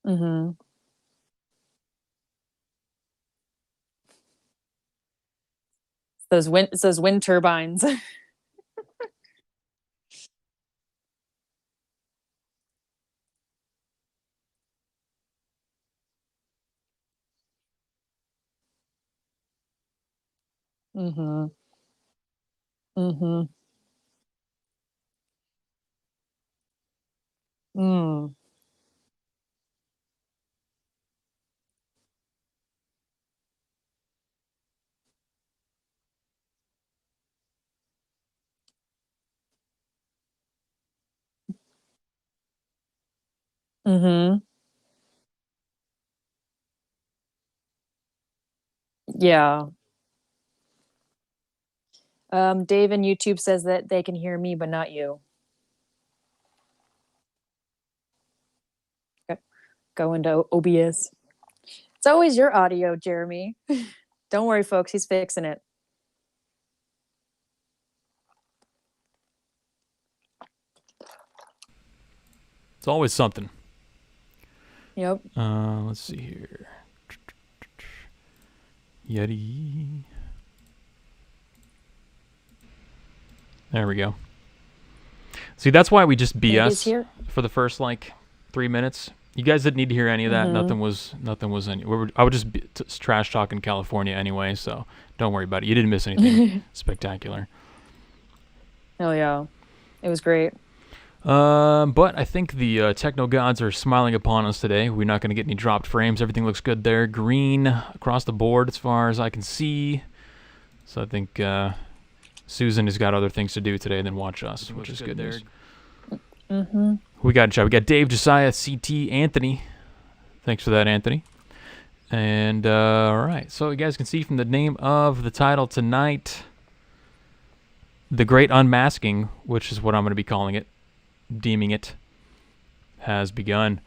Mm-hmm. It's those wind turbines. Mm-hmm. Mm-hmm. Mm. Mm-hmm. Yeah. Dave in YouTube says that they can hear me, but not you. Okay. Go into OBS. It's always your audio, Jeremy. Don't worry, folks. He's fixing it. It's always something. Yep. Let's see here. Yeti. There we go. See, that's why we just BS for the first like 3 minutes. You guys didn't need to hear any of that. Mm-hmm. Nothing was any. I would just be trash talking California anyway, so don't worry about it. You didn't miss anything spectacular. Oh yeah, it was great. But I think the techno gods are smiling upon us today. We're not going to get any dropped frames. Everything looks good there. Green across the board as far as I can see. So I think Susan has got other things to do today than watch us, which is good news. Mm-hmm. We got Dave, Josiah, CT, Anthony. Thanks for that, Anthony. And all right, so you guys can see from the name of the title tonight, The Great Unmasking, which is what I'm going to be calling it, deeming it, has begun.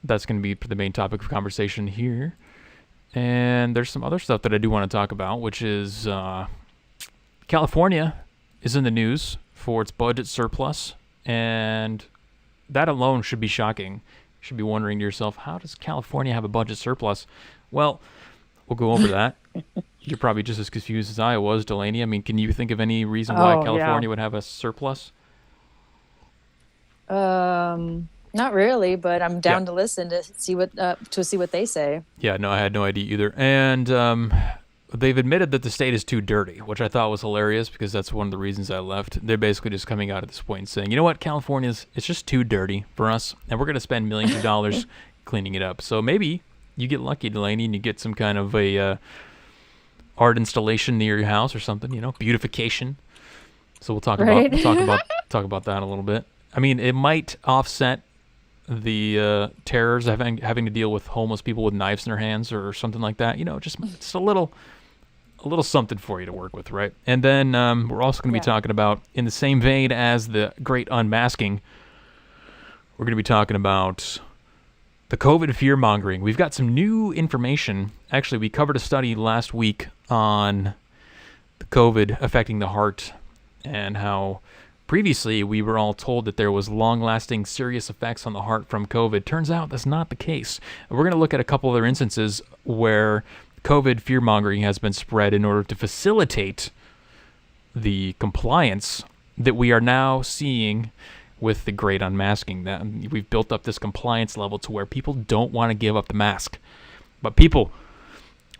That's going to be the main topic of conversation here. And there's some other stuff that I do want to talk about, which is California is in the news for its budget surplus, and that alone should be shocking. You should be wondering to yourself, how does California have a budget surplus? Well, we'll go over that. You're probably just as confused as I was, Delaney. I mean, can you think of any reason why California would have a surplus? Not really, but I'm down to listen to see what they say. Yeah, no, I had no idea either. And they've admitted that the state is too dirty, which I thought was hilarious because that's one of the reasons I left. They're basically just coming out at this point and saying, you know what, it's just too dirty for us, and we're going to spend millions of dollars cleaning it up. So maybe you get lucky, Delaney, and you get some kind of a art installation near your house or something, beautification. So we'll talk about that a little bit. I mean, it might offset the terrors of having to deal with homeless people with knives in their hands or something like that. Just a little something for you to work with, right? And then we're also going to be talking about, in the same vein as the Great Unmasking, we're going to be talking about the COVID fear-mongering. We've got some new information. Actually, we covered a study last week on the COVID affecting the heart and how previously we were all told that there was long-lasting serious effects on the heart from COVID. Turns out that's not the case. We're going to look at a couple other instances where COVID fear-mongering has been spread in order to facilitate the compliance that we are now seeing with the Great Unmasking. That we've built up this compliance level to where people don't want to give up the mask. But people,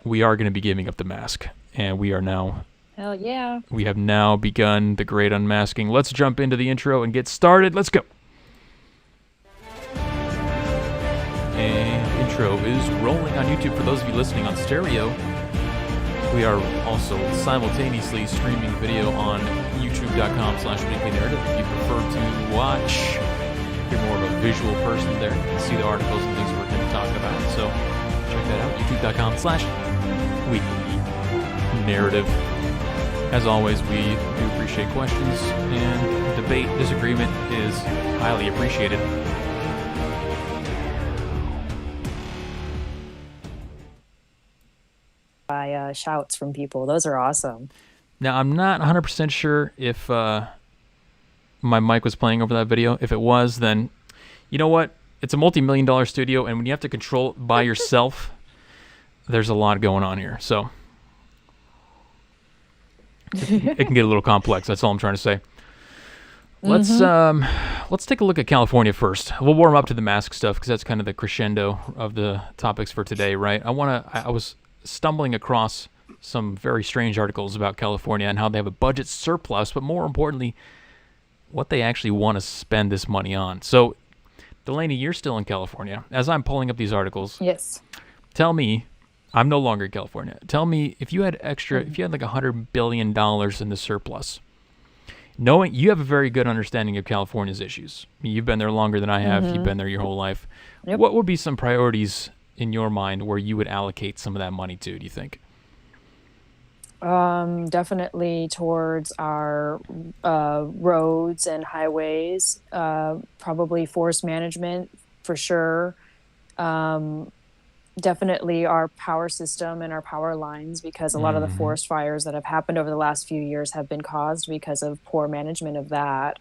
we are going to be giving up the mask, and we are now... Hell yeah. We have now begun the Great Unmasking. Let's jump into the intro and get started. Let's go. And intro is rolling on YouTube. For those of you listening on stereo, we are also simultaneously streaming video on youtube.com/weeklynarrative. If you prefer to watch, if you're more of a visual person there, you can see the articles and things we're going to be talking about. So check that out, youtube.com/weeklynarrative. As always, we do appreciate questions, and debate, disagreement is highly appreciated. By shouts from people. Those are awesome. Now, I'm not 100% sure if my mic was playing over that video. If it was, then you know what? it's a multi-million-dollar studio, and when you have to control it by yourself, there's a lot going on here. So it can get a little complex. That's all I'm trying to say. Let's take a look at California first. We'll warm up to the mask stuff because that's kind of the crescendo of the topics for today, right? I was stumbling across some very strange articles about California and how they have a budget surplus, but more importantly, what they actually want to spend this money on. So, Delaney, you're still in California. As I'm pulling up these articles, Yes. tell me, I'm no longer in California. Tell me if you had if you had like $100 billion in the surplus, knowing you have a very good understanding of California's issues. I mean, you've been there longer than I have. You've been there your whole life. Yep. What would be some priorities in your mind where you would allocate some of that money to, do you think? Definitely towards our roads and highways, probably forest management for sure. Definitely our power system and our power lines, because a lot of the forest fires that have happened over the last few years have been caused because of poor management of that.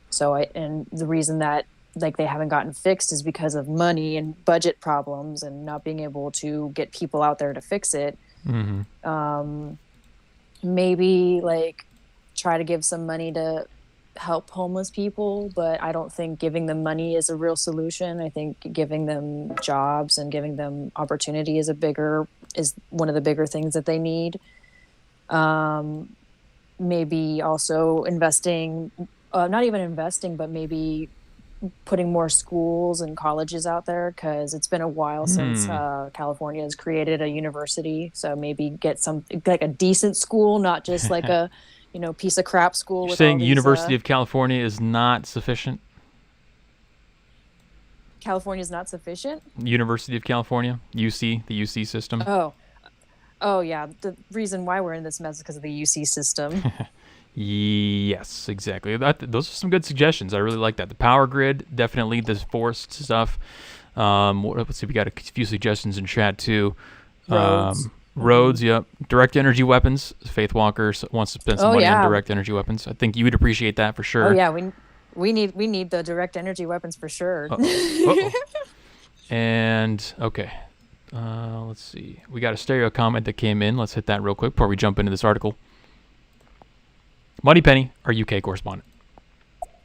So and the reason that like they haven't gotten fixed is because of money and budget problems and not being able to get people out there to fix it. Maybe like try to give some money to help homeless people, but I don't think giving them money is a real solution. I think giving them jobs and giving them opportunity is one of the bigger things that they need. Maybe also investing, not even investing, but maybe putting more schools and colleges out there, because it's been a while since California has created a university. So maybe get some like a decent school, not just like a piece of crap school. You're with saying all these, University of California is not sufficient? California is not sufficient? University of California, UC, the UC system. Oh yeah. The reason why we're in this mess is because of the UC system. Yes, exactly. Those are some good suggestions. I really like that. The power grid, definitely. The forest stuff. Let's see. We got a few suggestions in chat too. Roads, yep. Direct energy weapons. Faith Walker wants to spend some money on direct energy weapons. I think you would appreciate that for sure. Oh yeah, we need the direct energy weapons for sure. And okay, let's see. We got a stereo comment that came in. Let's hit that real quick before we jump into this article. Moneypenny, our UK correspondent.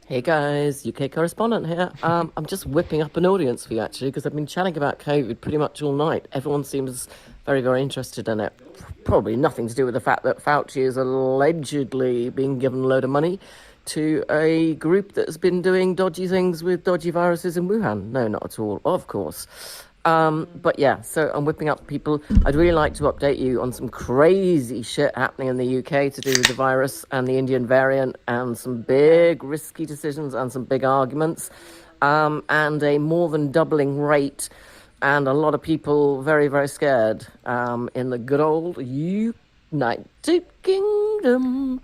Hey guys, UK correspondent here. I'm just whipping up an audience for you actually, because I've been chatting about COVID pretty much all night. Everyone seems very, very interested in it. Probably nothing to do with the fact that Fauci is allegedly being given a load of money to a group that's been doing dodgy things with dodgy viruses in Wuhan. No, not at all, of course. But yeah, so I'm whipping up people. I'd really like to update you on some crazy shit happening in the UK to do with the virus and the Indian variant, and some big risky decisions and some big arguments, and a more than doubling rate, and a lot of people very, very scared in the good old United Kingdom.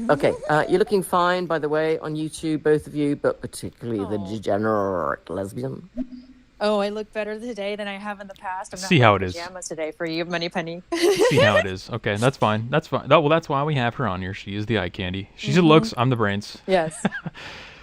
Okay, you're looking fine, by the way, on YouTube, both of you, but particularly the degenerate lesbian. Oh, I look better today than I have in the past. I'm not See how it is. pajamas today for you, Moneypenny. See how it is. Okay, that's fine. That's fine. Well, that's why we have her on here. She is the eye candy. She's the looks. I'm the brains. Yes.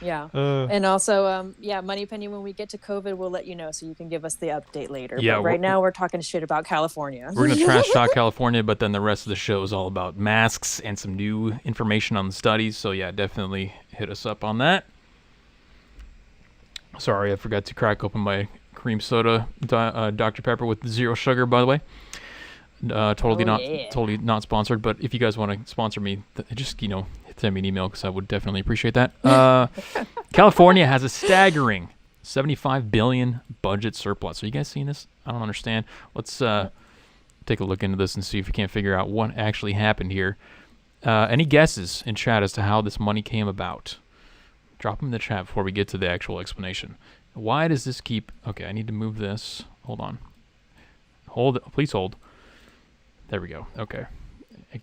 Yeah. And also, Moneypenny, when we get to COVID, we'll let you know so you can give us the update later. Yeah, but right now, we're talking shit about California. We're going to trash talk California, but then the rest of the show is all about masks and some new information on the studies. So, yeah, definitely hit us up on that. Sorry, I forgot to crack open my cream soda, Dr. Pepper with 0 sugar, by the way. Totally not sponsored, but if you guys want to sponsor me, just send me an email, because I would definitely appreciate that. California has a staggering $75 billion budget surplus. Are you guys seeing this? I don't understand. Let's take a look into this and see if we can't figure out what actually happened here. Any guesses in chat as to how this money came about? Drop them in the chat before we get to the actual explanation. Why does this keep... Okay, I need to move this. Hold on. Please hold. There we go. Okay.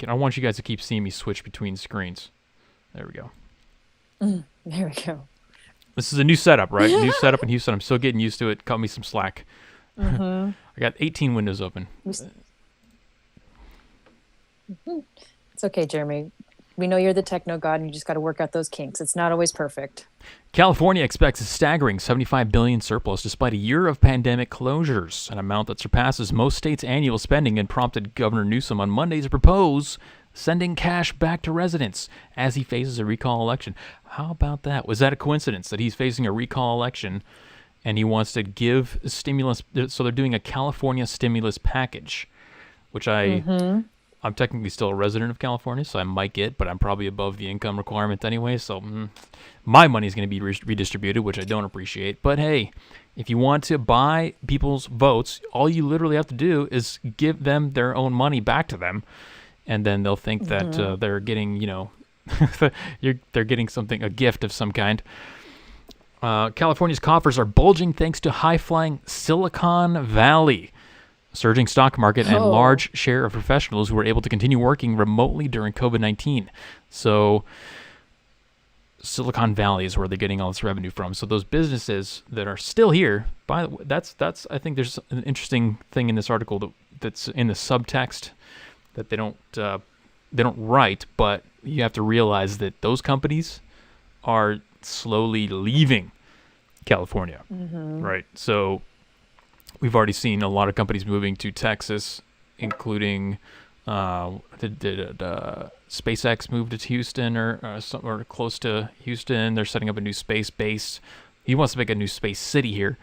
I want you guys to keep seeing me switch between screens. There we go. There we go. This is a new setup, right? New setup in Houston. I'm still getting used to it. Cut me some slack. I got 18 windows open. It's okay, Jeremy. we know you're the techno god, and you just got to work out those kinks. It's not always perfect. California expects a staggering $75 billion surplus despite a year of pandemic closures, an amount that surpasses most states' annual spending and prompted Governor Newsom on Monday to propose sending cash back to residents as he faces a recall election. How about that? Was that a coincidence that he's facing a recall election and he wants to give stimulus? So they're doing a California stimulus package, which I'm technically still a resident of California, so I might get, but I'm probably above the income requirement anyway, so my money's going to be redistributed, which I don't appreciate. But hey, if you want to buy people's votes, all you literally have to do is give them their own money back to them, and then they'll think that they're getting, they're getting something, a gift of some kind. California's coffers are bulging thanks to high-flying Silicon Valley. Surging stock market and large share of professionals who were able to continue working remotely during COVID-19. So Silicon Valley is where they're getting all this revenue from. So those businesses that are still here, by the way, that's I think there's an interesting thing in this article that's in the subtext that they don't write, but you have to realize that those companies are slowly leaving California, right? So we've already seen a lot of companies moving to Texas, including SpaceX moved to Houston or close to Houston. They're setting up a new space base. He wants to make a new space city here.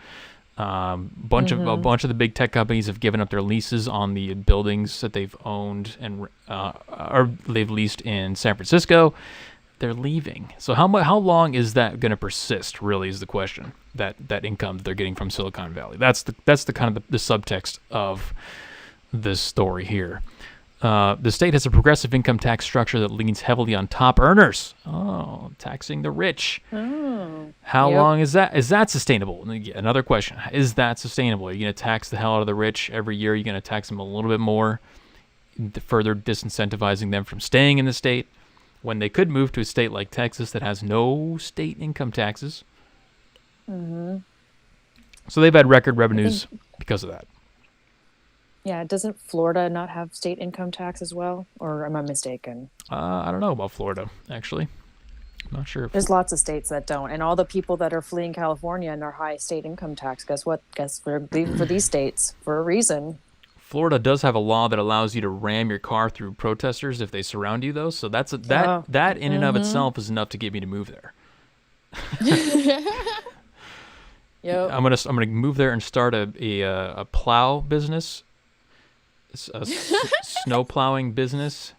A bunch of the big tech companies have given up their leases on the buildings that they've owned and or they've leased in San Francisco. They're leaving. So how long is that going to persist? Really, is the question. That income that they're getting from Silicon Valley. That's the kind of the subtext of this story here. The state has a progressive income tax structure that leans heavily on top earners. Oh, taxing the rich. How long is that? Is that sustainable? Another question. Is that sustainable? Are you going to tax the hell out of the rich every year? Are you going to tax them a little bit more, further disincentivizing them from staying in the state when they could move to a state like Texas that has no state income taxes? So they've had record revenues because of that. Yeah, doesn't Florida not have state income tax as well? Or am I mistaken? I don't know about Florida, actually. I'm not sure. There's lots of states that don't. And all the people that are fleeing California and their high state income tax, guess what? Guess we're leaving for these states for a reason. Florida does have a law that allows you to ram your car through protesters if they surround you, though. So that in and of itself is enough to get me to move there. Yep. I'm gonna move there and start a plow business, a snow plowing business.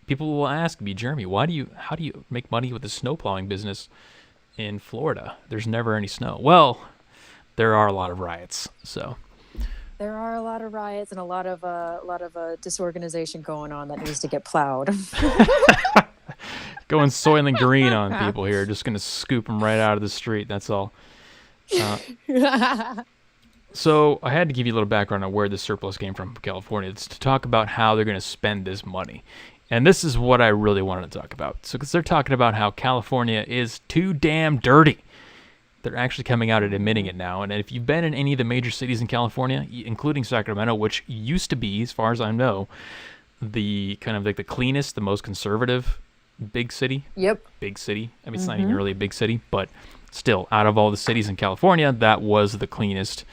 People will ask me, Jeremy, how do you make money with the snow plowing business in Florida? There's never any snow. Well, there are a lot of riots, so. There are a lot of riots and a lot of disorganization going on that needs to get plowed. Going Soylent Green on people here, just gonna scoop them right out of the street. That's all. So I had to give you a little background on where this surplus came from California. It's to talk about how they're going to spend this money. And this is what I really wanted to talk about. So because they're talking about how California is too damn dirty. They're actually coming out and admitting it now. And if you've been in any of the major cities in California, including Sacramento, which used to be, as far as I know, the kind of like the cleanest, the most conservative big city. Yep. Big city. I mean, it's not even really a big city, but still, out of all the cities in California, that was the cleanest,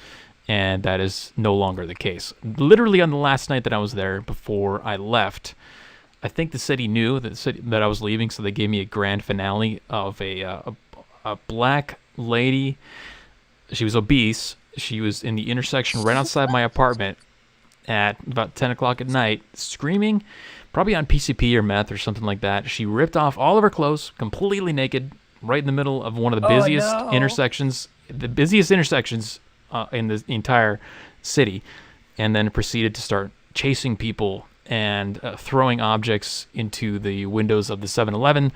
and that is no longer the case. Literally on the last night that I was there before I left, I think the city knew that I was leaving, so they gave me a grand finale of a black lady. She was obese. She was in the intersection right outside my apartment at about 10 o'clock at night, screaming, probably on PCP or meth or something like that. She ripped off all of her clothes, completely naked, right in the middle of one of the busiest intersections, in the entire city, and then proceeded to start chasing people and throwing objects into the windows of the 7-Eleven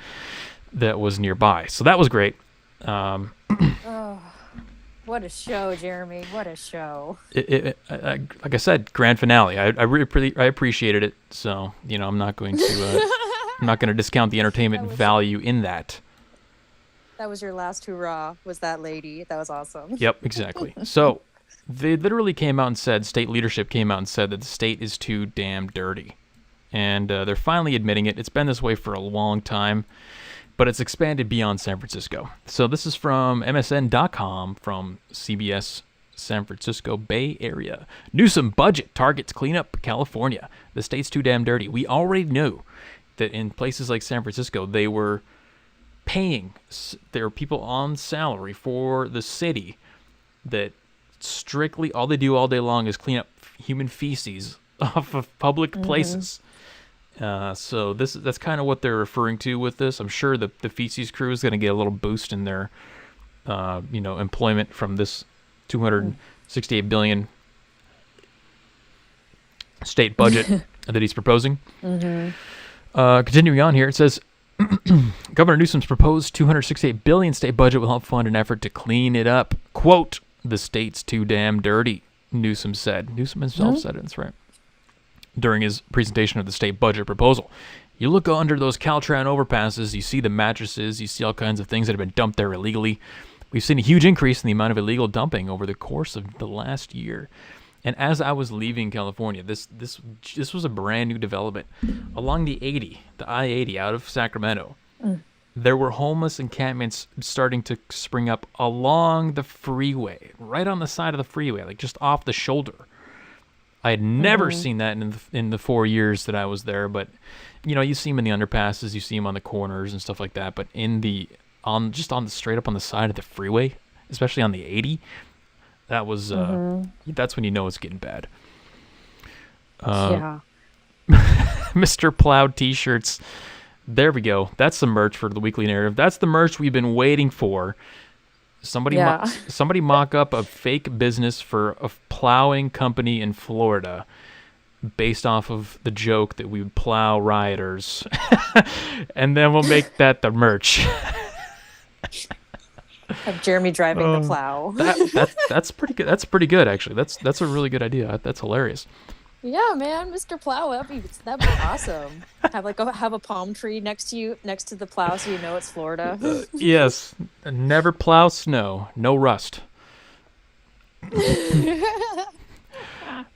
that was nearby. So that was great. What a show, Jeremy! What a show! Like I said, grand finale. I appreciated it. So I'm not going to discount the entertainment value in that. That was your last hurrah, was that lady. That was awesome. Yep, exactly. So they literally came out and said, state leadership came out and said that the state is too damn dirty. and they're finally admitting it. It's been this way for a long time, but it's expanded beyond San Francisco. So this is from MSN.com from CBS San Francisco Bay Area. Newsom budget targets cleanup California. The state's too damn dirty. We already knew that in places like San Francisco, they were paying, there are people on salary for the city that strictly all they do all day long is clean up human feces off of public places. So that's kind of what they're referring to with this. I'm sure the feces crew is going to get a little boost in their employment from this $268 billion state budget that he's proposing. Continuing on here, it says Governor Newsom's proposed $268 billion state budget will help fund an effort to clean it up. Quote, the state's too damn dirty, Newsom said. Newsom himself said it, that's right. During his presentation of the state budget proposal. You look under those Caltran overpasses, you see the mattresses, you see all kinds of things that have been dumped there illegally. We've seen a huge increase in the amount of illegal dumping over the course of the last year. And as I was leaving California, this was a brand new development. Along the I-80 out of Sacramento, there were homeless encampments starting to spring up along the freeway, right on the side of the freeway, like just off the shoulder. I had never seen that in the 4 years that I was there, but you see them in the underpasses, you see them on the corners and stuff like that. But straight up on the side of the freeway, especially on the 80, that was that's when you know it's getting bad. Yeah. Mr. Plowed T-shirts. There we go. That's the merch for the Weekly Narrative. That's the merch we've been waiting for. Somebody mock up a fake business for a plowing company in Florida based off of the joke that we would plow rioters. And then we'll make that the merch. Have Jeremy driving the plow. That's pretty good. That's pretty good, actually. That's a really good idea. That's hilarious. Yeah, man, Mr. Plow, that'd be awesome. Have a palm tree next to the plow, so you know it's Florida. Yes, never plow snow, no rust.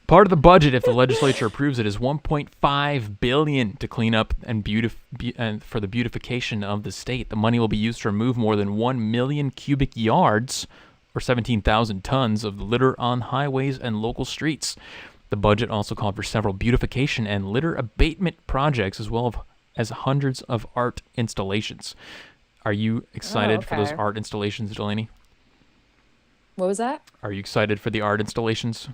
Part of the budget, if the legislature approves it, is $1.5 billion to clean up and for the beautification of the state. The money will be used to remove more than 1 million cubic yards, or 17,000 tons, of litter on highways and local streets. The budget also called for several beautification and litter abatement projects, as well as hundreds of art installations. Are you excited for those art installations, Delaney? What was that? Are you excited for the art installations?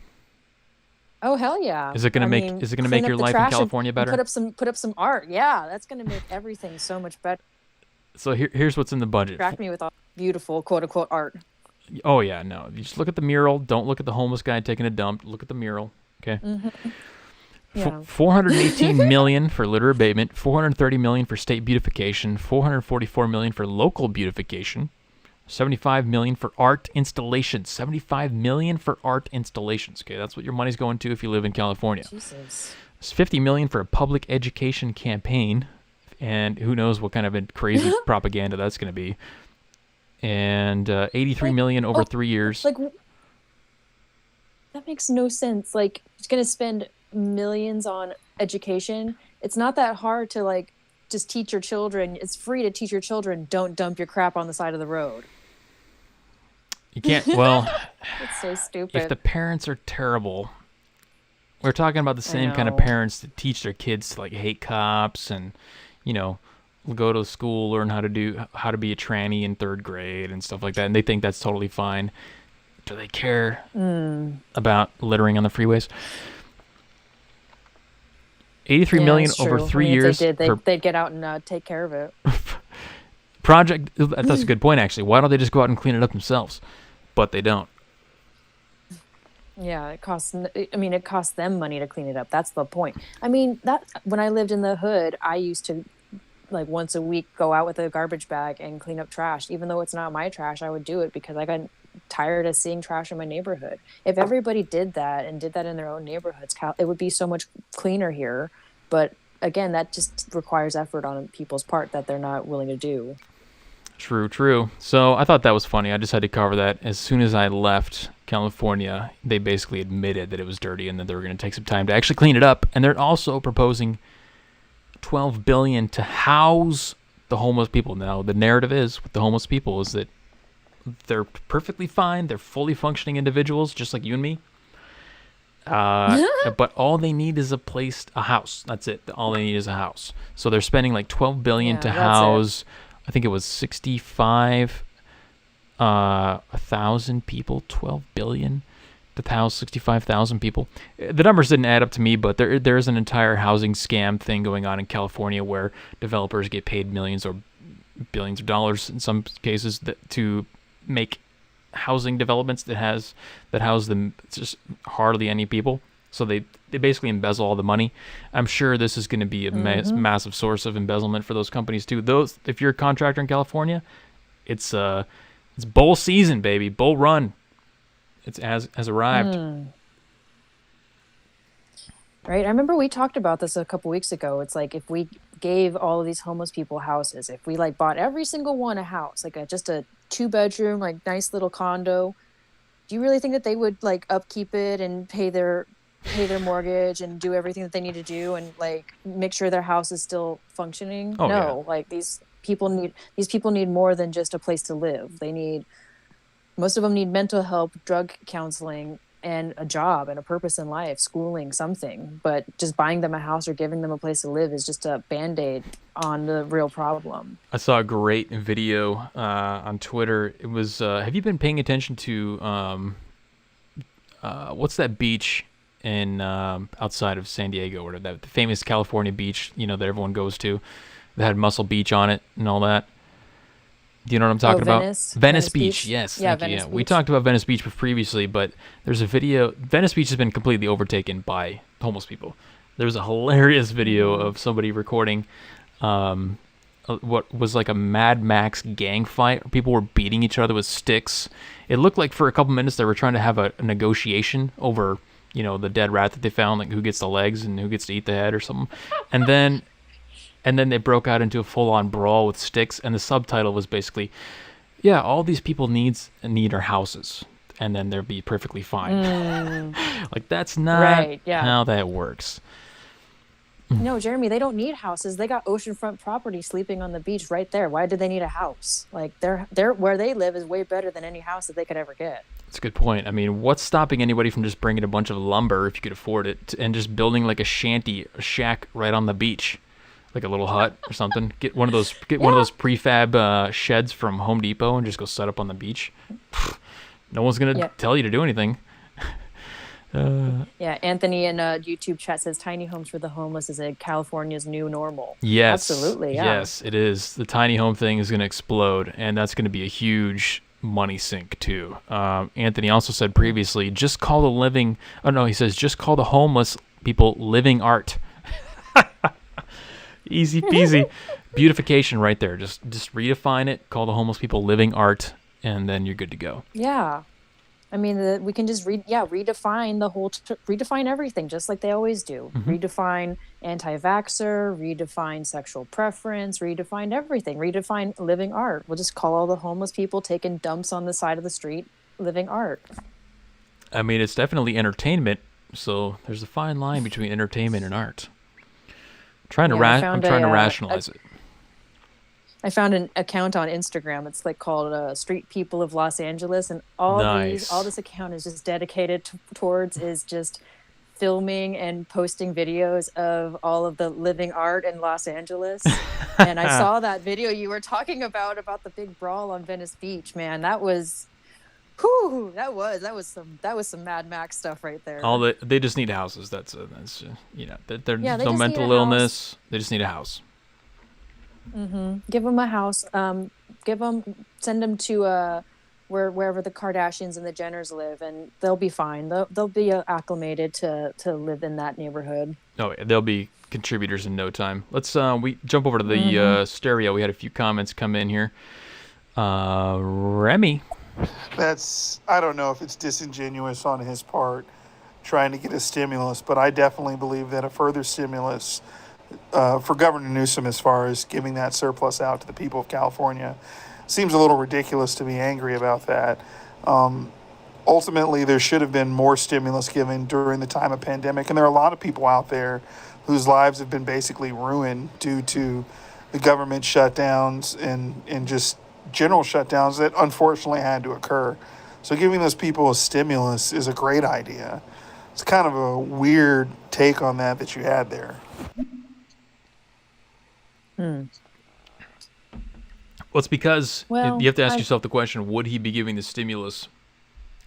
Oh, hell yeah! Is it going to make your life in California better? Put up some art. Yeah, that's going to make everything so much better. So here's what's in the budget. Distract me with all beautiful quote unquote art. Oh yeah, no. You just look at the mural. Don't look at the homeless guy taking a dump. Look at the mural. Okay. Yeah. $418 million for litter abatement, $430 million for state beautification, $444 million for local beautification, $75 million for art installations. $75 million for art installations. Okay, that's what your money's going to if you live in California. Jesus. It's $50 million for a public education campaign, and who knows what kind of crazy propaganda that's going to be. And $83 million over 3 years. That makes no sense. It's going to spend millions on education. It's not that hard to just teach your children. It's free to teach your children, don't dump your crap on the side of the road. You can't, well, it's so stupid. If the parents are terrible, we're talking about the same kind of parents that teach their kids to hate cops and, go to school, learn how to be a tranny in 3rd grade and stuff like that. And they think that's totally fine. Do they care about littering on the freeways? $83 million over 3 years. If they did, they'd get out and take care of it. That's a good point, actually. Why don't they just go out and clean it up themselves? But they don't. Yeah, it costs them money to clean it up. That's the point. When I lived in the hood, I used to once a week go out with a garbage bag and clean up trash. Even though it's not my trash, I would do it because I got tired of seeing trash in my neighborhood. If everybody did that in their own neighborhoods, it would be so much cleaner here. But again, that just requires effort on people's part that they're not willing to do. True. So I thought that was funny. I just had to cover that. As soon as I left California, they basically admitted that it was dirty and that they were going to take some time to actually clean it up. And they're also proposing $12 billion to house the homeless people. Now, the narrative is with the homeless people is that they're perfectly fine. They're fully functioning individuals, just like you and me. But all they need is a house. That's it. All they need is a house. So they're spending like $12 billion to house. I think it was 65,000 people. $12 billion to house 65,000 people. The numbers didn't add up to me, but there is an entire housing scam thing going on in California where developers get paid millions or billions of dollars in some cases to make housing developments that house them just hardly any people. So they basically embezzle all the money. I'm sure this is going to be a massive source of embezzlement for those companies too. If you're a contractor in California, it's bull season, baby, bull run. It has arrived. Right. I remember we talked about this a couple weeks ago. It's like if we gave all of these homeless people houses, if we like bought every single one a house, like just a 2-bedroom, like nice little condo, do you really think that they would like upkeep it and pay their mortgage and do everything that they need to do and like make sure their house is still functioning? Oh, no, yeah. like these people need more than just a place to live. Most of them need mental help, drug counseling, and a job and a purpose in life, schooling, something. But just buying them a house or giving them a place to live is just a Band-Aid on the real problem. I saw a great video on Twitter. It was, have you been paying attention to, what's that beach in outside of San Diego, or the famous California beach, that everyone goes to, that had Muscle Beach on it and all that? Do you know what I'm talking about? Venice Beach. Yes. Yeah, thank you. Venice Beach. We talked about Venice Beach previously, but there's a video. Venice Beach has been completely overtaken by homeless people. There's a hilarious video of somebody recording what was like a Mad Max gang fight. People were beating each other with sticks. It looked like for a couple minutes they were trying to have a negotiation over, the dead rat that they found, like who gets the legs and who gets to eat the head or something. And then they broke out into a full-on brawl with sticks, and the subtitle was basically, yeah, all these people need are houses, and then they'll be perfectly fine. Like, that's not how that works. No, Jeremy, they don't need houses. They got oceanfront property sleeping on the beach right there. Why do they need a house? Like, they're where they live is way better than any house that they could ever get. That's a good point. I mean, what's stopping anybody from just bringing a bunch of lumber, if you could afford it, and just building like a shack right on the beach? Like a little hut or something. Get one of those prefab sheds from Home Depot and just go set up on the beach. No one's gonna tell you to do anything. Anthony in YouTube chat says tiny homes for the homeless is California's new normal. Yes, absolutely. Yeah. Yes, it is. The tiny home thing is gonna explode, and that's gonna be a huge money sink too. Anthony also said previously, just call the homeless people living art. Easy peasy. Beautification right there. Just redefine it, call the homeless people living art, and then you're good to go. Yeah. I mean, we can just redefine redefine everything, just like they always do. Redefine anti-vaxxer, redefine sexual preference, redefine everything, redefine living art. We'll just call all the homeless people taking dumps on the side of the street living art. I mean, it's definitely entertainment, so there's a fine line between entertainment and art. I'm trying to rationalize it. I found an account on Instagram. It's like called Street People of Los Angeles, and all this account is just dedicated towards is just filming and posting videos of all of the living art in Los Angeles. And I saw that video you were talking about the big brawl on Venice Beach. Man, that was some Mad Max stuff right there. They just need houses. There's no mental illness. They just need a house. Give them a house. Send them to wherever the Kardashians and the Jenners live, and they'll be fine. They'll be acclimated to live in that neighborhood. Oh, yeah, they'll be contributors in no time. Let's we jump over to the stereo. We had a few comments come in here. Remy. I don't know if it's disingenuous on his part trying to get a stimulus, but I definitely believe that a further stimulus for Governor Newsom as far as giving that surplus out to the people of California seems a little ridiculous to be angry about that. Ultimately, there should have been more stimulus given during the time of pandemic, and there are a lot of people out there whose lives have been basically ruined due to the government shutdowns and just general shutdowns that unfortunately had to occur. So giving those people a stimulus is a great idea. It's kind of a weird take on that you had there. Well, it's because you have to ask yourself the question, would he be giving the stimulus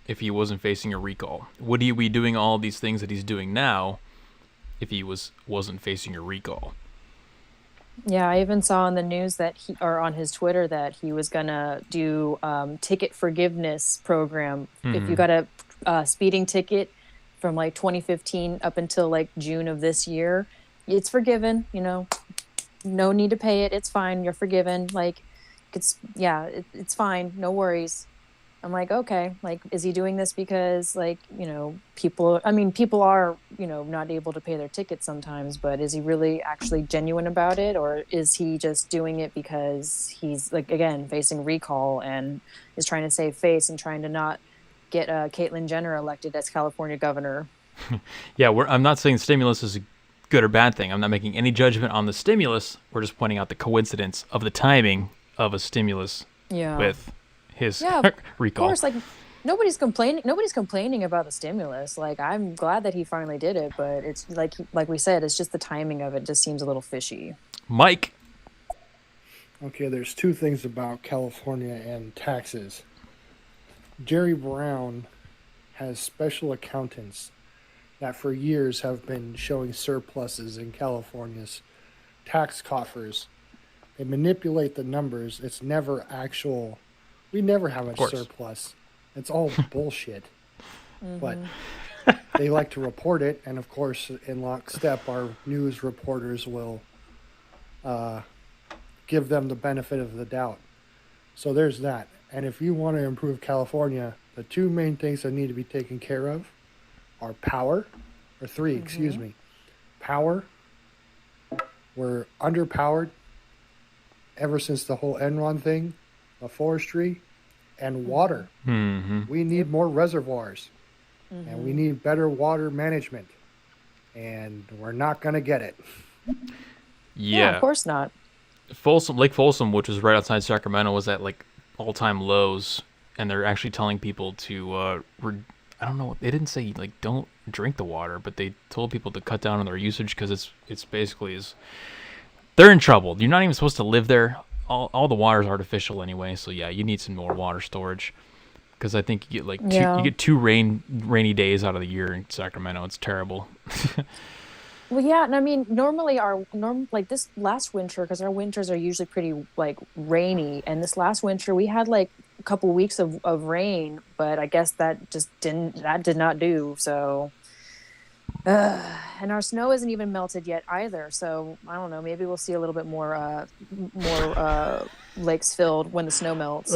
if he wasn't facing a recall? Would he be doing all these things that he's doing now if he wasn't facing a recall? Yeah, I even saw on the news or on his Twitter that he was gonna do ticket forgiveness program. If you got a speeding ticket from like 2015 up until like June of this year, it's forgiven. No need to pay it. It's fine. You're forgiven. Like, it's fine. No worries. I'm like, okay, like, is he doing this because, like, people are, not able to pay their tickets sometimes, but is he really actually genuine about it? Or is he just doing it because he's, like, again, facing recall and is trying to save face and trying to not get Caitlyn Jenner elected as California governor? Yeah, I'm not saying stimulus is a good or bad thing. I'm not making any judgment on the stimulus. We're just pointing out the coincidence of the timing of a stimulus with his recall. Of course, like nobody's complaining about the stimulus. Like, I'm glad that he finally did it, but it's like we said, it's just the timing of it just seems a little fishy. Mike. Okay, there's two things about California and taxes. Jerry Brown has special accountants that for years have been showing surpluses in California's tax coffers. They manipulate the numbers. It's never actual. We never have a surplus. It's all bullshit. But they like to report it, and of course, in lockstep, our news reporters will give them the benefit of the doubt. So there's that. And if you want to improve California, the two main things that need to be taken care of are power, or three, excuse me. Power. We're underpowered ever since the whole Enron thing, the forestry, and water. We need more reservoirs, and we need better water management, and we're not going to get it. Yeah, of course not. Lake Folsom, which is right outside Sacramento, was at like all-time lows, and they're actually telling people to I don't know, they didn't say like don't drink the water, but they told people to cut down on their usage because it's basically they're in trouble. You're not even supposed to live there. All the water is artificial anyway, so yeah, you need some more water storage. Because I think you get like you get two rainy days out of the year in Sacramento. It's terrible. Well, yeah, and I mean, normally like this last winter, because our winters are usually pretty like rainy, and this last winter we had like a couple weeks of rain, but I guess that did not do. So, and our snow isn't even melted yet either. So I don't know. Maybe we'll see a little bit more lakes filled when the snow melts.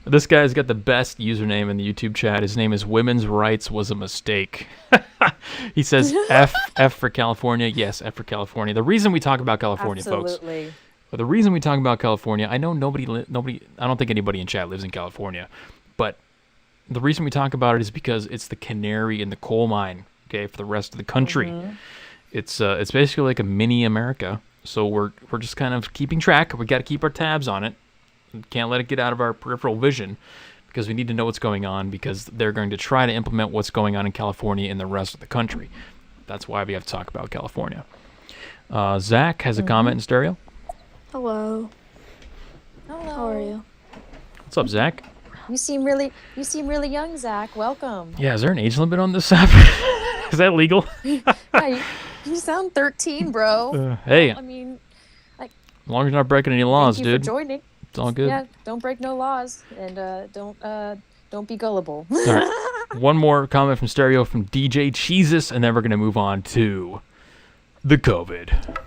This guy's got the best username in the YouTube chat. His name is Women's Rights Was a Mistake. He says F for California. Yes, F for California. The reason we talk about California, folks. But the reason we talk about California, I know nobody. I don't think anybody in chat lives in California, but the reason we talk about it is because it's the canary in the coal mine. Okay, for the rest of the country, it's basically like a mini America. So we're just kind of keeping track. We got to keep our tabs on it. Can't let it get out of our peripheral vision because we need to know what's going on because they're going to try to implement what's going on in California in the rest of the country. That's why we have to talk about California. Zach has a comment in stereo. Hello. How are you? What's up, Zach? You seem really young, Zach. Welcome. Yeah, is there an age limit on this app? Is that legal? Yeah, you sound 13, bro. Hey, I mean, like, as long as you're not breaking any laws, thank you dude. for joining. It's all good. Yeah, don't break no laws, and don't be gullible. All right. One more comment from stereo from DJ Cheesus, and then we're gonna move on to the COVID.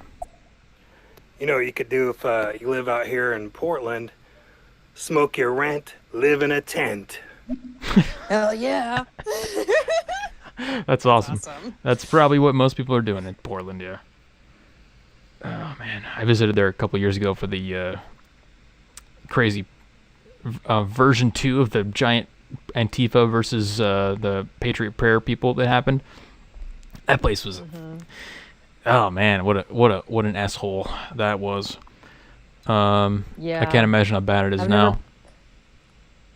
You know what you could do if you live out here in Portland? Smoke your rent, live in a tent. Hell yeah. That's awesome. That's probably what most people are doing in Portland, yeah. Oh, man. I visited there a couple years ago for the crazy version 2 of the giant Antifa versus the Patriot Prayer people that happened. That place was... Oh man, what an asshole that was. Yeah. I can't imagine how bad it is now.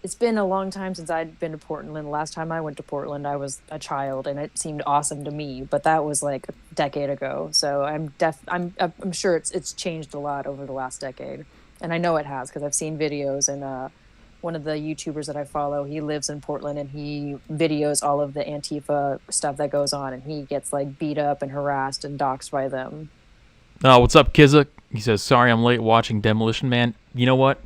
It's been a long time since I'd been to Portland. The last time I went to Portland, I was a child, and it seemed awesome to me. But that was like a decade ago. So I'm sure it's changed a lot over the last decade, and I know it has because I've seen videos. And one of the YouTubers that I follow, he lives in Portland, and he videos all of the Antifa stuff that goes on, and he gets like beat up and harassed and doxxed by them. Oh, what's up, Kizza? He says, sorry I'm late watching Demolition Man. You know what?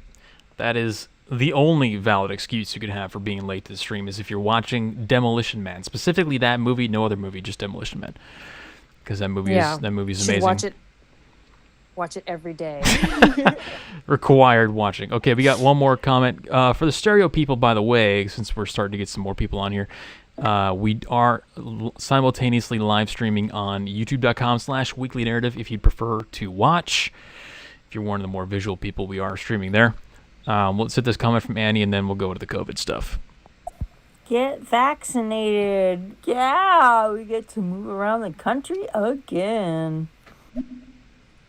That is the only valid excuse you could have for being late to the stream is if you're watching Demolition Man. Specifically that movie, no other movie, just Demolition Man. Because that movie's amazing. Watch it every day. Required watching. Okay, we got one more comment. For the stereo people, by the way, since we're starting to get some more people on here, we are simultaneously live streaming on youtube.com/weeklynarrative if you'd prefer to watch. If you're one of the more visual people, we are streaming there. Let's hit this comment from Annie, and then we'll go to the COVID stuff. Get vaccinated. Yeah, we get to move around the country again.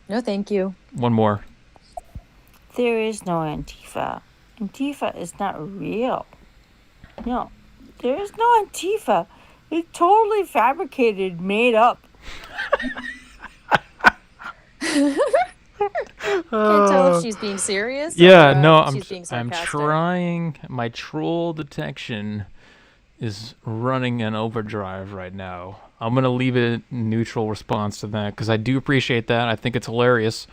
No, thank you. One more. There is no Antifa. Antifa is not real. No, there is no Antifa. It's totally fabricated, made up. Can't tell if she's being serious. Yeah, or, no, she's being I'm sarcastic. trying. My troll detection is running an overdrive right now. I'm gonna leave it neutral response to that because I do appreciate that. I think it's hilarious,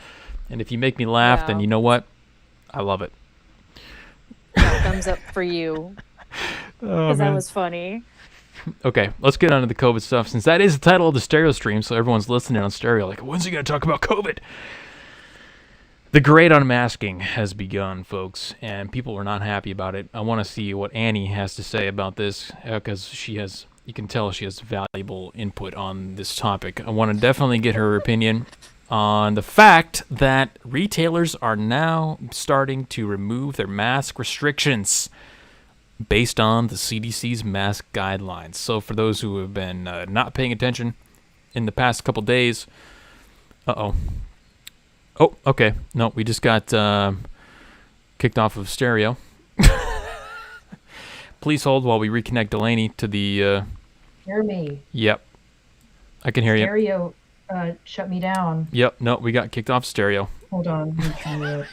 and if you make me laugh, then you know what? I love it. Yeah, thumbs up for you because that was funny. Okay, let's get on to the COVID stuff since that is the title of the stereo stream, so everyone's listening on stereo like, when's he gonna talk about COVID? The great unmasking has begun, folks, and people are not happy about it. I want to see what Annie has to say about this because you can tell she has valuable input on this topic. I want to definitely get her opinion on the fact that retailers are now starting to remove their mask restrictions based on the CDC's mask guidelines. So for those who have been not paying attention in the past couple days, Oh, okay. No, we just got kicked off of stereo. Please hold while we reconnect Delaney to the... Hear me. Yep. I can hear you. Stereo shut me down. Yep, no, we got kicked off stereo. Hold on. Let me try it.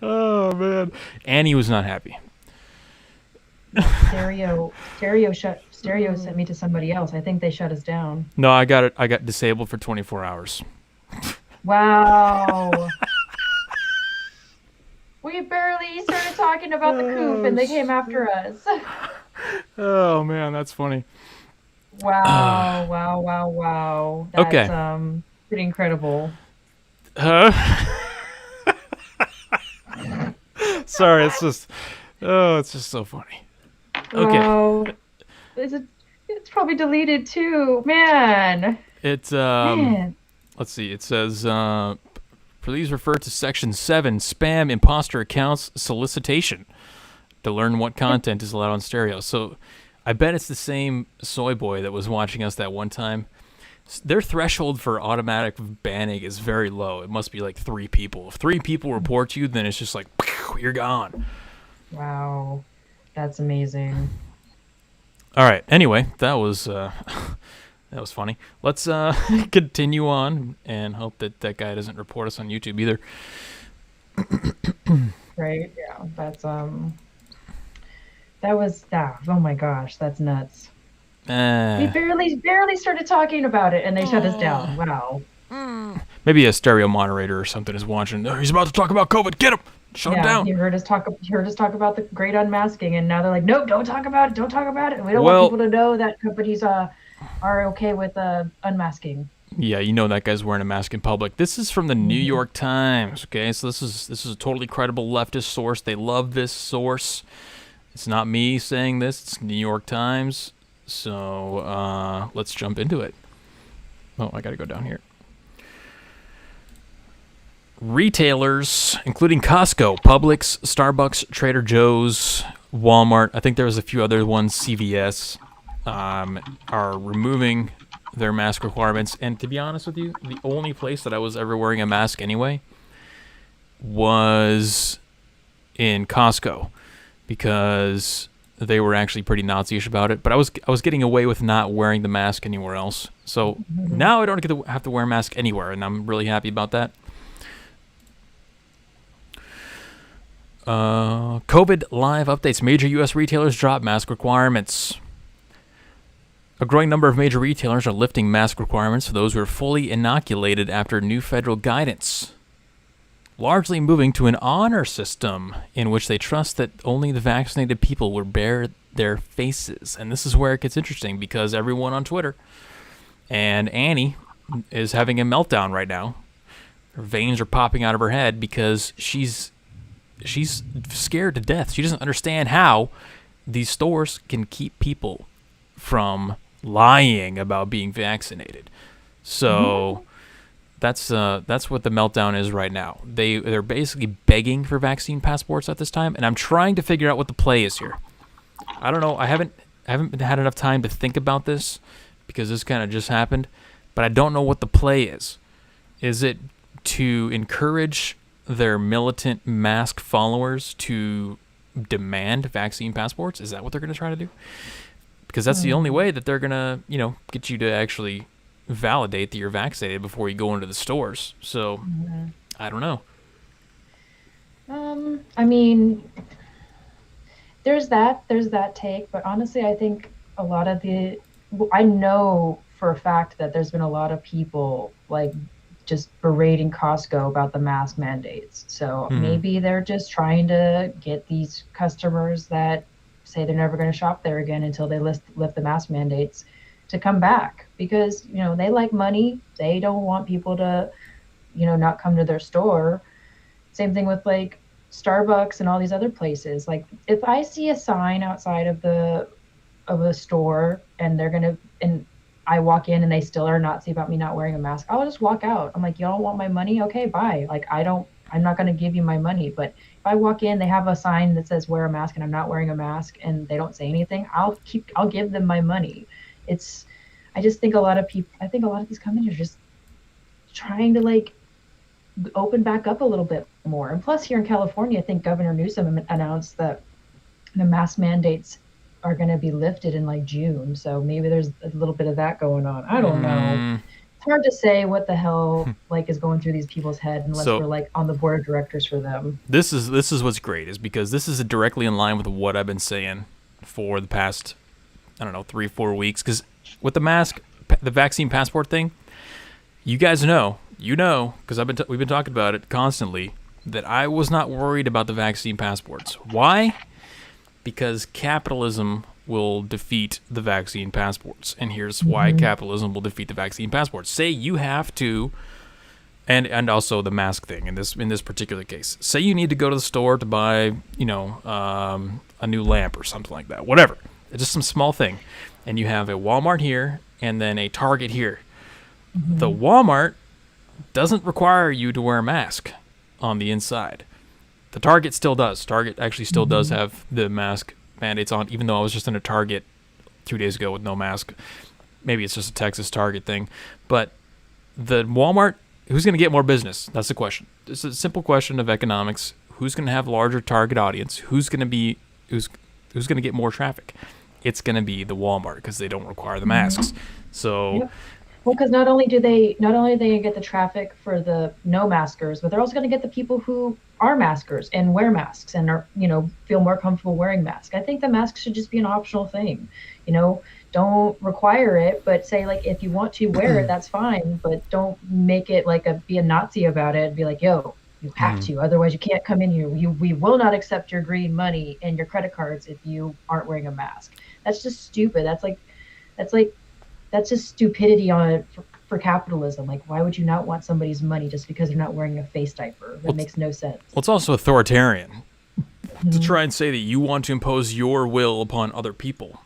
Oh, man. Annie was not happy. Stereo sent me to somebody else. I think they shut us down. No, I got disabled for 24 hours. Wow. We barely started talking about the coop and they came after us. Oh man, that's funny. Wow, wow. That's okay. Pretty incredible. Sorry, it's just so funny. Okay. Wow. It's probably deleted too, man. It's Man. Let's see. It says please refer to section 7, spam imposter accounts solicitation, to learn what content is allowed on stereo. So I bet it's the same soy boy that was watching us that one time. Their threshold for automatic banning is very low. It must be like 3 people. If 3 people report you, then it's just like, you're gone. Wow. That's amazing. All right. Anyway, that was funny. Let's continue on and hope that guy doesn't report us on YouTube either. Right? Yeah. That's that was that. Oh my gosh, that's nuts. We barely started talking about it, and they shut us down. Wow. Maybe a stereo moderator or something is watching. Oh, he's about to talk about COVID. Get him. Shut him down. You heard us talk about the great unmasking, and now they're like, nope, don't talk about it. Don't talk about it. We don't want people to know that companies are okay with unmasking. Yeah, you know that guy's wearing a mask in public. This is from the New York Times. Okay, so this is a totally credible leftist source. They love this source. It's not me saying this. It's New York Times. So let's jump into it. Oh, I got to go down here. Retailers, including Costco, Publix, Starbucks, Trader Joe's, Walmart, I think there was a few other ones, CVS, are removing their mask requirements. And to be honest with you, the only place that I was ever wearing a mask anyway was in Costco, because they were actually pretty Nazi-ish about it. But I was getting away with not wearing the mask anywhere else. So now I don't get to have to wear a mask anywhere, and I'm really happy about that. COVID live updates. Major U.S. retailers drop mask requirements. A growing number of major retailers are lifting mask requirements for those who are fully inoculated after new federal guidance, largely moving to an honor system in which they trust that only the vaccinated people will bear their faces. And this is where it gets interesting, because everyone on Twitter, and Annie is having a meltdown right now. Her veins are popping out of her head because she's scared to death. She doesn't understand how these stores can keep people from lying about being vaccinated. So that's what the meltdown is right now. They're basically begging for vaccine passports at this time, and I'm trying to figure out what the play is here. I don't know. I haven't had enough time to think about this, because this kind of just happened, but I don't know what the play is. Is it to encourage their militant mask followers to demand vaccine passports? Is that what they're going to try to do? Because that's the only way that they're going to, get you to actually validate that you're vaccinated before you go into the stores. So, I don't know. I mean, there's that take, but honestly, I think a lot of I know for a fact that there's been a lot of people like just berating Costco about the mask mandates. So maybe they're just trying to get these customers that say they're never going to shop there again until they lift the mask mandates to come back, because, they like money. They don't want people to, not come to their store. Same thing with like Starbucks and all these other places. Like if I see a sign outside of a store and I walk in and they still are Nazi about me not wearing a mask, I'll just walk out. I'm like, you don't want my money? Okay, bye. Like I'm not going to give you my money. But if I walk in, they have a sign that says wear a mask and I'm not wearing a mask and they don't say anything, I'll give them my money. I just think a lot of these companies are just trying to like open back up a little bit more. And plus here in California, I think Governor Newsom announced that the mask mandates are going to be lifted in like June. So maybe there's a little bit of that going on. I don't know. It's hard to say what the hell like is going through these people's head unless we're like on the board of directors for them. This is what's great, is because this is directly in line with what I've been saying for the past, 3-4 weeks. Because with the vaccine passport thing, you guys know, because we've been talking about it constantly, that I was not worried about the vaccine passports. Why? Because capitalism will defeat the vaccine passports. And here's why capitalism will defeat the vaccine passports. Say you have to, and also the mask thing in this particular case. Say you need to go to the store to buy, a new lamp or something like that. Whatever. It's just some small thing. And you have a Walmart here and then a Target here. The Walmart doesn't require you to wear a mask on the inside. The Target still does. Target actually still does have the mask mandates on, even though I was just in a Target 2 days ago with no mask. Maybe it's just a Texas Target thing. But the Walmart, who's going to get more business? That's the question. It's a simple question of economics. Who's going to have larger target audience? Who's going to get more traffic? It's going to be the Walmart, because they don't require the masks. So... Yep. Well, because not only do they get the traffic for the no maskers, but they're also going to get the people who are maskers and wear masks and are, feel more comfortable wearing masks. I think the mask should just be an optional thing. Don't require it, but say like if you want to wear it, that's fine. But don't make it like be a Nazi about it and be like, yo, you have to, otherwise you can't come in here. We will not accept your green money and your credit cards if you aren't wearing a mask. That's just stupid. That's just stupidity for capitalism. Like, why would you not want somebody's money just because they're not wearing a face diaper? That makes no sense. Well, it's also authoritarian to try and say that you want to impose your will upon other people.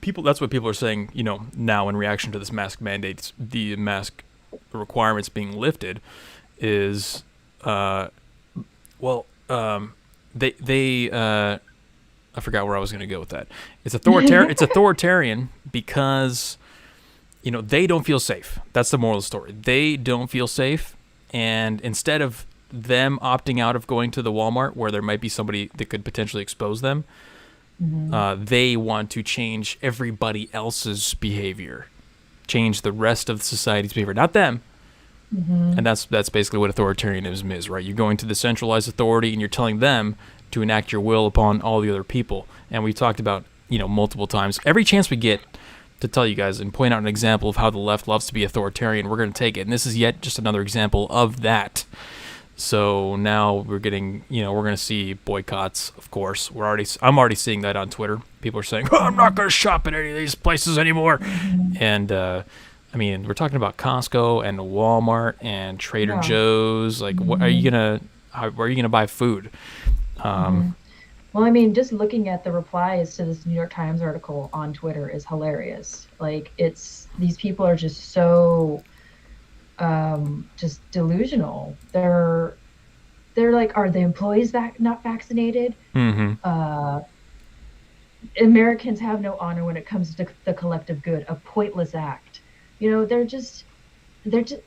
That's what people are saying, now in reaction to this mask mandates, the mask requirements being lifted is, I forgot where I was going to go with that. It's authoritarian because they don't feel safe. That's the moral of the story. They don't feel safe, and instead of them opting out of going to the Walmart where there might be somebody that could potentially expose them, they want to change everybody else's behavior, change the rest of society's behavior, not them. And that's basically what authoritarianism is, right? You're going to the centralized authority and you're telling them to enact your will upon all the other people. And we talked about, multiple times, every chance we get to tell you guys and point out an example of how the left loves to be authoritarian, we're going to take it. And this is yet just another example of that. So now we're getting, we're going to see boycotts, of course. I'm already seeing that on Twitter. People are saying, I'm not going to shop at any of these places anymore. And, we're talking about Costco and Walmart and Trader Joe's. Like, what are you where are you gonna buy food? Well, just looking at the replies to this New York Times article on Twitter is hilarious. Like, these people are just so just delusional. They're like, are the employees not vaccinated? Americans have no honor when it comes to the collective good, a pointless act. They're just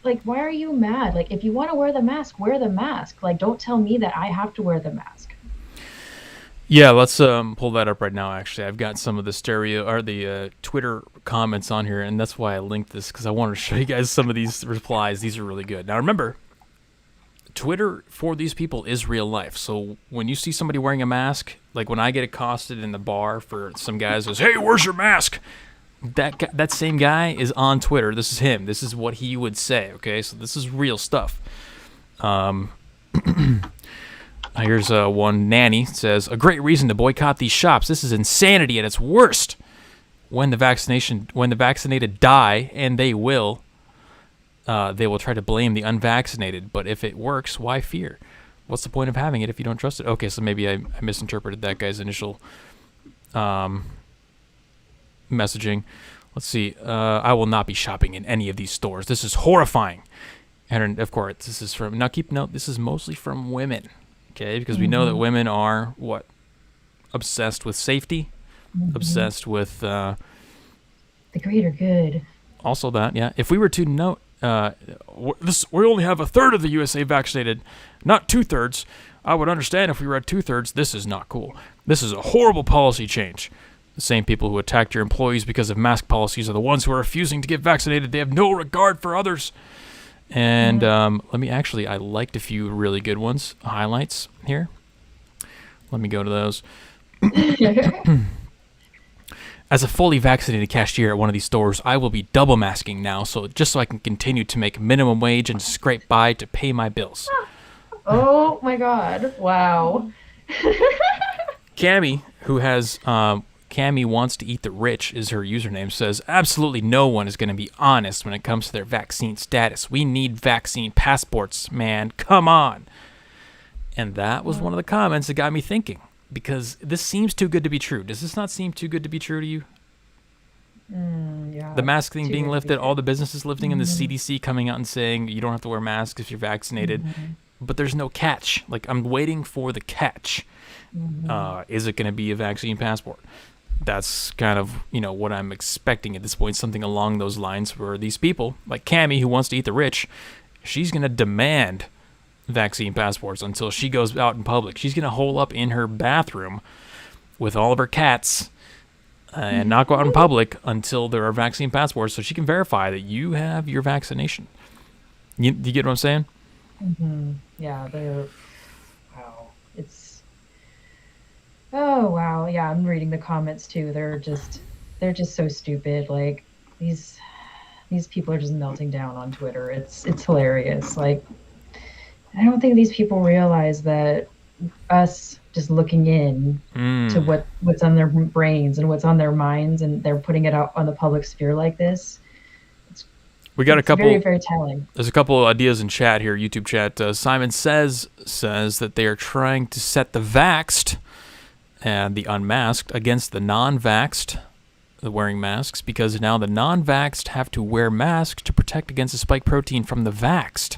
like, why are you mad? Like, if you want to wear the mask, wear the mask. Like, don't tell me that I have to wear the mask. Yeah, let's pull that up right now. Actually, I've got some of the Twitter comments on here, and that's why I linked this, because I wanted to show you guys some of these replies. These are really good. Now, remember, Twitter for these people is real life. So when you see somebody wearing a mask, like when I get accosted in the bar for some guy says, "Hey, where's your mask?" That same guy is on Twitter. This is him. This is what he would say. Okay, so this is real stuff. Here's one. Nanny says, "A great reason to boycott these shops. This is insanity at its worst. When the vaccinated die, and they will try to blame the unvaccinated. But if it works, why fear? What's the point of having it if you don't trust it?" Okay, so maybe I misinterpreted that guy's initial messaging. Let's see. "I will not be shopping in any of these stores. This is horrifying." And of course, this is from, now keep note, this is mostly from women, okay? Because we know that women are, obsessed with safety, obsessed with... the greater good. Also that, yeah. If we were to note, we only have 1/3 of the USA vaccinated, not 2/3. I would understand if we were at 2/3. This is not cool. This is a horrible policy change. The same people who attacked your employees because of mask policies are the ones who are refusing to get vaccinated. They have no regard for others. And I liked a few really good ones, highlights here. Let me go to those. "As a fully vaccinated cashier at one of these stores, I will be double masking now, so I can continue to make minimum wage and scrape by to pay my bills." Oh my God! Wow. Cammy, who has Cammy Wants to Eat the Rich is her username, says, "Absolutely no one is going to be honest when it comes to their vaccine status. We need vaccine passports, man. Come on." And that was one of the comments that got me thinking, because this seems too good to be true. Does this not seem too good to be true to you? Yeah. The mask thing being lifted, all the businesses lifting, and the CDC coming out and saying you don't have to wear masks if you're vaccinated. But there's no catch. Like, I'm waiting for the catch. Is it going to be a vaccine passport? That's kind of, what I'm expecting at this point, something along those lines, where these people, like Cammy, who wants to eat the rich, she's going to demand vaccine passports until she goes out in public. She's going to hole up in her bathroom with all of her cats and not go out in public until there are vaccine passports, so she can verify that you have your vaccination. You get what I'm saying? Yeah, wow. Oh wow, yeah, I'm reading the comments too. They're just so stupid. Like, these people are just melting down on Twitter. It's hilarious. Like, I don't think these people realize that us just looking in to what's on their brains and what's on their minds, and they're putting it out on the public sphere like this. We got a couple. Very, very telling. There's a couple of ideas in chat here, YouTube chat. Simon says that they are trying to set the vaxxed and the unmasked against the non-vaxxed, the wearing masks, because now the non-vaxxed have to wear masks to protect against the spike protein from the vaxxed.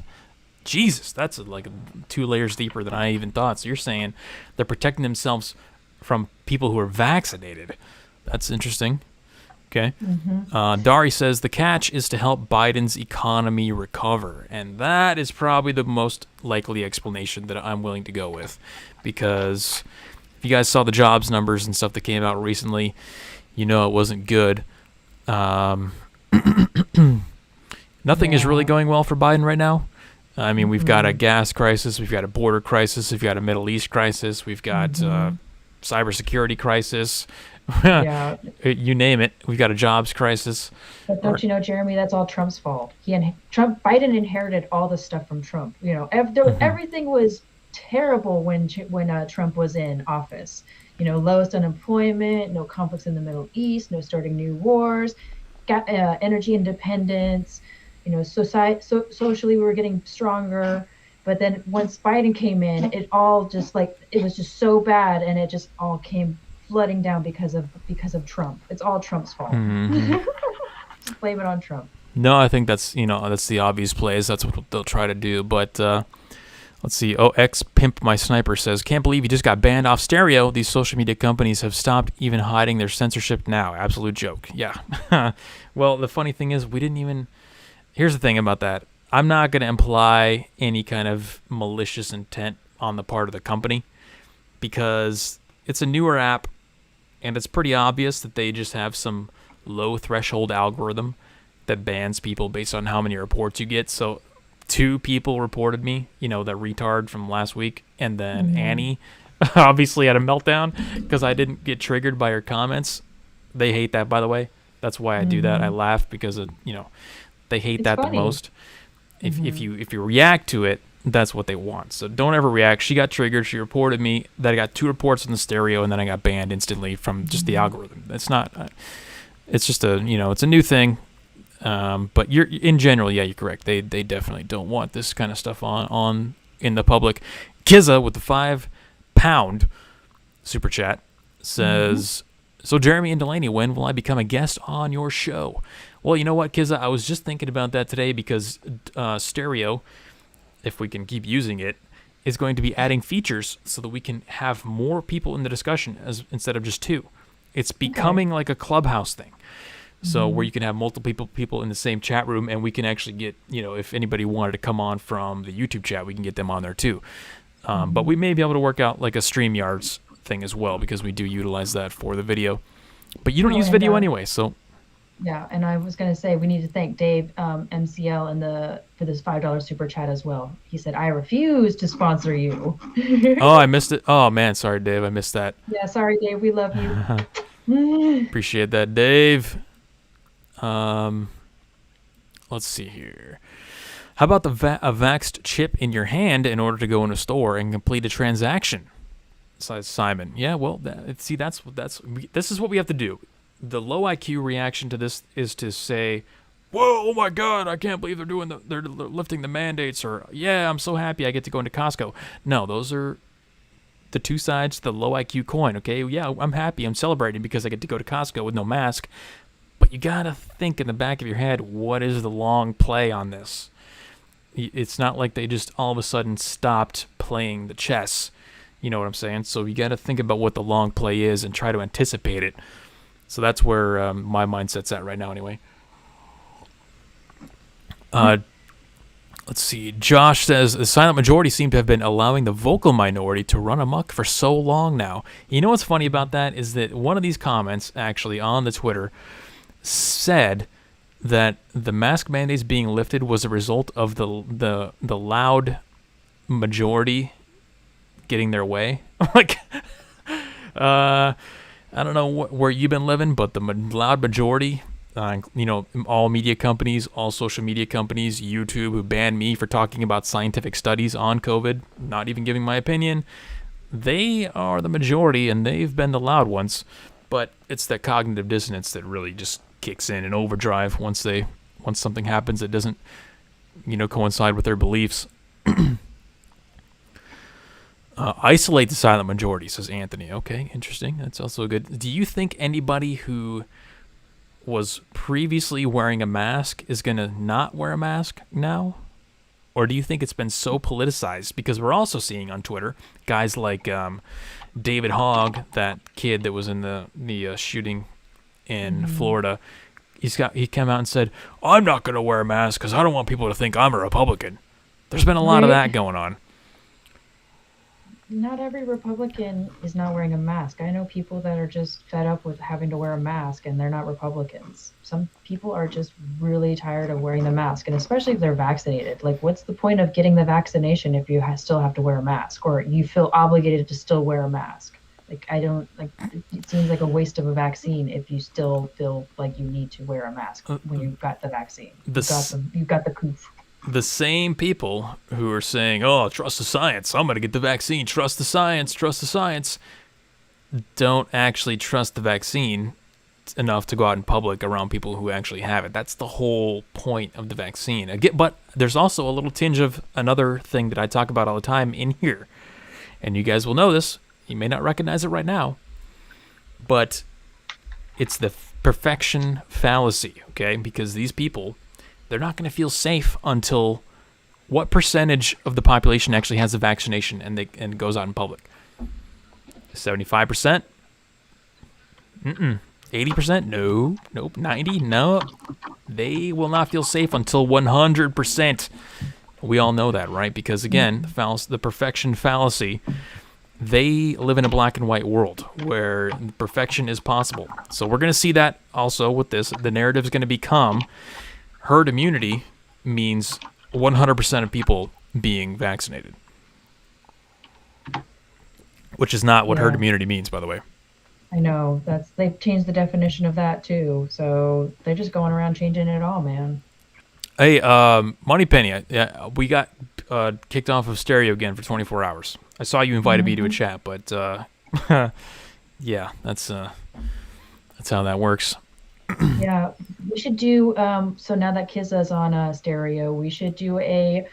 Jesus, that's like 2 layers deeper than I even thought. So you're saying they're protecting themselves from people who are vaccinated. That's interesting. Okay. Dari says the catch is to help Biden's economy recover. And that is probably the most likely explanation that I'm willing to go with. Because if you guys saw the jobs numbers and stuff that came out recently, you know it wasn't good. Nothing is really going well for Biden right now. I mean, we've got a gas crisis, we've got a border crisis, we've got a Middle East crisis, we've got cybersecurity crisis. You name it. We've got a jobs crisis. But don't you know, Jeremy, that's all Trump's fault. Biden inherited all the stuff from Trump. You know, everything was terrible when Trump was in office. You know, lowest unemployment, no conflicts in the Middle East, no starting new wars, energy independence. You know, socially we were getting stronger. But then once Biden came in, it all just it was just so bad, and it just all came flooding down because of Trump. It's all Trump's fault. Just blame it on Trump. No, I think that's the obvious plays. That's what they'll try to do. But let's see. Oh, Pimp My Sniper says, can't believe you just got banned off stereo. These social media companies have stopped even hiding their censorship now. Absolute joke. Yeah. Well, the funny thing is we didn't even... Here's the thing about that. I'm not going to imply any kind of malicious intent on the part of the company because it's a newer app and it's pretty obvious that they just have some low threshold algorithm that bans people based on how many reports you get. So 2 people reported me, that retard from last week, and then Annie obviously had a meltdown because I didn't get triggered by her comments. They hate that, by the way. That's why I do that. I laugh because they hate that funny. The most. If you react to it, that's what they want. So don't ever react. She got triggered. She reported me. That I got 2 reports on the stereo, and then I got banned instantly from just the algorithm. It's not. It's just it's a new thing. But you're in general, yeah, you're correct. They definitely don't want this kind of stuff on in the public. Kizza with the £5 super chat says, so Jeremy and Delaney, when will I become a guest on your show? Well, you know what, Kizza, I was just thinking about that today because stereo, if we can keep using it, is going to be adding features so that we can have more people in the discussion instead of just 2. It's becoming like a Clubhouse thing. So where you can have multiple people in the same chat room, and we can actually get, if anybody wanted to come on from the YouTube chat, we can get them on there too. But we may be able to work out like a StreamYards thing as well because we do utilize that for the video. But you don't use video anyway, so... Yeah, and I was going to say we need to thank Dave MCL for this $5 super chat as well. He said, I refuse to sponsor you. Oh, I missed it. Oh, man, sorry, Dave. I missed that. Yeah, sorry, Dave. We love you. Appreciate that, Dave. Let's see here. How about a vaxxed chip in your hand in order to go in a store and complete a transaction? Says Simon. Yeah, well, this is what we have to do. The low IQ reaction to this is to say, "Whoa, oh my God, I can't believe they're lifting the mandates," or "Yeah, I'm so happy I get to go into Costco." No, those are the 2 sides to the low IQ coin. Okay, yeah, I'm happy, I'm celebrating because I get to go to Costco with no mask. But you gotta think in the back of your head, what is the long play on this? It's not like they just all of a sudden stopped playing the chess. You know what I'm saying? So you gotta think about what the long play is and try to anticipate it. So that's where my mindset's at right now anyway. Let's see. Josh says, the silent majority seem to have been allowing the vocal minority to run amok for so long now. You know what's funny about that is that one of these comments actually on the Twitter said that the mask mandates being lifted was a result of the loud majority getting their way. Like, I don't know where you've been living, but the loud majority, all media companies, all social media companies, YouTube, who banned me for talking about scientific studies on COVID, not even giving my opinion, they are the majority, and they've been the loud ones. But it's that cognitive dissonance that really just kicks in overdrive once something happens that doesn't, coincide with their beliefs. Isolate the silent majority, says Anthony. Okay, interesting. That's also good. Do you think anybody who was previously wearing a mask is going to not wear a mask now? Or do you think it's been so politicized? Because we're also seeing on Twitter guys like David Hogg, that kid that was in the shooting in Florida. He came out and said, "I'm not going to wear a mask because I don't want people to think I'm a Republican." There's been a lot of that going on. Not every Republican is not wearing a mask. I know people that are just fed up with having to wear a mask and they're not Republicans. Some people are just really tired of wearing the mask, and especially if they're vaccinated. Like, what's the point of getting the vaccination if you still have to wear a mask, or you feel obligated to still wear a mask? Like, I don't like. It seems like a waste of a vaccine if you still feel like you need to wear a mask when you've got the vaccine. You've got the coof. The same people who are saying, "Oh, trust the science. I'm going to get the vaccine. Trust the science. Trust the science," don't actually trust the vaccine enough to go out in public around people who actually have it. That's the whole point of the vaccine. Again, but there's also a little tinge of another thing that I talk about all the time in here, and you guys will know this. You may not recognize it right now, but it's the perfection fallacy, okay? Because these people, they're not going to feel safe until what percentage of the population actually has a vaccination and goes out in public? 75%? 80%? No. Nope. 90? No. They will not feel safe until 100%. We all know that, right? Because again, the perfection fallacy, they live in a black and white world where perfection is possible. So we're going to see that also with this. The narrative is going to become herd immunity means 100% of people being vaccinated, which is not what herd immunity means, by the way. I know they've changed the definition of that too. So they're just going around changing it all, man. Hey, Moneypenny, we got kicked off of stereo again for 24 hours. I saw you invited me to a chat, but yeah, that's how that works. Yeah, we should do. So now that Kizza's on stereo, we should do a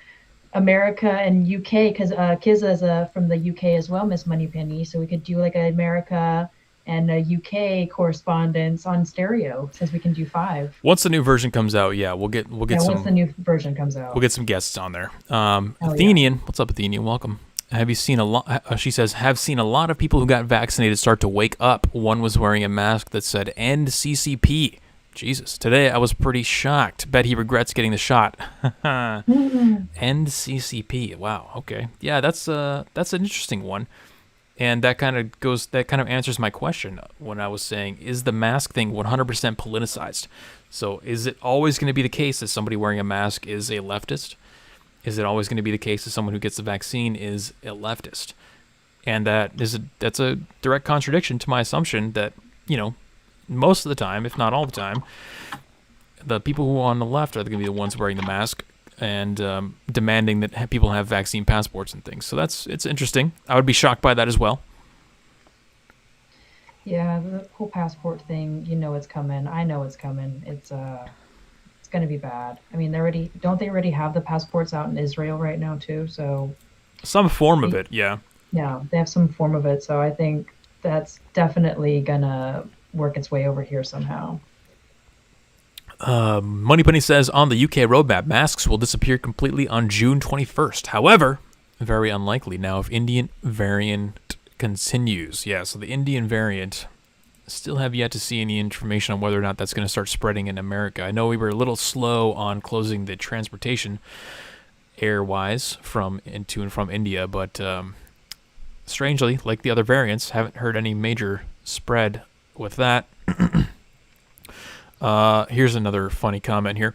America and UK, because Kizza's from the UK as well, Miss Moneypenny. So we could do like an America and a UK correspondence on stereo, since we can do 5. Once the new version comes out, we'll get some. Once the new version comes out, we'll get some guests on there. Athenian, what's up, Athenian? Welcome. Have you seen a lot? She says, have seen a lot of people who got vaccinated start to wake up. One was wearing a mask that said "End CCP." Jesus, today I was pretty shocked. Bet he regrets getting the shot. End CCP. Wow. Okay. Yeah, that's an interesting one. And that kind of answers my question when I was saying, is the mask thing 100% politicized? So is it always going to be the case that somebody wearing a mask is a leftist? Is it always going to be the case that someone who gets the vaccine is a leftist? And that's a direct contradiction to my assumption that, most of the time, if not all the time, the people who are on the left are going to be the ones wearing the mask and demanding that people have vaccine passports and things. So it's interesting. I would be shocked by that as well. Yeah, the whole passport thing, it's coming. I know it's coming. It's going to be bad. I mean, don't they already have the passports out in Israel right now too? So some form of it, yeah. Yeah, they have some form of it. So I think that's definitely gonna work its way over here somehow. Moneypenny says, on the UK roadmap, masks will disappear completely on June 21st. However, very unlikely now if Indian variant continues. Yeah, so the Indian variant, still have yet to see any information on whether or not that's going to start spreading in America. I know we were a little slow on closing the transportation air-wise to and from India, but strangely, like the other variants, haven't heard any major spread with that. Here's another funny comment here.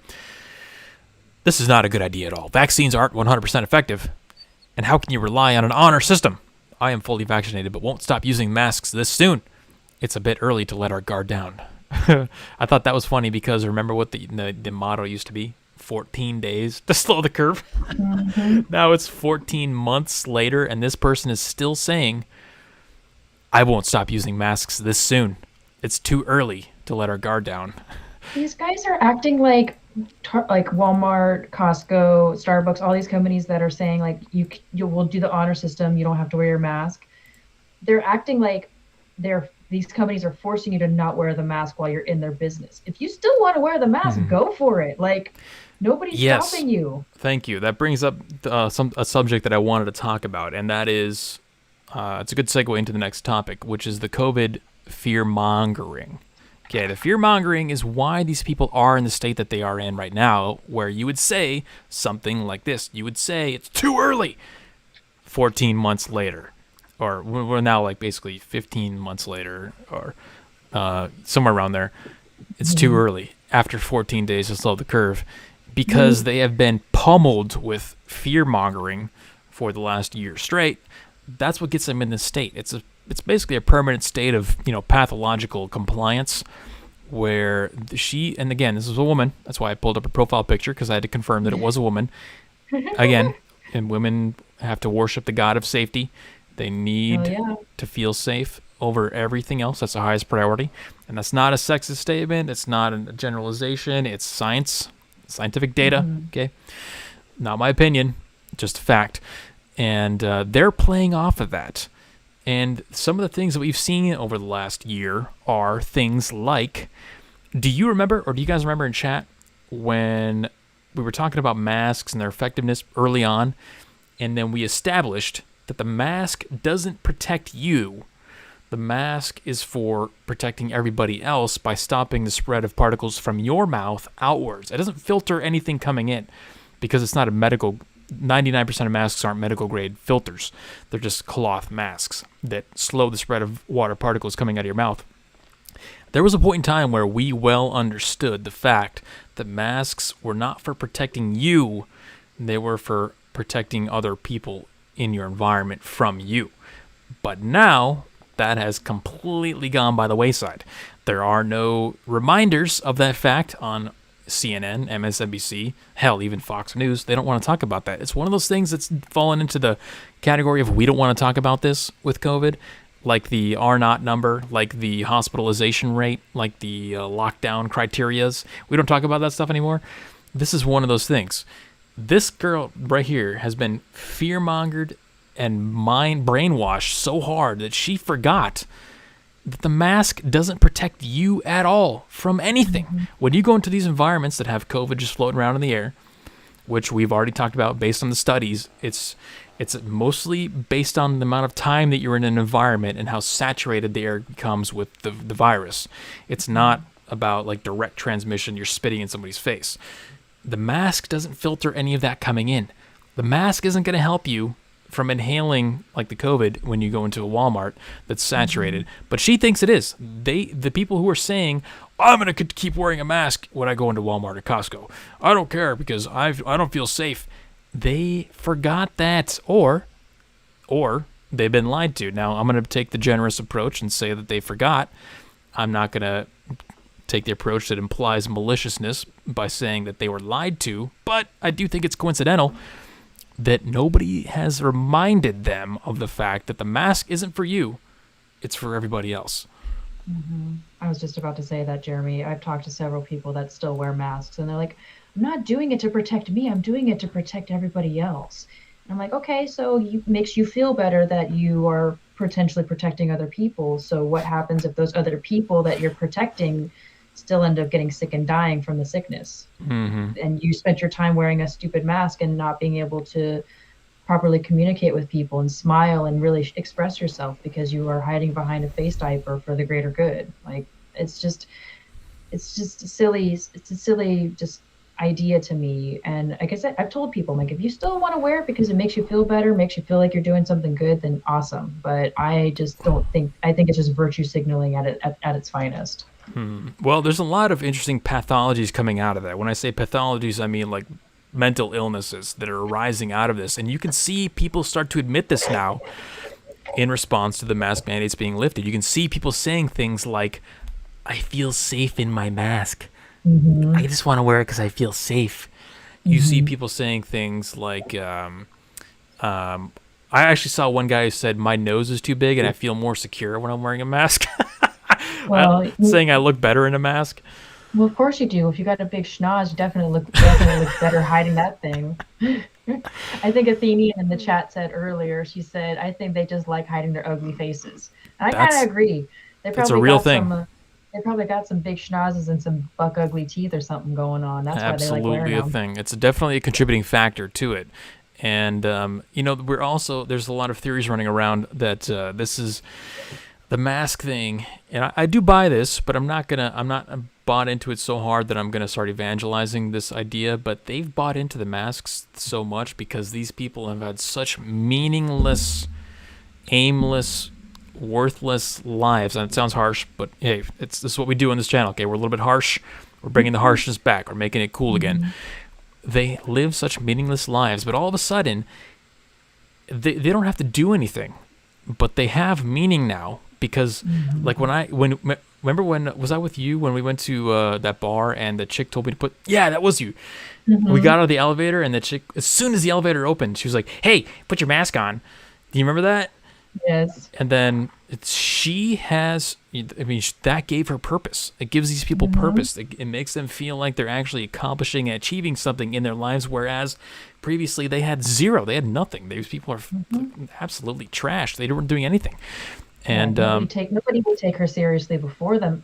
This is not a good idea at all. Vaccines aren't 100% effective, and how can you rely on an honor system? I am fully vaccinated, but won't stop using masks this soon. It's a bit early to let our guard down. I thought that was funny because remember what the motto used to be? 14 days to slow the curve. Now it's 14 months later, and this person is still saying, I won't stop using masks this soon. It's too early to let our guard down. These guys are acting like Walmart, Costco, Starbucks, all these companies that are saying like you will do the honor system, you don't have to wear your mask. They're acting like these companies are forcing you to not wear the mask while you're in their business. If you still want to wear the mask, go for it. Like, nobody's stopping you. Thank you. That brings up a subject that I wanted to talk about, and that is, it's a good segue into the next topic, which is the COVID fearmongering. Okay, the fear-mongering is why these people are in the state that they are in right now, where you would say something like this. You would say, it's too early 14 months later. Or we're now like basically 15 months later, or somewhere around there. It's too early after 14 days to slow the curve, because they have been pummeled with fear-mongering for the last year straight. That's what gets them in this state. It's basically a permanent state of, pathological compliance, where and again, this is a woman. That's why I pulled up a profile picture, because I had to confirm that it was a woman. Again, and women have to worship the god of safety. They need to feel safe over everything else. That's the highest priority. And that's not a sexist statement. It's not a generalization. It's science, scientific data. Okay. Not my opinion, just a fact. And they're playing off of that. And some of the things that we've seen over the last year are things like, do you guys remember in chat when we were talking about masks and their effectiveness early on, and then we established that the mask doesn't protect you. The mask is for protecting everybody else by stopping the spread of particles from your mouth outwards. It doesn't filter anything coming in, because it's not a medical 99% of masks aren't medical grade filters. They're just cloth masks that slow the spread of water particles coming out of your mouth. There was a point in time where we well understood the fact that masks were not for protecting you, they were for protecting other people in your environment from you. But now that has completely gone by the wayside. There are no reminders of that fact on CNN, MSNBC, hell, even Fox News. They don't want to talk about that. It's one of those things that's fallen into the category of we don't want to talk about this with COVID, like the R0 number, like the hospitalization rate, like the lockdown criterias. We don't talk about that stuff anymore. This is one of those things. This girl right here has been fear-mongered and brainwashed so hard that she forgot that the mask doesn't protect you at all from anything. When you go into these environments that have COVID just floating around in the air, which we've already talked about based on the studies, it's mostly based on the amount of time that you're in an environment and how saturated the air becomes with the virus. It's not about like direct transmission, you're spitting in somebody's face. The mask doesn't filter any of that coming in. The mask isn't going to help you from inhaling like the COVID when you go into a Walmart that's saturated. But she thinks it is. The people who are saying, I'm going to keep wearing a mask when I go into Walmart or Costco. I don't care because I don't feel safe. They forgot that, or they've been lied to. Now, I'm going to take the generous approach and say that they forgot. I'm not going to take the approach that implies maliciousness by saying that they were lied to, but I do think it's coincidental that nobody has reminded them of the fact that the mask isn't for you, it's for everybody else. I was just about to say that, Jeremy. I've talked to several people that still wear masks, and they're like, I'm not doing it to protect me, I'm doing it to protect everybody else. And I'm like, okay, so it makes you feel better that you are potentially protecting other people. So what happens if those other people that you're protecting still end up getting sick and dying from the sickness? And you spent your time wearing a stupid mask and not being able to properly communicate with people and smile and really express yourself because you are hiding behind a face diaper for the greater good. Like, it's just silly. It's a silly just idea to me. And like I said, I've told people, like, if you still want to wear it because it makes you feel better, makes you feel like you're doing something good, then awesome. But I just don't think, I think it's just virtue signaling at its finest. Well, there's a lot of interesting pathologies coming out of that. When I say pathologies, I mean like mental illnesses that are arising out of this. And you can see people start to admit this now in response to the mask mandates being lifted. You can see people saying things like, I feel safe in my mask. I just want to wear it because I feel safe. You see people saying things like, I actually saw one guy who said, my nose is too big and I feel more secure when I'm wearing a mask. Well, saying I look better in a mask. Well, of course you do. If you got a big schnoz, you definitely look better hiding that thing. I think Athenian in the chat said earlier, she said, I think they just like hiding their ugly faces. And I kind of agree. That's a real thing. They probably got some big schnozzes and some buck ugly teeth or something going on. That's why they like wearing them. Absolutely a thing. It's definitely a contributing factor to it. And, there's a lot of theories running around that this is the mask thing, and I do buy this, but I'm not bought into it so hard that I'm gonna start evangelizing this idea. But they've bought into the masks so much because these people have had such meaningless, aimless, worthless lives. And it sounds harsh, but hey, this is what we do on this channel. Okay, we're a little bit harsh. We're bringing the harshness back. We're making it cool again. They live such meaningless lives, but all of a sudden, they don't have to do anything, but they have meaning now. Because, like, remember when, was I with you when we went to that bar and the chick told me to that was you. We got out of the elevator and the chick, as soon as the elevator opened, she was like, hey, put your mask on. Do you remember that? Yes. And then that gave her purpose. It gives these people purpose. It makes them feel like they're actually accomplishing and achieving something in their lives, whereas previously they had zero. They had nothing. These people are absolutely trash. They weren't doing anything. And nobody would take her seriously before the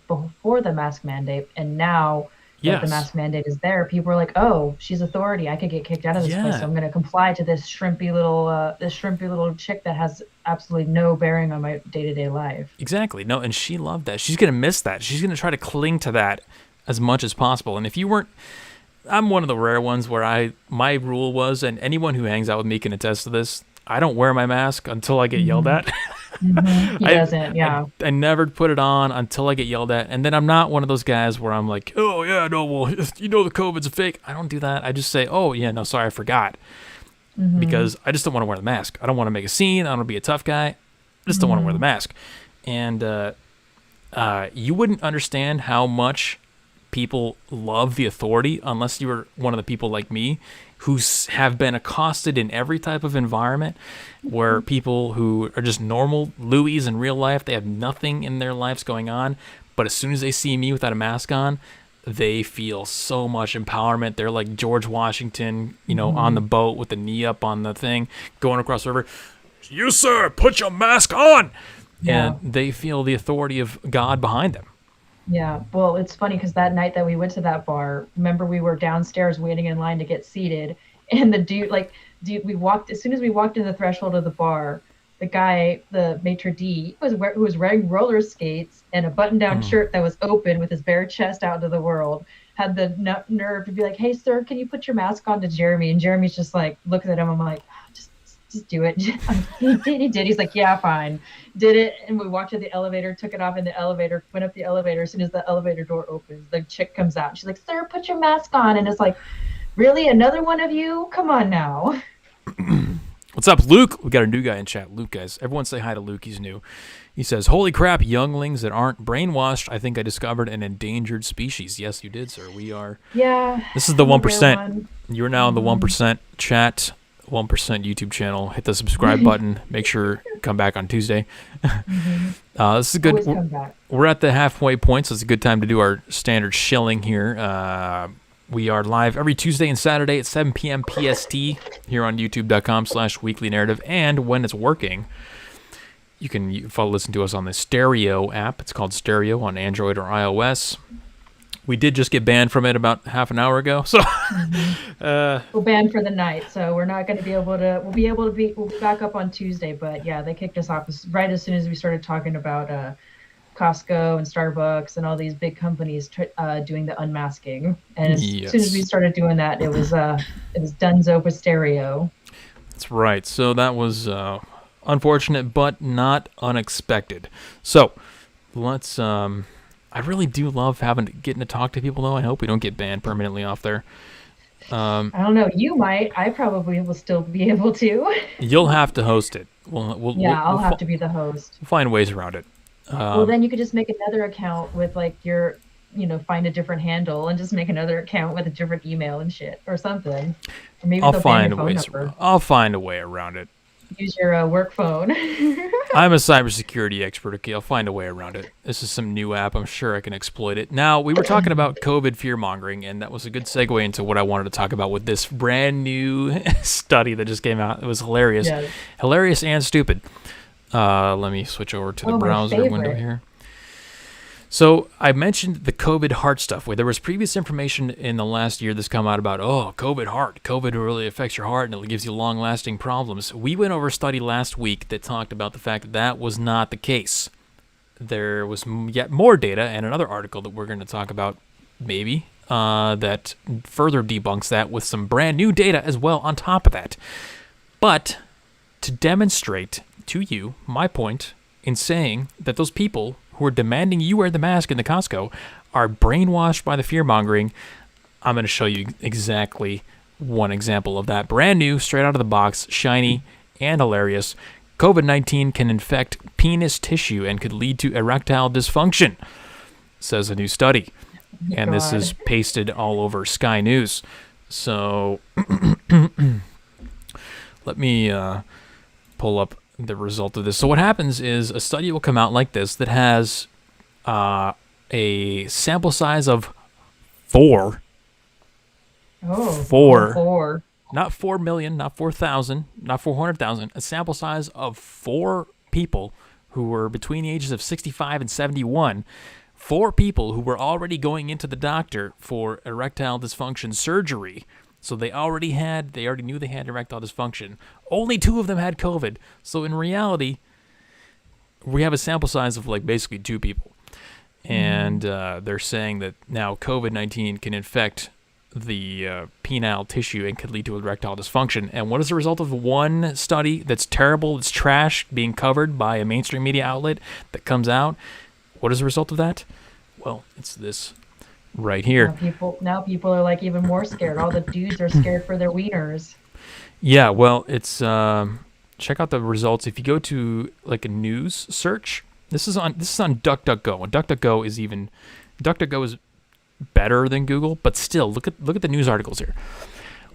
mask mandate, and now that the mask mandate is there, people are like, "Oh, she's authority. I could get kicked out of this place, so I'm going to comply to this shrimpy little chick that has absolutely no bearing on my day-to-day life." Exactly. No, and she loved that. She's going to miss that. She's going to try to cling to that as much as possible. And if you weren't, I'm one of the rare ones where my rule was, and anyone who hangs out with me can attest to this, I don't wear my mask until I get yelled at. He doesn't, yeah. I never put it on until I get yelled at. And then I'm not one of those guys where I'm like, oh, yeah, no, well, you know the COVID's a fake. I don't do that. I just say, oh, yeah, no, sorry, I forgot. Because I just don't want to wear the mask. I don't want to make a scene. I don't want to be a tough guy. I just don't want to wear the mask. And you wouldn't understand how much people love the authority unless you were one of the people like me who have been accosted in every type of environment where people who are just normal Louis in real life, they have nothing in their lives going on, but as soon as they see me without a mask on, they feel so much empowerment. They're like George Washington, on the boat with the knee up on the thing, going across the river. You, sir, put your mask on! Yeah. And they feel the authority of God behind them. Yeah, well, it's funny because that night that we went to that bar, remember we were downstairs waiting in line to get seated, and the dude, as soon as we walked in the threshold of the bar, the guy, the maitre d', who was wearing roller skates and a button-down shirt that was open with his bare chest out into the world, had the nerve to be like, "Hey, sir, can you put your mask on?" to Jeremy, and Jeremy's just like, looking at him, I'm like, just do it. He did. He's like, yeah, fine. Did it. And we walked to the elevator, took it off in the elevator, went up the elevator. As soon as the elevator door opens, the chick comes out. She's like, "Sir, put your mask on." And it's like, really? Another one of you? Come on now. What's up, Luke? We got a new guy in chat. Luke, guys. Everyone say hi to Luke. He's new. He says, holy crap, younglings that aren't brainwashed. I think I discovered an endangered species. Yes, you did, sir. We are. Yeah. This is the 1%. You're now in the 1% chat. 1% YouTube channel. Hit the subscribe button. Make sure come back on Tuesday. This is a good. We're at the halfway point, so it's a good time to do our standard shilling here. We are live every Tuesday and Saturday at 7 p.m. PST here on YouTube.com/Weekly Narrative, and when it's working, you can listen to us on the Stereo app. It's called Stereo on Android or iOS. We did just get banned from it about half an hour ago, so we're banned for the night. So we're not going to be able to. We'll be back up on Tuesday. But yeah, they kicked us off right as soon as we started talking about Costco and Starbucks and all these big companies doing the unmasking. And as soon as we started doing that, it was Dunzo with Stereo. That's right. So that was unfortunate, but not unexpected. So let's. I really do love getting to talk to people, though. I hope we don't get banned permanently off there. I don't know. You might. I probably will still be able to. You'll have to host it. I'll have to be the host. We'll find ways around it. Well, then you could just make another account with your, find a different handle and just make another account with a different email and shit or something. Or maybe I'll find a way around it. Use your work phone. I'm a cybersecurity expert. Okay, I'll find a way around it. This is some new app. I'm sure I can exploit it. Now, we were talking about COVID fear-mongering, and that was a good segue into what I wanted to talk about with this brand new study that just came out. It was hilarious. Yeah. Hilarious and stupid. Let me switch over to the browser window here. So I mentioned the COVID heart stuff, where there was previous information in the last year that's come out about, COVID heart. COVID really affects your heart and it gives you long-lasting problems. We went over a study last week that talked about the fact that was not the case. there was yet more data and another article that we're going to talk about maybe that further debunks that with some brand new data as well on top of that. But to demonstrate to you my point in saying that those people who are demanding you wear the mask in the Costco are brainwashed by the fear-mongering, I'm going to show you exactly one example of that. Brand new, straight out of the box, shiny, and hilarious. COVID-19 can infect penis tissue and could lead to erectile dysfunction, says a new study. And this is pasted all over Sky News. So let me pull up the result of this. So what happens is a study will come out like this that has a sample size of 4. Four. Not 4 million, not 4,000, not 400,000. A sample size of 4 people who were between the ages of 65 and 71. 4 people who were already going into the doctor for erectile dysfunction surgery. So they already knew they had erectile dysfunction. Only 2 of them had COVID. So in reality, we have a sample size of like basically 2 people. And they're saying that now COVID-19 can infect the penile tissue and could lead to erectile dysfunction. And what is the result of one study that's terrible, it's trash, being covered by a mainstream media outlet that comes out? What is the result of that? Well, it's this right here. Now people are like even more scared. All the dudes are scared for their wieners. Yeah, well, it's check out the results. If you go to like a news search, this is on DuckDuckGo. And DuckDuckGo is better than Google, but still look at the news articles here.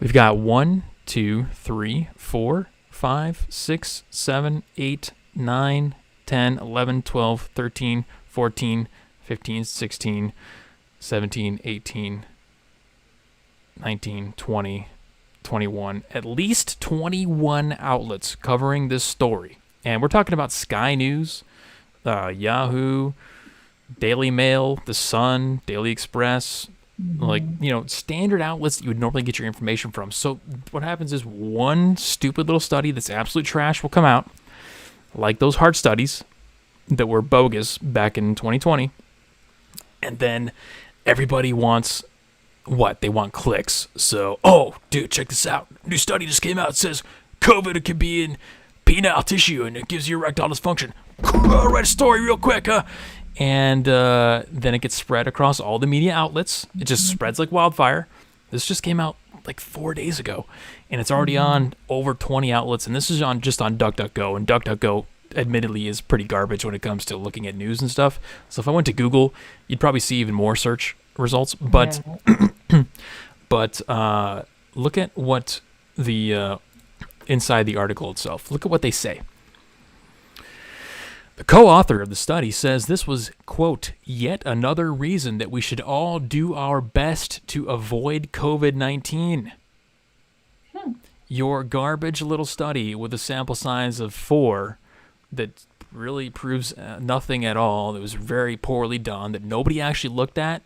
We've got 1, 2, 3, 4, 5, 6, 7, 8, 9, 10, 11, 12, 13, 14, 15, 16, 17, 18, 19, 20, 21, at least 21 outlets covering this story. And we're talking about Sky News, Yahoo, Daily Mail, The Sun, Daily Express, like, standard outlets that you would normally get your information from. So what happens is one stupid little study that's absolute trash will come out, like those hard studies that were bogus back in 2020, and then everybody wants what? They want clicks. So, oh, dude, check this out. New study just came out. It says COVID can be in penile tissue and it gives you erectile dysfunction. I'll write a story real quick, huh? And then it gets spread across all the media outlets. It just spreads like wildfire. This just came out like 4 days ago, and it's already on over 20 outlets, and this is just on DuckDuckGo, and DuckDuckGo admittedly is pretty garbage when it comes to looking at news and stuff. So if I went to Google, you'd probably see even more search results. But but look at what the inside the article itself. Look at what they say. The co-author of the study says this was, quote, yet another reason that we should all do our best to avoid COVID-19. Your garbage little study with a sample size of 4 that really proves nothing at all, that was very poorly done, that nobody actually looked at,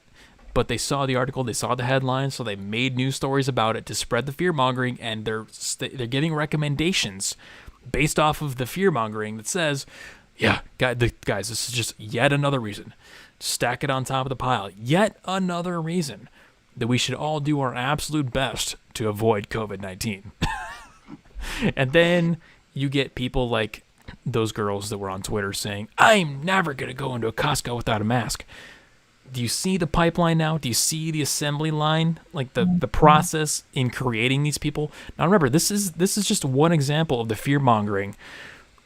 but they saw the article, they saw the headlines, so they made news stories about it to spread the fear-mongering, and they're giving recommendations based off of the fear-mongering that says, yeah, guys, this is just yet another reason. Stack it on top of the pile. Yet another reason that we should all do our absolute best to avoid COVID-19. And then you get people like those girls that were on Twitter saying, I'm never going to go into a Costco without a mask. Do you see the pipeline now? Do you see the assembly line? Like the process in creating these people? Now remember, this is just one example of the fear-mongering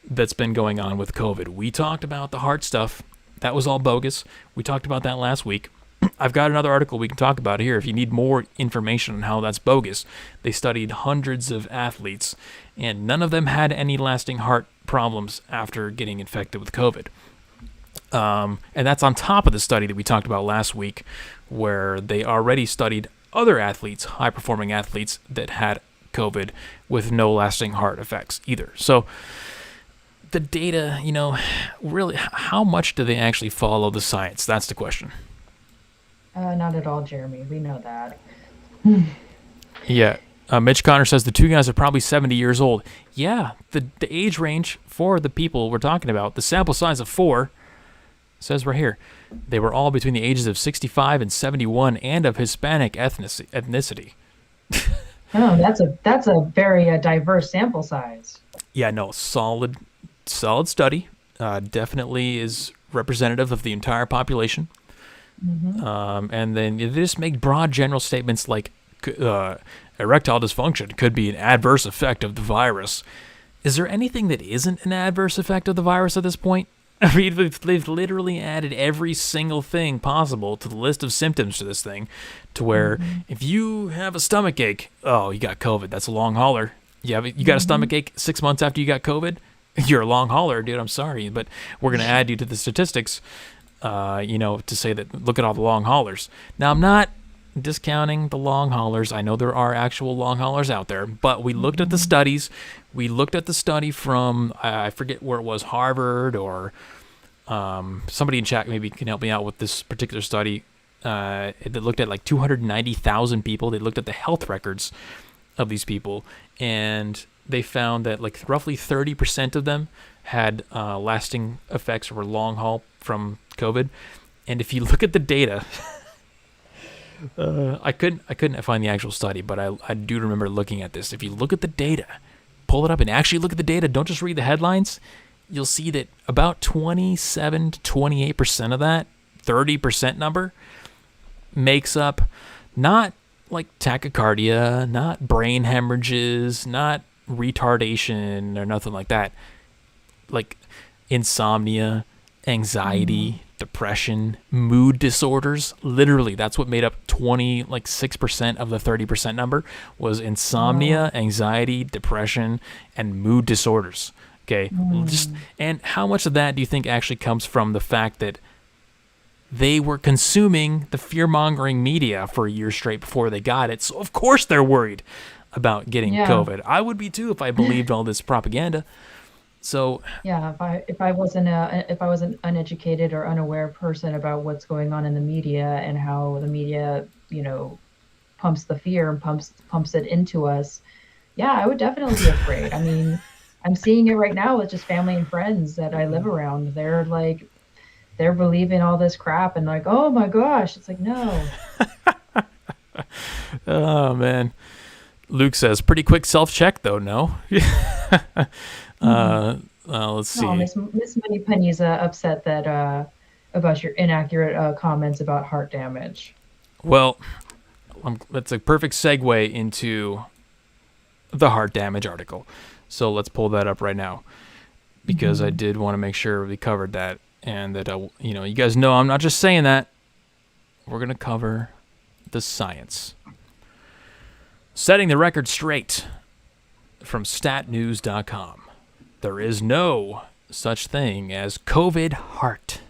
that's been going on with COVID. We talked about the heart stuff. That was all bogus. We talked about that last week. I've got another article we can talk about here if you need more information on how that's bogus. They studied hundreds of athletes, and none of them had any lasting heart problems after getting infected with COVID. And that's on top of the study that we talked about last week, where they already studied other athletes, high-performing athletes, that had COVID with no lasting heart effects either. So the data, really, how much do they actually follow the science? That's the question. Not at all, Jeremy. We know that. Yeah. Mitch Connor says the 2 guys are probably 70 years old. Yeah, the age range for the people we're talking about, the sample size of 4, It says right here, they were all between the ages of 65 and 71 and of Hispanic ethnicity. Oh, that's a very diverse sample size. Yeah, no, solid study. Definitely is representative of the entire population. And then they just make broad general statements like erectile dysfunction could be an adverse effect of the virus. Is there anything that isn't an adverse effect of the virus at this point? I mean, they've literally added every single thing possible to the list of symptoms to this thing, to where if you have a stomach ache, oh, you got COVID. That's a long hauler. You got a stomach ache 6 months after you got COVID? You're a long hauler, dude. I'm sorry, but we're going to add you to the statistics, to say that look at all the long haulers. Now, I'm not discounting the long haulers. I know there are actual long haulers out there, but we looked at the studies. We looked at the study from, I forget where it was, Harvard or somebody in chat maybe can help me out with this particular study. They looked at like 290,000 people. They looked at the health records of these people, and they found that like roughly 30% of them had lasting effects or were long haul from COVID. And if you look at the data, I couldn't find the actual study, but I do remember looking at this. If you look at the data, pull it up and actually look at the data, don't just read the headlines, you'll see that about 27 to 28% of that 30% number makes up not like tachycardia, not brain hemorrhages, not retardation or nothing like that. Like insomnia, anxiety, depression, mood disorders. Literally, that's what made up 6% of the 30% number was insomnia, anxiety, depression, and mood disorders. Okay. And how much of that do you think actually comes from the fact that they were consuming the fear-mongering media for a year straight before they got it? So of course they're worried about getting COVID. I would be too if I believed all this propaganda. So yeah, if I wasn't an uneducated or unaware person about what's going on in the media and how the media, pumps the fear and pumps it into us, yeah, I would definitely be afraid. I mean, I'm seeing it right now with just family and friends that I live around. They're believing all this crap and like, oh my gosh, it's like, no. Oh man. Luke says, pretty quick self-check though, no? Let's see. No, Miss Moneypenny's upset that about your inaccurate comments about heart damage. Well, that's a perfect segue into the heart damage article. So let's pull that up right now because I did want to make sure we covered that and that you guys know I'm not just saying that. We're gonna cover the science. Setting the record straight from statnews.com. There is no such thing as COVID heart.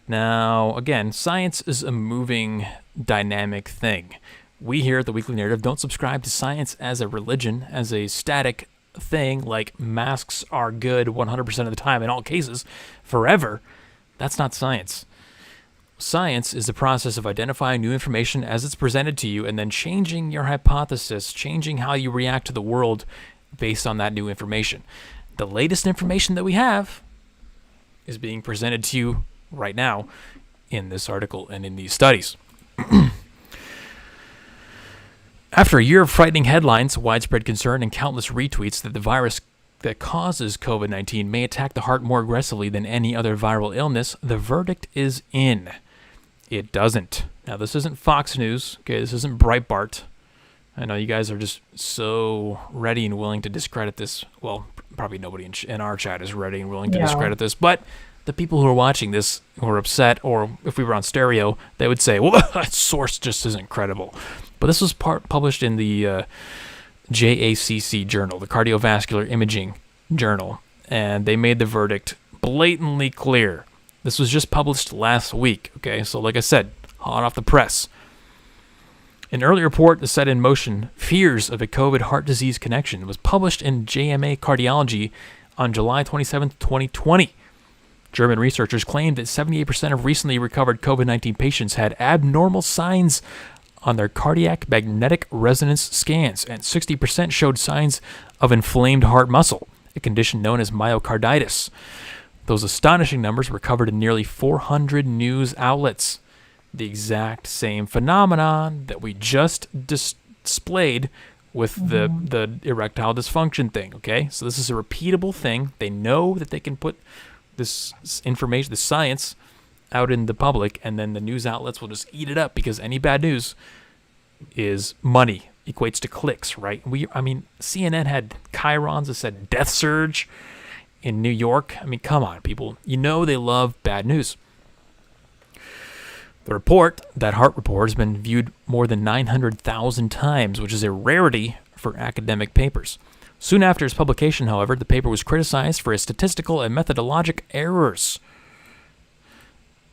Now, again, science is a moving, dynamic thing. We here at the Weekly Narrative don't subscribe to science as a religion, as a static thing, like masks are good 100% of the time in all cases, forever. That's not science. Science is the process of identifying new information as it's presented to you and then changing your hypothesis, changing how you react to the world based on that new information. The latest information that we have is being presented to you right now in this article and in these studies. After a year of frightening headlines, widespread concern, and countless retweets that the virus that causes COVID-19 may attack the heart more aggressively than any other viral illness, the verdict is in. It doesn't. Now, this isn't Fox News. Okay, this isn't Breitbart. I know you guys are just so ready and willing to discredit this. Well, probably nobody in our chat is ready and willing to discredit this, but the people who are watching this who are upset, or if we were on stereo, they would say, well, that source just isn't credible. But this was published in the JACC journal, the Cardiovascular Imaging Journal, and they made the verdict blatantly clear. This was just published last week, okay? So like I said, hot off the press. An early report that set in motion fears of a COVID heart disease connection was published in JMA Cardiology on July 27, 2020. German researchers claimed that 78% of recently recovered COVID-19 patients had abnormal signs on their cardiac magnetic resonance scans, and 60% showed signs of inflamed heart muscle, a condition known as myocarditis. Those astonishing numbers were covered in nearly 400 news outlets. The exact same phenomenon that we just displayed with the erectile dysfunction thing, okay? So this is a repeatable thing. They know that they can put this information, the science, out in the public, and then the news outlets will just eat it up because any bad news is money, equates to clicks, right? CNN had chyrons that said death surge in New York. I mean, come on, people. You know they love bad news. The report, that Heart Report, has been viewed more than 900,000 times, which is a rarity for academic papers. Soon after its publication, however, the paper was criticized for its statistical and methodologic errors.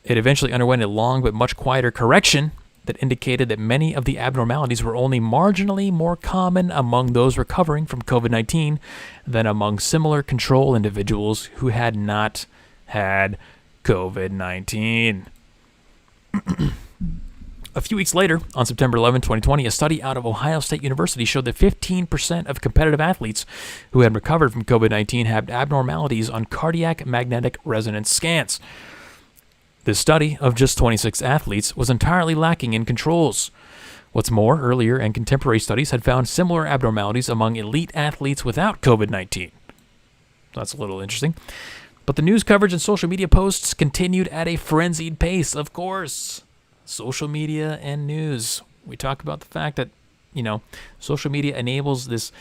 It eventually underwent a long but much quieter correction that indicated that many of the abnormalities were only marginally more common among those recovering from COVID-19 than among similar control individuals who had not had COVID-19. A few weeks later, on September 11, 2020, a study out of Ohio State University showed that 15% of competitive athletes who had recovered from COVID-19 had abnormalities on cardiac magnetic resonance scans. This study of just 26 athletes was entirely lacking in controls. What's more, earlier and contemporary studies had found similar abnormalities among elite athletes without COVID-19. That's a little interesting. But the news coverage and social media posts continued at a frenzied pace, of course. Social media and news. We talk about the fact that, social media enables this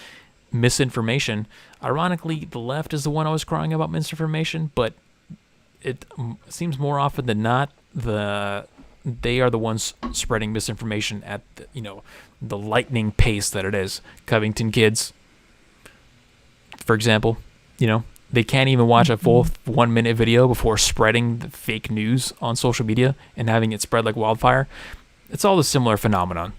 misinformation. Ironically, the left is the one always crying about misinformation, but it seems more often than not they are the ones spreading misinformation at the lightning pace that it is. Covington kids, for example, they can't even watch a full 1 minute video before spreading the fake news on social media and having it spread like wildfire. It's all a similar phenomenon.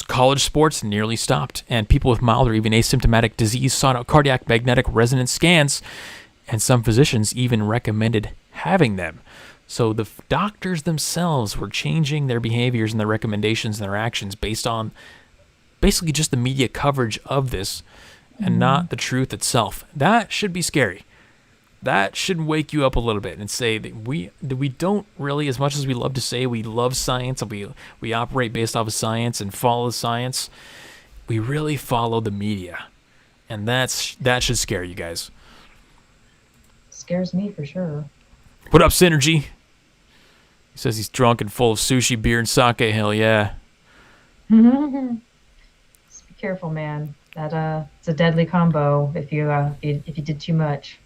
College sports nearly stopped, and people with mild or even asymptomatic disease sought out cardiac magnetic resonance scans, and some physicians even recommended having them. So the doctors themselves were changing their behaviors and their recommendations and their actions based on basically just the media coverage of this and not the truth itself. That should be scary. That should wake you up a little bit and say that we don't really, as much as we love to say we love science and we operate based off of science and follow science, we really follow the media. And that should scare you guys. Scares me for sure. What up, Synergy? He says he's drunk and full of sushi, beer, and sake. Hell yeah. Just be careful, man. That it's a deadly combo if you did too much.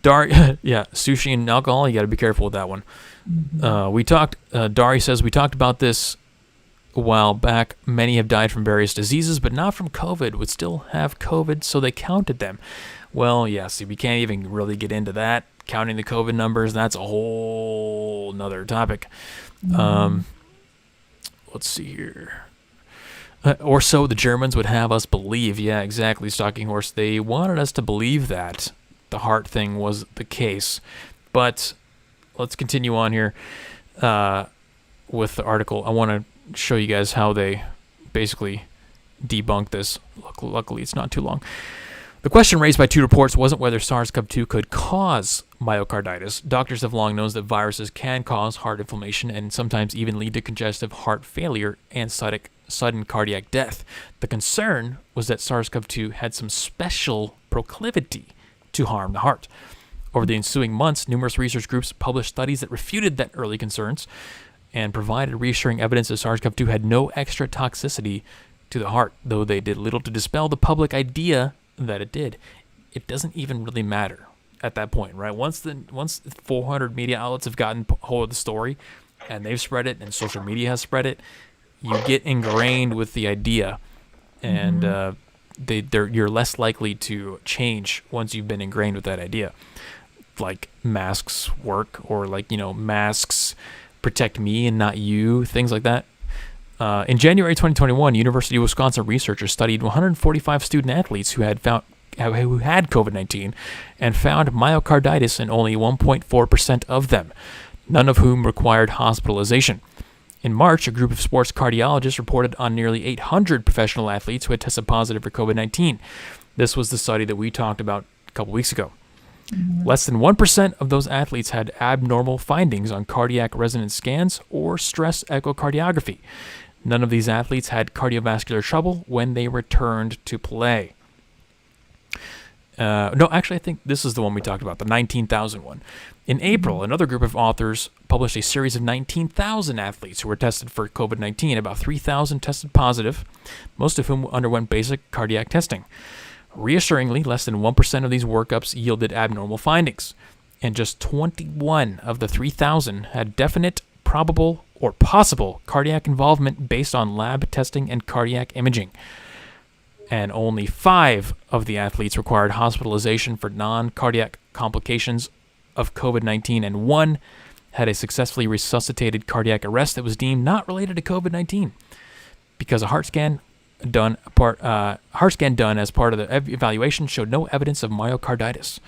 Yeah, sushi and alcohol, you got to be careful with that one. Dari says, we talked about this a while back. Many have died from various diseases, but not from COVID, would still have COVID, so they counted them. Well, yeah, see, we can't even really get into that. Counting the COVID numbers, that's a whole nother topic. Let's see here. Or so the Germans would have us believe. Yeah, exactly, Stalking Horse. They wanted us to believe that the heart thing was the case. But let's continue on here with the article. I want to show you guys how they basically debunk this. Luckily, it's not too long. The question raised by two reports wasn't whether SARS-CoV-2 could cause myocarditis. Doctors have long known that viruses can cause heart inflammation and sometimes even lead to congestive heart failure and sudden cardiac death. The concern was that SARS-CoV-2 had some special proclivity to harm the heart. Over the ensuing months, numerous research groups published studies that refuted that early concerns and provided reassuring evidence that SARS-CoV-2 had no extra toxicity to the heart, though they did little to dispel the public idea that it did. It doesn't even really matter at that point, right? Once 400 media outlets have gotten hold of the story and they've spread it and social media has spread it, you get ingrained with the idea, and you're less likely to change once you've been ingrained with that idea. Like masks work, or masks protect me and not you, things like that. In January 2021, University of Wisconsin researchers studied 145 student athletes who had COVID-19 and found myocarditis in only 1.4% of them, none of whom required hospitalization. In March, a group of sports cardiologists reported on nearly 800 professional athletes who had tested positive for COVID-19. This was the study that we talked about a couple weeks ago. Less than 1% of those athletes had abnormal findings on cardiac resonance scans or stress echocardiography. None of these athletes had cardiovascular trouble when they returned to play. No, actually, I think this is the one we talked about, the 19,000 one. In April, another group of authors published a series of 19,000 athletes who were tested for COVID-19. About 3,000 tested positive, most of whom underwent basic cardiac testing. Reassuringly, less than 1% of these workups yielded abnormal findings, and just 21 of the 3,000 had definite, probable, or possible cardiac involvement based on lab testing and cardiac imaging. And only 5 of the athletes required hospitalization for non-cardiac complications of COVID-19, and 1 had a successfully resuscitated cardiac arrest that was deemed not related to COVID-19 because a heart scan done as part of the evaluation showed no evidence of myocarditis.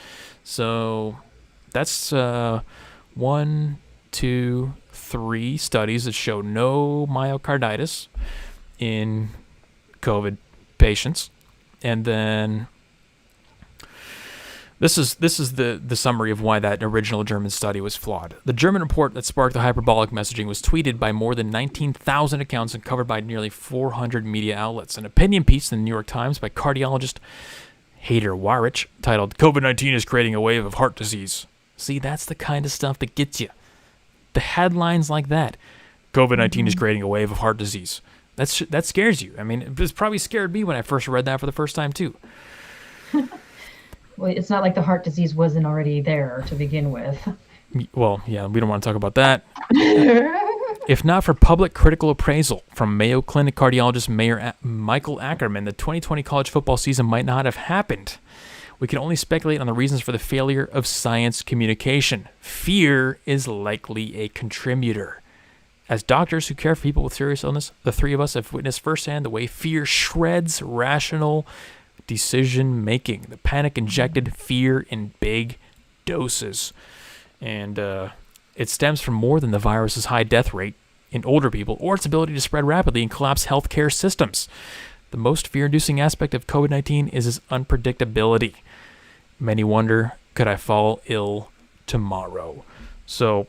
So that's 1, 2, 3 studies that show no myocarditis in COVID patients, and then this is the summary of why that original German study was flawed. The German report that sparked the hyperbolic messaging was tweeted by more than 19,000 accounts and covered by nearly 400 media outlets. An opinion piece in the New York Times by cardiologist Hader Warich titled "COVID-19 is creating a wave of heart disease." See, that's the kind of stuff that gets you. The headlines like that. COVID-19 is creating a wave of heart disease. That scares you. I mean, it probably scared me when I first read that for the first time, too. Well, it's not like the heart disease wasn't already there to begin with. Well, yeah, we don't want to talk about that. If not for public critical appraisal from Mayo Clinic cardiologist Michael Ackerman, the 2020 college football season might not have happened. We can only speculate on the reasons for the failure of science communication. Fear is likely a contributor. As doctors who care for people with serious illness, the three of us have witnessed firsthand the way fear shreds rational decision-making. The panic-injected fear in big doses. And it stems from more than the virus's high death rate in older people or its ability to spread rapidly and collapse healthcare systems. The most fear-inducing aspect of COVID-19 is its unpredictability. Many wonder, could I fall ill tomorrow? So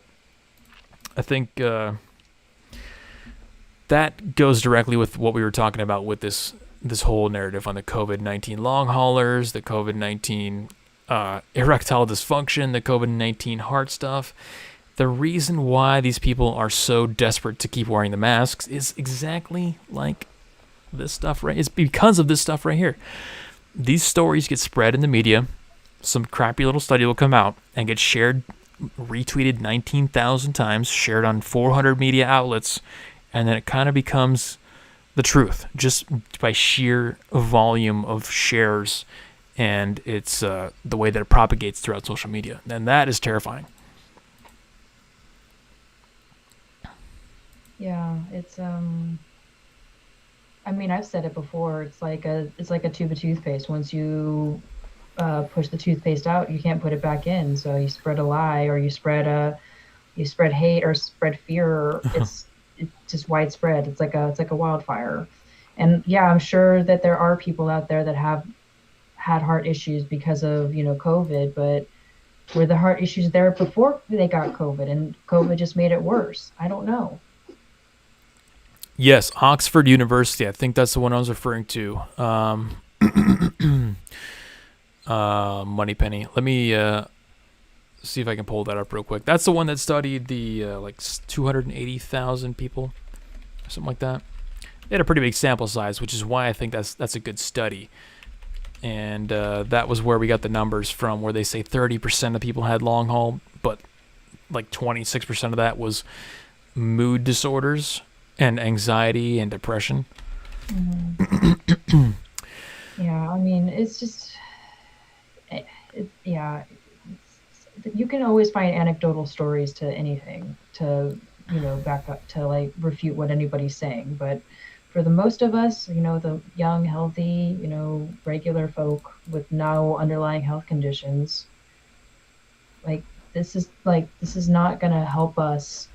I think that goes directly with what we were talking about with this whole narrative on the COVID-19 long haulers, the COVID-19 erectile dysfunction, the COVID-19 heart stuff. The reason why these people are so desperate to keep wearing the masks is exactly like this stuff, right? It's because of this stuff right here. These stories get spread in the media. Some crappy little study will come out and get shared, retweeted 19,000 times, shared on 400 media outlets, and then it kind of becomes the truth just by sheer volume of shares, and it's the way that it propagates throughout social media, and that is terrifying. Yeah, it's I mean, I've said it before. It's like a tube of toothpaste. Once you push the toothpaste out, you can't put it back in. So you spread a lie, or you spread hate, or spread fear. It's just widespread. It's like a wildfire. And yeah, I'm sure that there are people out there that have had heart issues because of, COVID, but were the heart issues there before they got COVID, and COVID just made it worse? I don't know. Yes, Oxford University. I think that's the one I was referring to. Moneypenny. Let me see if I can pull that up real quick. That's the one that studied the 280,000 people, something like that. They had a pretty big sample size, which is why I think that's a good study. And that was where we got the numbers from, where they say 30% of people had long haul, but like 26% of that was mood disorders and anxiety and depression. Mm-hmm. Yeah, I mean, it's just, you can always find anecdotal stories to anything to, back up, to refute what anybody's saying. But for the most of us, the young, healthy, regular folk with no underlying health conditions, this is not going to help us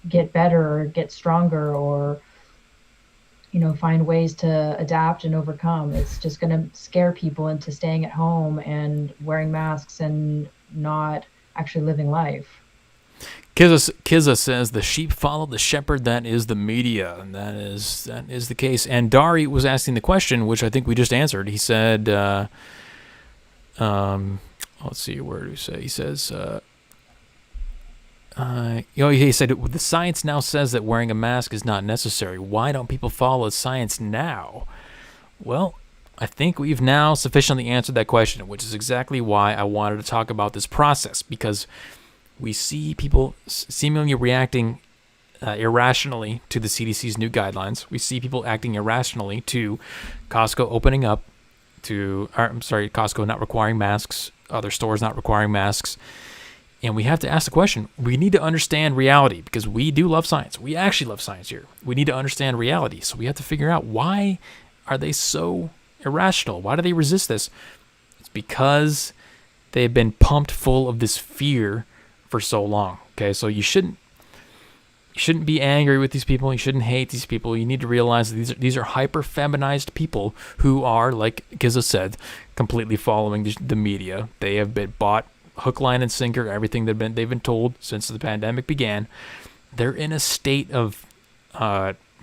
get better or get stronger or, find ways to adapt and overcome. It's just going to scare people into staying at home and wearing masks and not actually living life. Kizza says the sheep follow the shepherd. That is the media, and that is the case. And Dari was asking the question, which I think we just answered. He said, let's see, where do he say? He says, he said the science now says that wearing a mask is not necessary. Why don't people follow science now? Well, I think we've now sufficiently answered that question, which is exactly why I wanted to talk about this process, because we see people seemingly reacting irrationally to the CDC's new guidelines. We see people acting irrationally to Costco opening up, Costco not requiring masks, other stores not requiring masks. And we have to ask the question, we need to understand reality, because we do love science. We actually love science here. We need to understand reality. So we have to figure out, why are they so irrational? Why do they resist this? It's because they've been pumped full of this fear for so long. Okay, so you shouldn't be angry with these people. You shouldn't hate these people. You need to realize that these are hyper feminized people who are, like Giza said, completely following the media. They have been bought hook, line, and sinker. Everything they've been told since the pandemic began. They're in a state of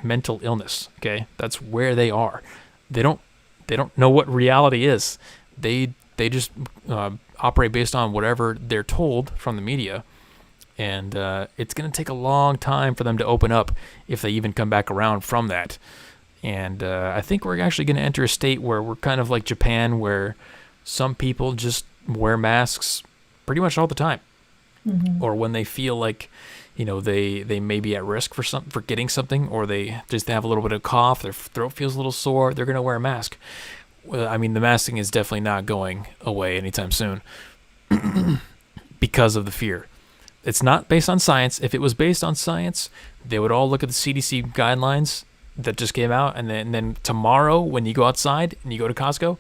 mental illness. Okay, that's where they are. They don't know what reality is. They just operate based on whatever they're told from the media, and it's going to take a long time for them to open up, if they even come back around from that. And I think we're actually going to enter a state where we're kind of like Japan, where some people just wear masks pretty much all the time, or when they feel like they may be at risk for getting something, or they just have a little bit of cough, their throat feels a little sore, they're going to wear a mask. I mean, the masking is definitely not going away anytime soon because of the fear. It's not based on science. If it was based on science, they would all look at the CDC guidelines that just came out, and then tomorrow when you go outside and you go to Costco,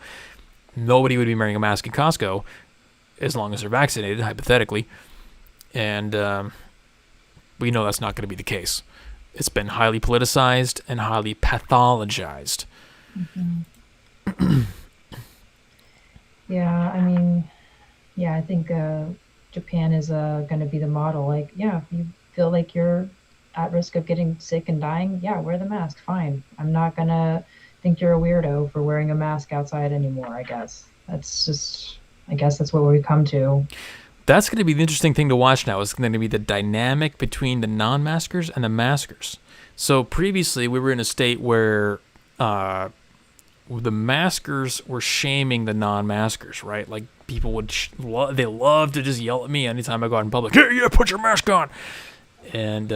nobody would be wearing a mask in Costco as long as they're vaccinated, hypothetically. And we know that's not going to be the case. It's been highly politicized and highly pathologized. I think Japan is going to be the model. Like, if you feel like you're at risk of getting sick and dying, wear the mask, fine. I'm not going to think you're a weirdo for wearing a mask outside anymore, I guess. That's what we come to. That's going to be the interesting thing to watch now. Is going to be the dynamic between the non-maskers and the maskers. So previously we were in a state where the maskers were shaming the non-maskers, right? Like, people would they love to just yell at me anytime I go out in public. Yeah, put your mask on. And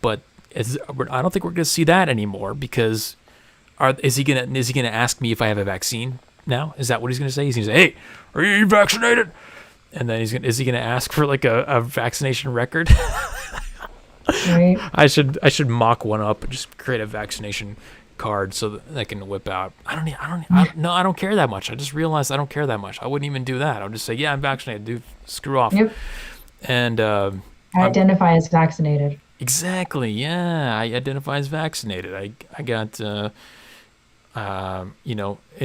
but I don't think we're going to see that anymore, because is he gonna ask me if I have a vaccine now? Is that what he's going to say? He's going to say, "Hey, are you vaccinated?" And then is he going to ask for like a vaccination record? Right. I should mock one up and just create a vaccination card so that I can whip out. I don't care that much. I just realized I don't care that much. I wouldn't even do that. I'll just say, yeah, I'm vaccinated, dude. Screw off. Yep. And I identify as vaccinated. Exactly. Yeah, I identify as vaccinated. I got in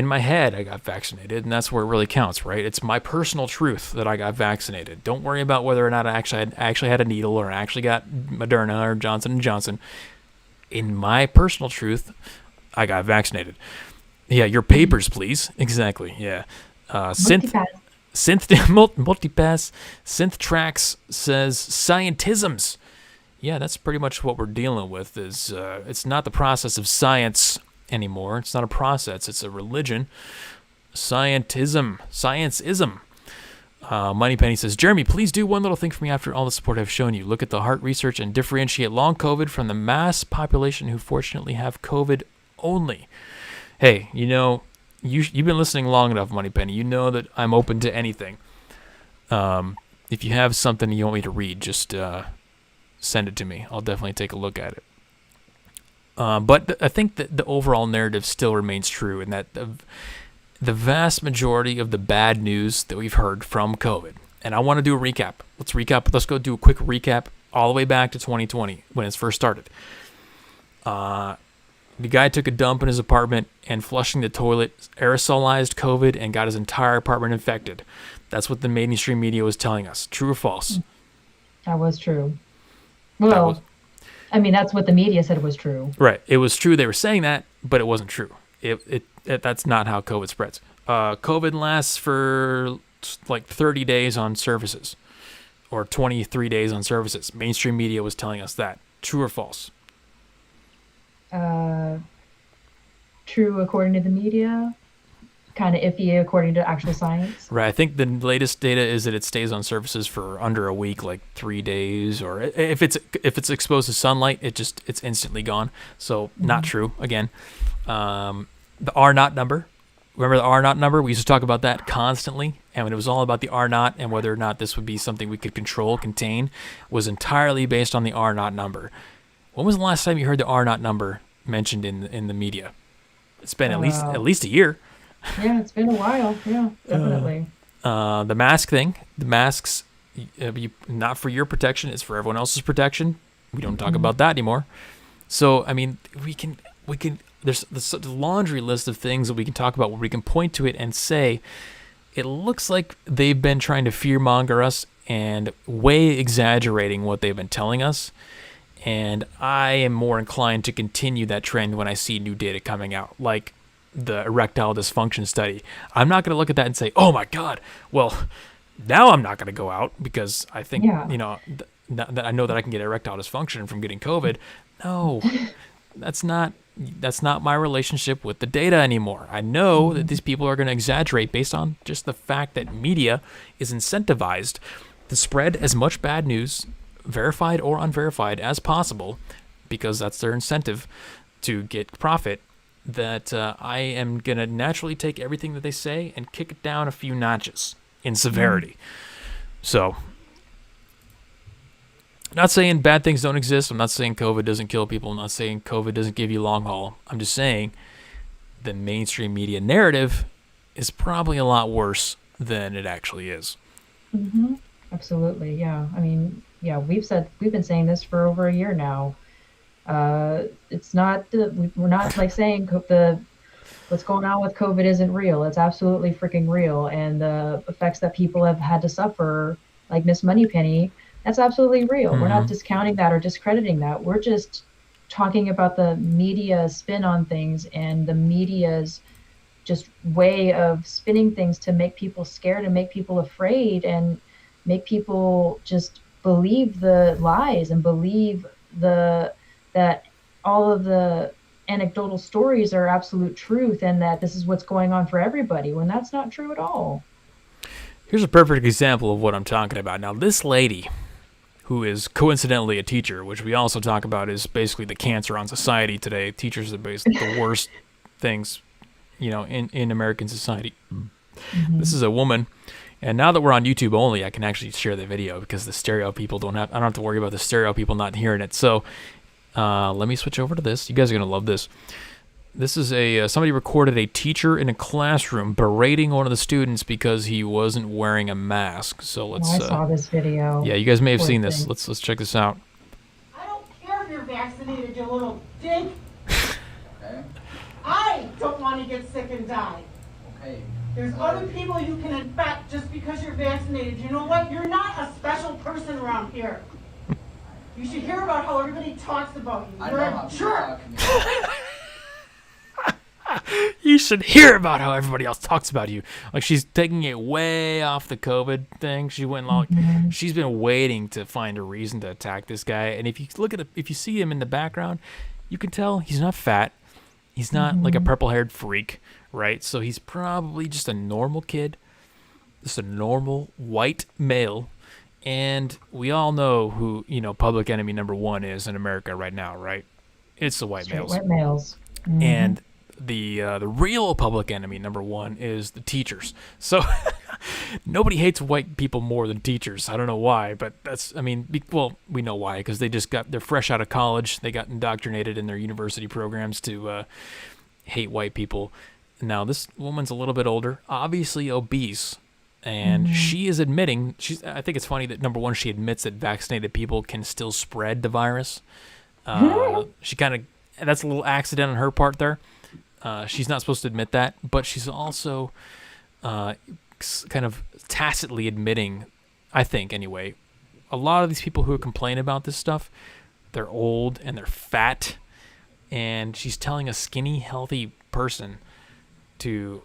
my head I got vaccinated, and that's where it really counts, right? It's my personal truth that I got vaccinated. Don't worry about whether or not I actually had a needle, or I actually got Moderna or Johnson & Johnson. In my personal truth, I got vaccinated. Yeah, your papers, please. Exactly. Yeah. Multipass. Synthtrax says scientisms. Yeah, that's pretty much what we're dealing with. It's not the process of science anymore. It's not a process. It's a religion. Scientism. Moneypenny says, Jeremy, please do one little thing for me after all the support I've shown you. Look at the heart research and differentiate long COVID from the mass population who fortunately have COVID only. Hey, you've been listening long enough, Moneypenny. You know that I'm open to anything. If you have something you want me to read, just send it to me. I'll definitely take a look at it. But I think that the overall narrative still remains true, and that the vast majority of the bad news that we've heard from COVID, and I want to do a recap. Let's go do a quick recap all the way back to 2020 when it first started. The guy took a dump in his apartment and flushing the toilet aerosolized COVID and got his entire apartment infected. That's what the mainstream media was telling us. True or false? That was true. Well, I mean, that's what the media said was true. Right. It was true. They were saying that, but it wasn't true. That's not how COVID spreads. COVID lasts for like 30 days on surfaces or 23 days on surfaces. Mainstream media was telling us that. True or false? True according to the media, kind of iffy according to actual science. Right. I think the latest data is that it stays on surfaces for under a week, like 3 days, or if it's exposed to sunlight, it's instantly gone. So not true. Again, the R naught number. Remember the R naught number? We used to talk about that constantly, and when it was all about the R naught and whether or not this would be something we could control, contain, was entirely based on the R naught number. When was the last time you heard the R naught number mentioned in the media? It's been at least a year. Yeah, it's been a while. Yeah, definitely. The mask thing. The masks, not for your protection. It's for everyone else's protection. We don't talk about that anymore. So I mean, we can. There's a laundry list of things that we can talk about where we can point to it and say, it looks like they've been trying to fearmonger us and way exaggerating what they've been telling us. And I am more inclined to continue that trend when I see new data coming out, like the erectile dysfunction study. I'm not going to look at that and say, oh my God, well, now I'm not going to go out because I think, that I know that I can get erectile dysfunction from getting COVID. No, that's not my relationship with the data anymore. I know that these people are going to exaggerate based on just the fact that media is incentivized to spread as much bad news, verified or unverified, as possible, because that's their incentive to get profit, that I am going to naturally take everything that they say and kick it down a few notches in severity. So, not saying bad things don't exist. I'm not saying COVID doesn't kill people. I'm not saying COVID doesn't give you long haul. I'm just saying the mainstream media narrative is probably a lot worse than it actually is. Mm-hmm. Absolutely, yeah. I mean, yeah, we've been saying this for over a year now. It's not we're not like saying what's going on with COVID isn't real. It's absolutely freaking real, and the effects that people have had to suffer, like Miss Moneypenny, that's absolutely real. We're not discounting that or discrediting that. We're just talking about the media spin on things and the media's just way of spinning things to make people scared and make people afraid and make people just believe the lies and believe that all of the anecdotal stories are absolute truth and that this is what's going on for everybody, when that's not true at all. Here's a perfect example of what I'm talking about. Now, this lady, who is coincidentally a teacher, which we also talk about is basically the cancer on society today. Teachers are basically the worst things, in American society. Mm-hmm. This is a woman. And now that we're on YouTube only, I can actually share the video because the stereo people I don't have to worry about the stereo people not hearing it. So let me switch over to this. You guys are going to love this. This is somebody recorded a teacher in a classroom berating one of the students because he wasn't wearing a mask. So let's. I saw this video. Yeah, you guys may have seen this. Let's check this out. I don't care if you're vaccinated, you little dink. Okay. I don't want to get sick and die. Okay. There's other people you can infect just because you're vaccinated. You know what? You're not a special person around here. You should hear about how everybody talks about you. You're a jerk. You should hear about how everybody else talks about you. Like, she's taking it way off the COVID thing. She went long. She's been waiting to find a reason to attack this guy. And if you if you see him in the background, you can tell he's not fat. He's not like a purple-haired freak, right? So he's probably just a normal kid, just a normal white male. And we all know who, public enemy number one is in America right now, right? It's the white males. White males. Mm-hmm. And the real public enemy number one is the teachers. So nobody hates white people more than teachers. I don't know why, but we know why, because they're fresh out of college. They got indoctrinated in their university programs to hate white people. Now, this woman's a little bit older, obviously obese, and she is admitting, I think it's funny that, number one, she admits that vaccinated people can still spread the virus. She kind of that's a little accident on her part there. She's not supposed to admit that, but she's also kind of tacitly admitting, I think anyway, a lot of these people who complain about this stuff, they're old and they're fat, and she's telling a skinny, healthy person to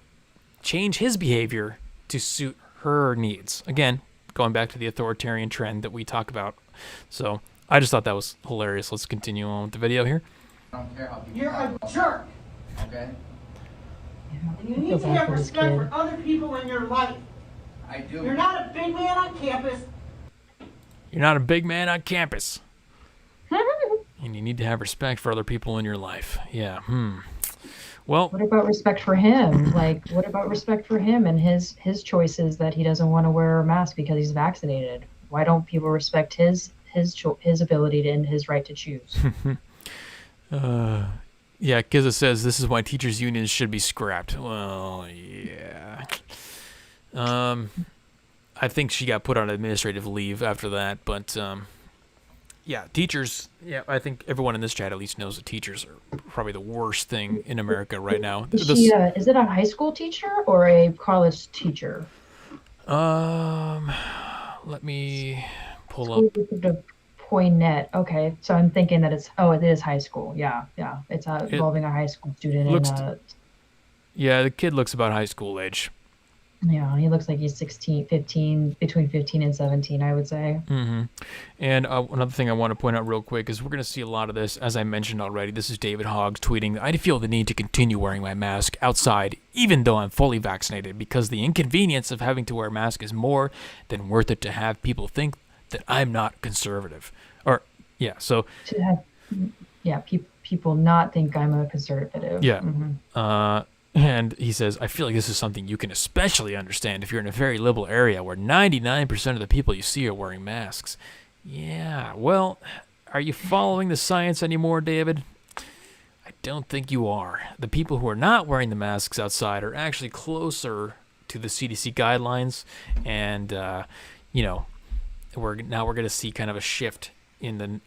change his behavior to suit her needs. Again, going back to the authoritarian trend that we talk about. So I just thought that was hilarious. Let's continue on with the video here. I don't care how people You're a jerk. Okay? And you I need feel to bad have for this respect kid. for other people in your life. I do. You're not a big man on campus. You're not a big man on campus. And you need to have respect for other people in your life. Yeah. Well, What about respect for him? Like, what about respect for him and his choices that he doesn't want to wear a mask because he's vaccinated? Why don't people respect his ability and his right to choose? yeah, Kizza says this is why teachers' unions should be scrapped. Well, yeah. I think she got put on administrative leave after that, but yeah, teachers. Yeah, I think everyone in this chat at least knows that teachers are probably the worst thing in America right now. Is it a high school teacher or a college teacher? Let me pull up. Poinet. Okay, so I'm thinking that it is high school. Yeah. It's involving a high school student. Yeah, the kid looks about high school age. Yeah, he looks like he's 16, 15, between 15 and 17, I would say. Mm-hmm. And another thing I want to point out real quick is we're going to see a lot of this, as I mentioned already. This is David Hogg tweeting, I feel the need to continue wearing my mask outside, even though I'm fully vaccinated, because the inconvenience of having to wear a mask is more than worth it to have people think that I'm not conservative. Or, yeah, so... To have, people not think I'm a conservative. Yeah. Mm-hmm. And he says, I feel like this is something you can especially understand if you're in a very liberal area where 99% of the people you see are wearing masks. Yeah, well, are you following the science anymore, David? I don't think you are. The people who are not wearing the masks outside are actually closer to the CDC guidelines, and, we're going to see kind of a shift in the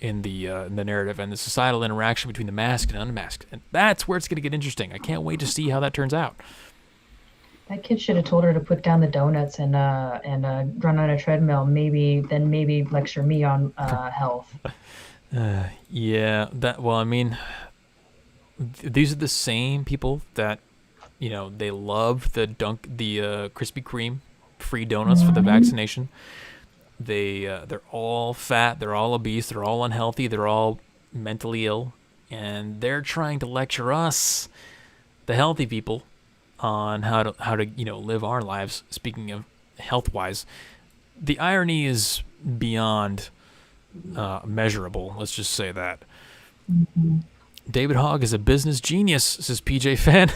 narrative and the societal interaction between the masked and unmasked, and that's where it's going to get interesting. I can't wait to see how that turns out. That kid should have told her to put down the donuts and run on a treadmill. Maybe lecture me on health. Yeah. Well, I mean, these are the same people that they love the Krispy Kreme free donuts for the vaccination. They're all fat, they're all obese, they're all unhealthy, they're all mentally ill, and they're trying to lecture us, the healthy people, on how to live our lives. Speaking of health-wise, the irony is beyond measurable. Let's just say that. Mm-hmm. David Hogg is a business genius, says PJ Fan.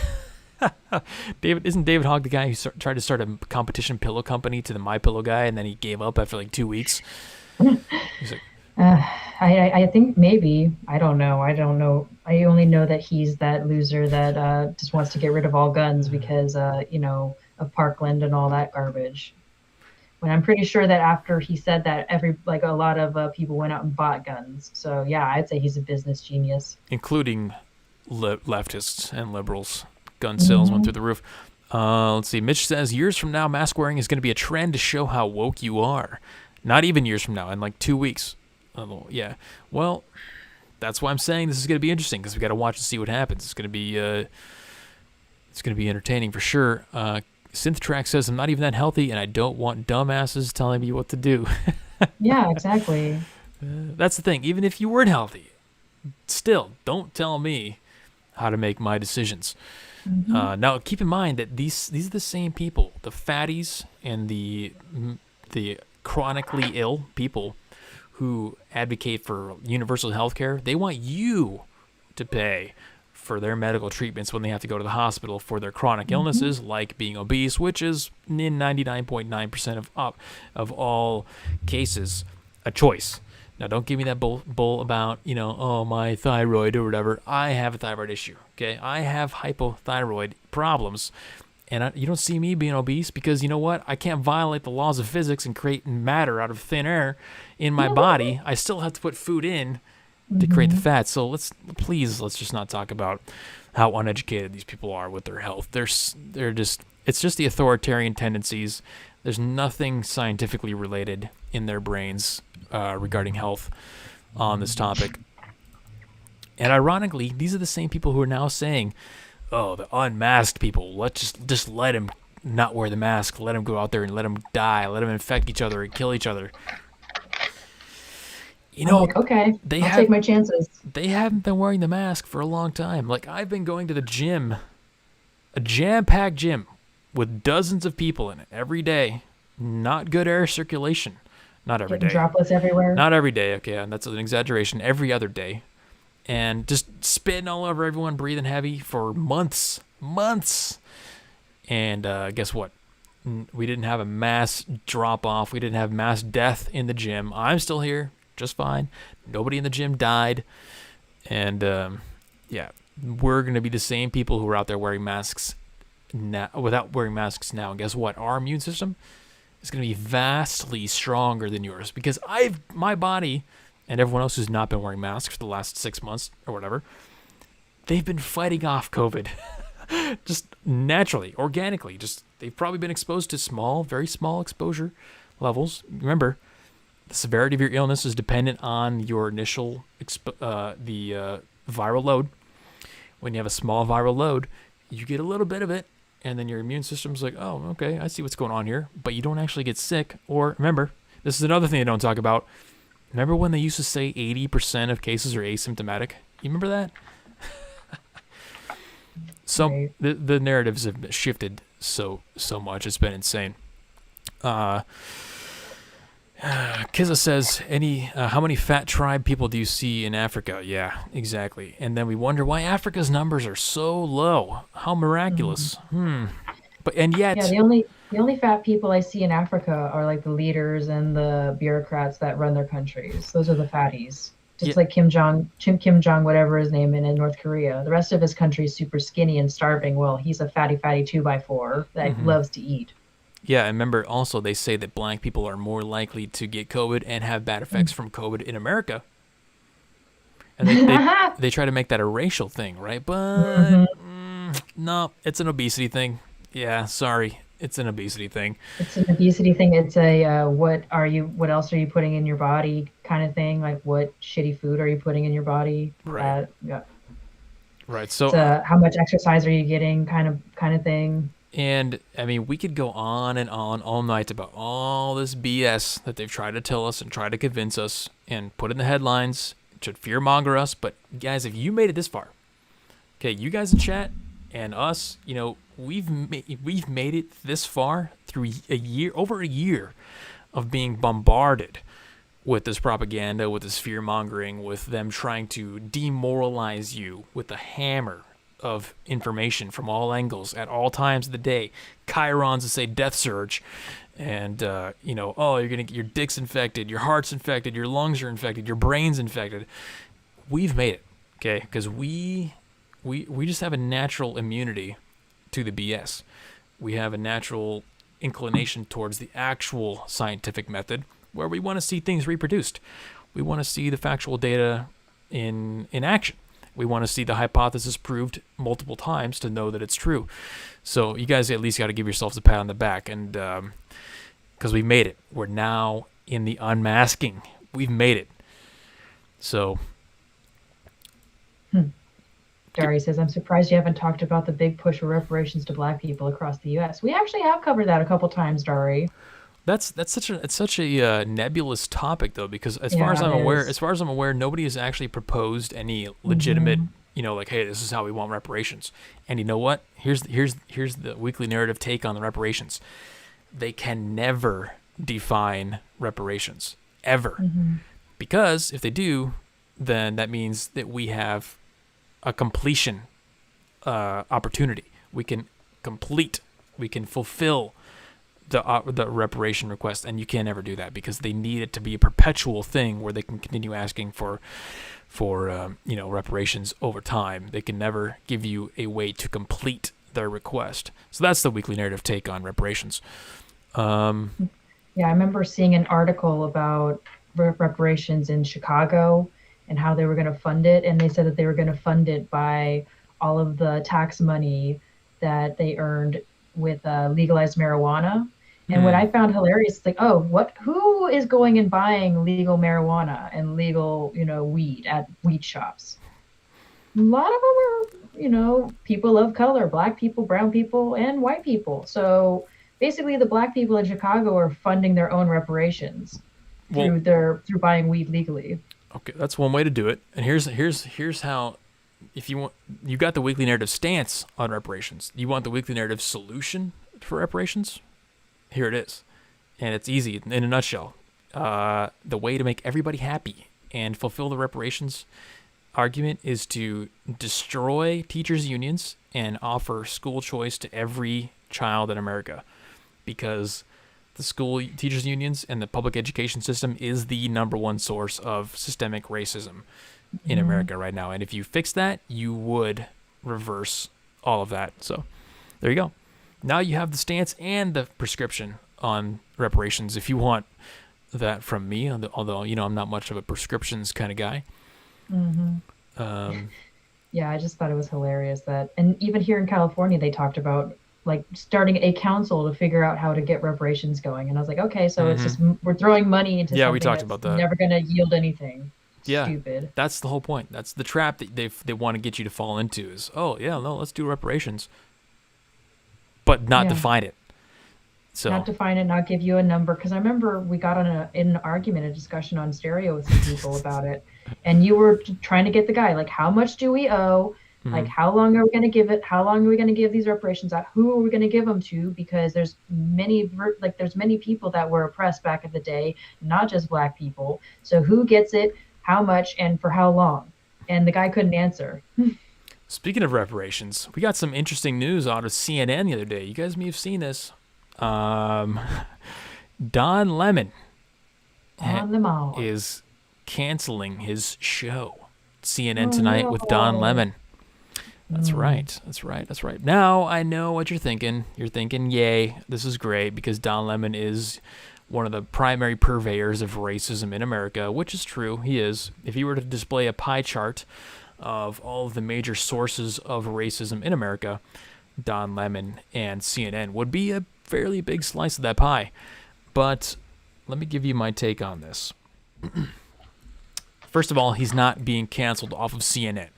Isn't David Hogg the guy who tried to start a competition pillow company to the MyPillow guy, and then he gave up after like 2 weeks? He's like, I think maybe. I don't know. I only know that he's that loser that just wants to get rid of all guns because of Parkland and all that garbage. When I'm pretty sure that after he said that, a lot of people went out and bought guns. So yeah, I'd say he's a business genius, including leftists and liberals. Gun sales went through the roof. Let's see. Mitch says, years from now, mask wearing is going to be a trend to show how woke you are. Not even years from now, in like 2 weeks. Yeah. Well, that's why I'm saying this is going to be interesting, because we got to watch and see what happens. It's going to be entertaining for sure. Synthtrack says, I'm not even that healthy, and I don't want dumbasses telling me what to do. Yeah, exactly. That's the thing. Even if you weren't healthy, still, don't tell me how to make my decisions. Mm-hmm. Now, keep in mind that these are the same people, the fatties and the chronically ill people who advocate for universal health care. They want you to pay for their medical treatments when they have to go to the hospital for their chronic illnesses, like being obese, which is in 99.9% of all cases a choice. Now, don't give me that bull about, my thyroid or whatever. I have a thyroid issue, okay? I have hypothyroid problems, and you don't see me being obese because, you know what? I can't violate the laws of physics and create matter out of thin air in my body. I still have to put food in to create the fat. So let's just not talk about how uneducated these people are with their health. It's just the authoritarian tendencies. There's nothing scientifically related in their brains regarding health on this topic. And ironically, these are the same people who are now saying, "Oh, the unmasked people. Let's just let them not wear the mask. Let them go out there and let them die. Let them infect each other and kill each other." You know, okay, I'll take my chances. They haven't been wearing the mask for a long time. Like, I've been going to the gym, a jam-packed gym with dozens of people in it every day. Not good air circulation. Not every day. Droplets everywhere. Not every day, okay, and that's an exaggeration. Every other day. And just spitting all over everyone, breathing heavy for months. And guess what? We didn't have a mass drop-off. We didn't have mass death in the gym. I'm still here. Just fine. Nobody in the gym died. And, yeah, we're going to be the same people who are out there wearing masks now, without wearing masks now. And guess what? Our immune system is going to be vastly stronger than yours because my body and everyone else who's not been wearing masks for the last 6 months or whatever, they've been fighting off COVID just naturally, organically. Just they've probably been exposed to very small exposure levels. Remember, the severity of your illness is dependent on your initial viral load. When you have a small viral load, you get a little bit of it, and then your immune system's like, oh, okay, I see what's going on here. But you don't actually get sick. Or remember, this is another thing they don't talk about. Remember when they used to say 80% of cases are asymptomatic? You remember that? So right. the narratives have shifted so much. It's been insane. Kiza says, how many fat tribe people do you see in Africa? Yeah, exactly. And then we wonder why Africa's numbers are so low. How miraculous. And yet, yeah, the only fat people I see in Africa are like the leaders and the bureaucrats that run their countries. Those are the fatties. Just like Kim Jong, whatever his name in North Korea. The rest of his country is super skinny and starving. Well, he's a fatty 2x4 that loves to eat. Yeah, and remember also they say that black people are more likely to get COVID and have bad effects from COVID in America. And they try to make that a racial thing, right? But no, it's an obesity thing. Yeah, sorry. It's an obesity thing. It's an obesity thing. It's a what else are you putting in your body kind of thing? Like what shitty food are you putting in your body? Right. Yeah. Right. So it's how much exercise are you getting kind of thing. And I mean, we could go on and on all night about all this BS that they've tried to tell us and try to convince us and put in the headlines to fearmonger us. But guys, if you made it this far, okay, you guys in chat and us, you know, we've made it this far through over a year of being bombarded with this propaganda, with this fear-mongering, with them trying to demoralize you with a hammer of information from all angles at all times of the day. Chirons to say death surge, and you know, oh, you're gonna get your dick's infected, your heart's infected, your lungs are infected, your brain's infected. We've made it, okay, because we just have a natural immunity to the BS. We have a natural inclination towards the actual scientific method, where we want to see things reproduced. We want to see the factual data in action. We want to see the hypothesis proved multiple times to know that it's true. So you guys at least got to give yourselves a pat on the back, and because we made it. We're now in the unmasking. We've made it. So. Gary says, I'm surprised you haven't talked about the big push for reparations to black people across the U.S. We actually have covered that a couple times, Dari. It's such a nebulous topic though, because as far as I'm aware, nobody has actually proposed any legitimate, you know, like, hey, this is how we want reparations. And you know what? Here's the weekly narrative take on the reparations. They can never define reparations ever, because if they do, then that means that we have a completion opportunity. We can fulfill the reparation request, and you can't ever do that because they need it to be a perpetual thing where they can continue asking for you know, reparations over time. They can never give you a way to complete their request. So that's the weekly narrative take on reparations. Yeah, I remember seeing an article about reparations in Chicago, and how they were going to fund it. And they said that they were going to fund it by all of the tax money that they earned with legalized marijuana. And what I found hilarious is like, oh, who is going and buying legal marijuana and legal, weed at weed shops? A lot of them are, people of color, black people, brown people, and white people. So basically the black people in Chicago are funding their own reparations through buying weed legally. Okay, that's one way to do it. And here's how, if you want, you got the weekly narrative stance on reparations. You want the weekly narrative solution for reparations? Here it is. And it's easy in a nutshell. The way to make everybody happy and fulfill the reparations argument is to destroy teachers' unions and offer school choice to every child in America, because the school teachers' unions and the public education system is the number one source of systemic racism in America right now. And if you fix that, you would reverse all of that. So there you go. Now you have the stance and the prescription on reparations if you want that from me, although, I'm not much of a prescriptions kind of guy. Yeah, I just thought it was hilarious and even here in California, they talked about like starting a council to figure out how to get reparations going. And I was like, okay, so it's just, we're throwing money into something we talked about that. Never going to yield anything. Yeah, stupid. That's the whole point. That's the trap that they want to get you to fall into is, let's do reparations, but not define it. So not define it, not give you a number. Because I remember we got in an argument, a discussion on stereo with some people about it, and you were trying to get the guy like, how much do we owe? Like, how long are we going to give it? How long are we going to give these reparations out? Who are we going to give them to? Because there's many people that were oppressed back in the day, not just black people. So who gets it? How much? And for how long? And the guy couldn't answer. Speaking of reparations, we got some interesting news out of CNN the other day. You guys may have seen this. Don Lemon is canceling his show, CNN Tonight with Don Lemon. That's right. Now, I know what you're thinking. You're thinking, yay, this is great, because Don Lemon is one of the primary purveyors of racism in America, which is true. He is. If you were to display a pie chart of all of the major sources of racism in America, Don Lemon and CNN would be a fairly big slice of that pie. But let me give you my take on this. First of all, he's not being canceled off of CNN.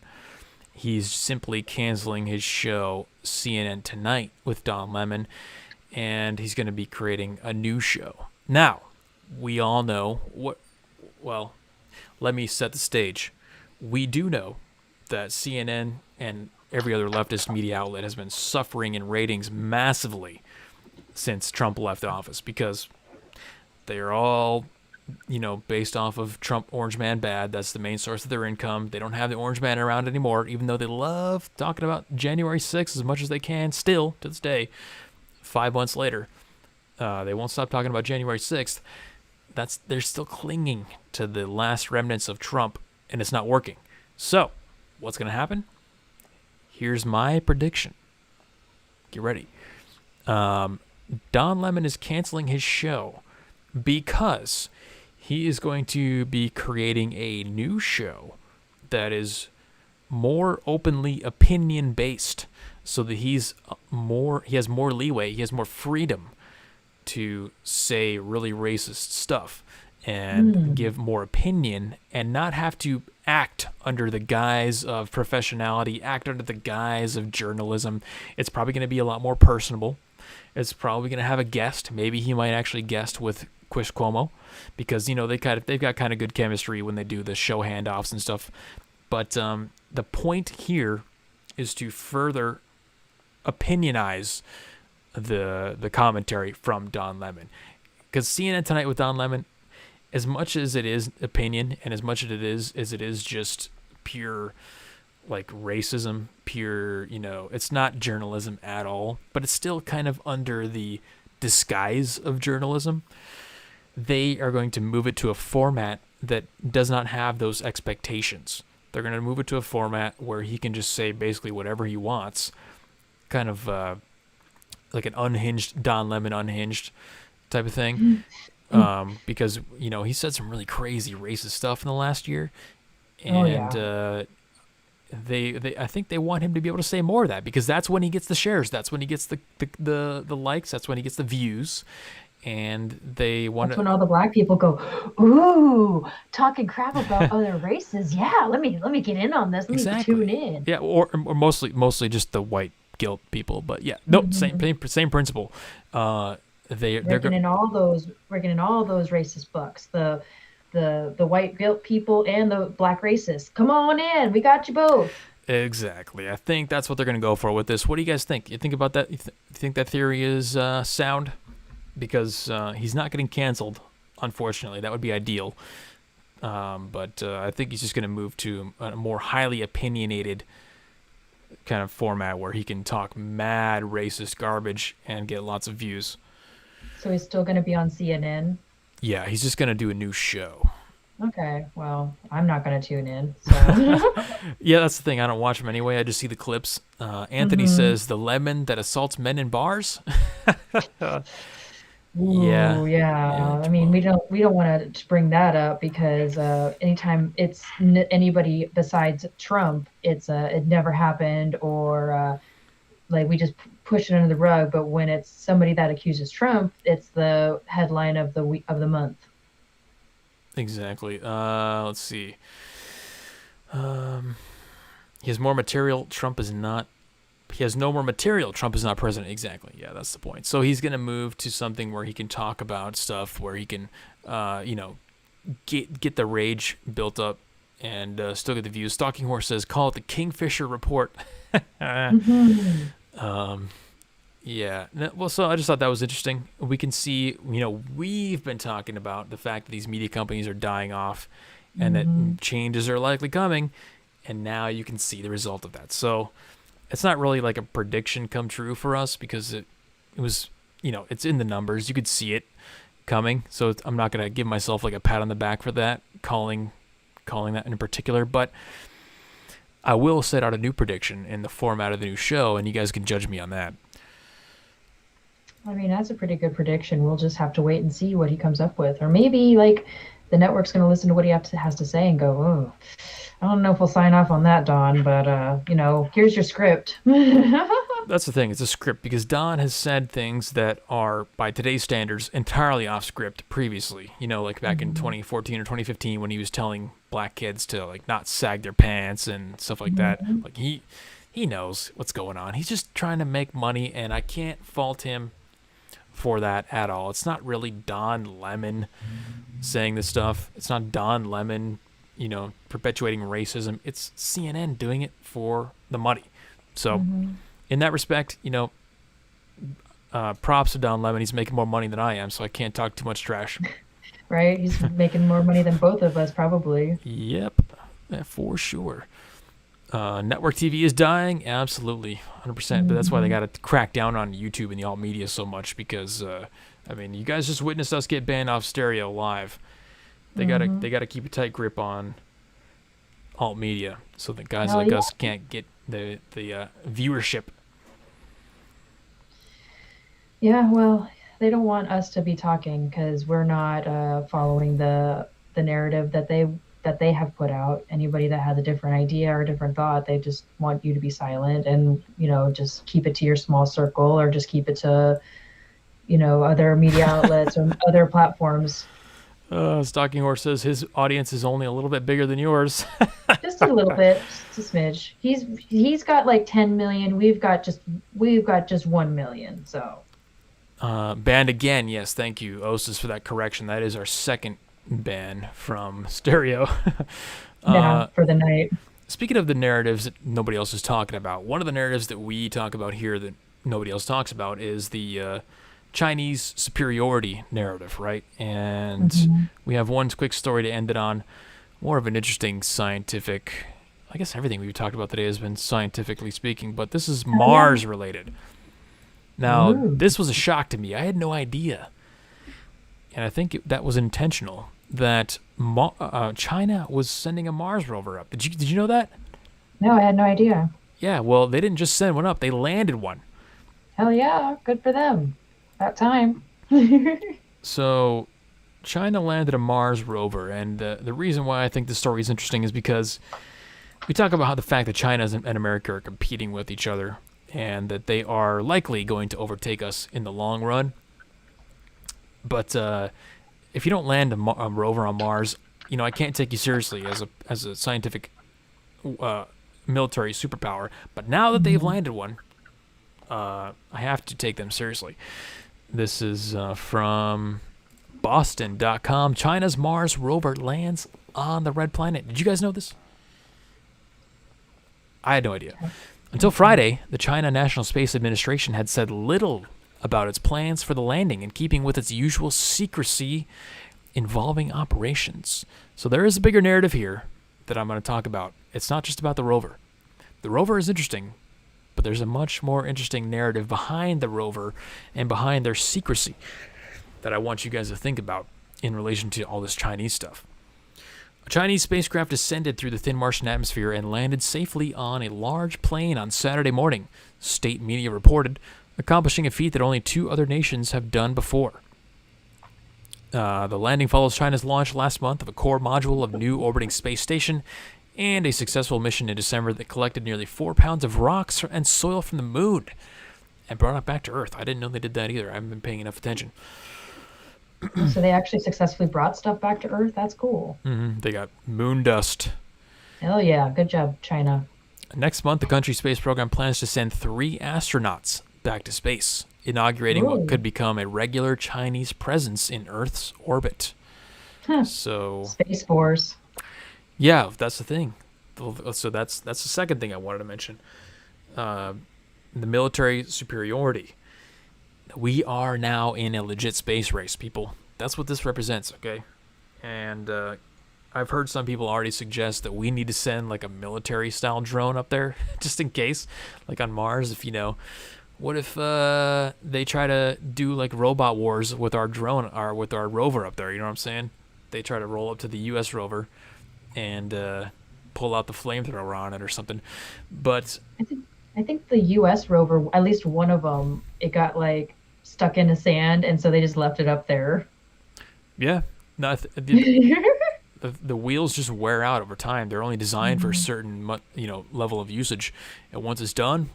He's simply canceling his show, CNN Tonight with Don Lemon, and he's going to be creating a new show. Now, we all know let me set the stage. We do know that CNN and every other leftist media outlet has been suffering in ratings massively since Trump left office, because they are all, based off of Trump Orange Man bad. That's the main source of their income. They don't have the Orange Man around anymore, even though they love talking about January 6th as much as they can still to this day. 5 months later, they won't stop talking about January 6th. They're still clinging to the last remnants of Trump, and it's not working. So, what's going to happen? Here's my prediction. Get ready. Don Lemon is canceling his show because he is going to be creating a new show that is more openly opinion-based, so that he has more leeway, he has more freedom to say really racist stuff and give more opinion and not have to act under the guise of professionality, act under the guise of journalism. It's probably going to be a lot more personable. It's probably going to have a guest. Maybe he might actually guest with Chris Cuomo, because they've got kind of good chemistry when they do the show handoffs and stuff. But the point here is to further opinionize the commentary from Don Lemon, because CNN Tonight with Don Lemon, as much as it is opinion and as much as it is just pure like racism, pure, it's not journalism at all, but it's still kind of under the disguise of journalism. They are going to move it to a format that does not have those expectations. They're going to move it to a format where he can just say basically whatever he wants, kind of like an unhinged Don Lemon unhinged type of thing. Because, he said some really crazy racist stuff in the last year. Oh and yeah. they I think they want him to be able to say more of that, because that's when he gets the shares, that's when he gets the likes, that's when he gets the views, and they want That's to when all the black people go, ooh, talking crap about other races. Yeah, let me get in on this. Let me tune exactly, in. yeah, or mostly just the white guilt people, but yeah, no, same principle. They're Breaking in all those racist books. The white guilt people and the black racists. Come on in. We got you both. exactly. I think that's what they're gonna go for with this. What do you guys think? You think about that? You think that theory is sound? Because he's not getting canceled, unfortunately. That would be ideal. But I think he's just going to move to a more highly opinionated kind of format where he can talk mad racist garbage and get lots of views. So he's still going to be on CNN. Yeah, he's just going to do a new show. Okay, well, I'm not going to tune in. So. Yeah, that's the thing. I don't watch him anyway. I just see the clips. Anthony says the lemon that assaults men in bars. Ooh, Yeah. yeah. I mean, we don't want to bring that up because anytime it's anybody besides Trump, it never happened, or like we just push it under the rug. But when it's somebody that accuses Trump, it's the headline of the week of the month. Exactly. Let's see. He has more material. Trump is not. He has no more material. Trump is not president. Exactly. Yeah, that's the point. So he's going to move to something where he can talk about stuff, where he can, get the rage built up and still get the views. Stalking Horse says, call it the Kingfisher Report. Yeah. Well, so I just thought that was interesting. We can see, we've been talking about the fact that these media companies are dying off and that changes are likely coming. And now you can see the result of that. So it's not really like a prediction come true for us, because it was, it's in the numbers. You could see it coming. So I'm not going to give myself like a pat on the back for that, calling that in particular. But I will set out a new prediction in the format of the new show, and you guys can judge me on that. I mean, that's a pretty good prediction. We'll just have to wait and see what he comes up with. Or maybe like the network's going to listen to what he has to say and go, oh, I don't know if we'll sign off on that, Don, but, here's your script. That's the thing. It's a script, because Don has said things that are, by today's standards, entirely off script previously. Like back in 2014 or 2015 when he was telling black kids to, like, not sag their pants and stuff like that. Like, he knows what's going on. He's just trying to make money, and I can't fault him for that at all. It's not really Don Lemon saying this stuff. It's not Don Lemon perpetuating racism. It's CNN doing it for the money. So in that respect, props to Don Lemon. He's making more money than I am, so I can't talk too much trash. Right? He's making more money than both of us, probably. Yep, for sure. Network TV is dying, absolutely, 100%. But that's why they got to crack down on YouTube and the alt media so much, because you guys just witnessed us get banned off stereo live. They gotta keep a tight grip on alt media so that guys like us can't get the viewership. Yeah, well, they don't want us to be talking because we're not following the narrative that they have put out. Anybody that has a different idea or a different thought, they just want you to be silent and just keep it to your small circle, or just keep it to other media outlets or other platforms. Stalking Horse says his audience is only a little bit bigger than yours. Just a little bit, just a smidge. He's got like 10 million. We've got just 1 million. So. Banned again. Yes, thank you, Osis, for that correction. That is our second ban from stereo. For the night. Speaking of the narratives that nobody else is talking about, one of the narratives that we talk about here that nobody else talks about is the Chinese superiority narrative, right? And we have one quick story to end it on. More of an interesting scientific, I guess everything we've talked about today has been scientifically speaking, but this is Mars related. Now, this was a shock to me. I had no idea. And I think that was intentional, that China was sending a Mars rover up. Did you know that? No, I had no idea. Yeah, well, they didn't just send one up. They landed one. Hell yeah, good for them. About time. So China landed a Mars rover, and the reason why I think this story is interesting is because we talk about how the fact that China and America are competing with each other, and that they are likely going to overtake us in the long run. But if you don't land a rover on Mars, I can't take you seriously as a scientific military superpower. But now that they've landed one, I have to take them seriously. This is from Boston.com. China's Mars rover lands on the red planet. Did you guys know this? I had no idea. Until Friday, the China National Space Administration had said little about its plans for the landing, in keeping with its usual secrecy involving operations. So there is a bigger narrative here that I'm going to talk about. It's not just about the rover. The rover is interesting, but there's a much more interesting narrative behind the rover and behind their secrecy that I want you guys to think about in relation to all this Chinese stuff. A Chinese spacecraft ascended through the thin Martian atmosphere and landed safely on a large plane on Saturday morning, state media reported, accomplishing a feat that only 2 other nations have done before. The landing follows China's launch last month of a core module of new orbiting space station and a successful mission in December that collected nearly 4 pounds of rocks and soil from the moon and brought it back to Earth. I didn't know they did that either. I haven't been paying enough attention. So they actually successfully brought stuff back to Earth? That's cool. They got moon dust. Hell yeah. Good job, China. Next month, the country's space program plans to send 3 astronauts back to space, inaugurating what could become a regular Chinese presence in Earth's orbit. So Space Force. Yeah, that's the thing. So that's the second thing I wanted to mention. The military superiority. We are now in a legit space race, people. That's what this represents, okay? And I've heard some people already suggest that we need to send like a military-style drone up there, just in case, like on Mars. If what if they try to do like robot wars with our drone or with our rover up there? You know what I'm saying? They try to roll up to the U.S. rover and pull out the flamethrower on it or something. But I think the U.S. rover, at least one of them, it got like stuck in the sand, and so they just left it up there. Yeah, no, the wheels just wear out over time. They're only designed for a certain level of usage, and once it's done,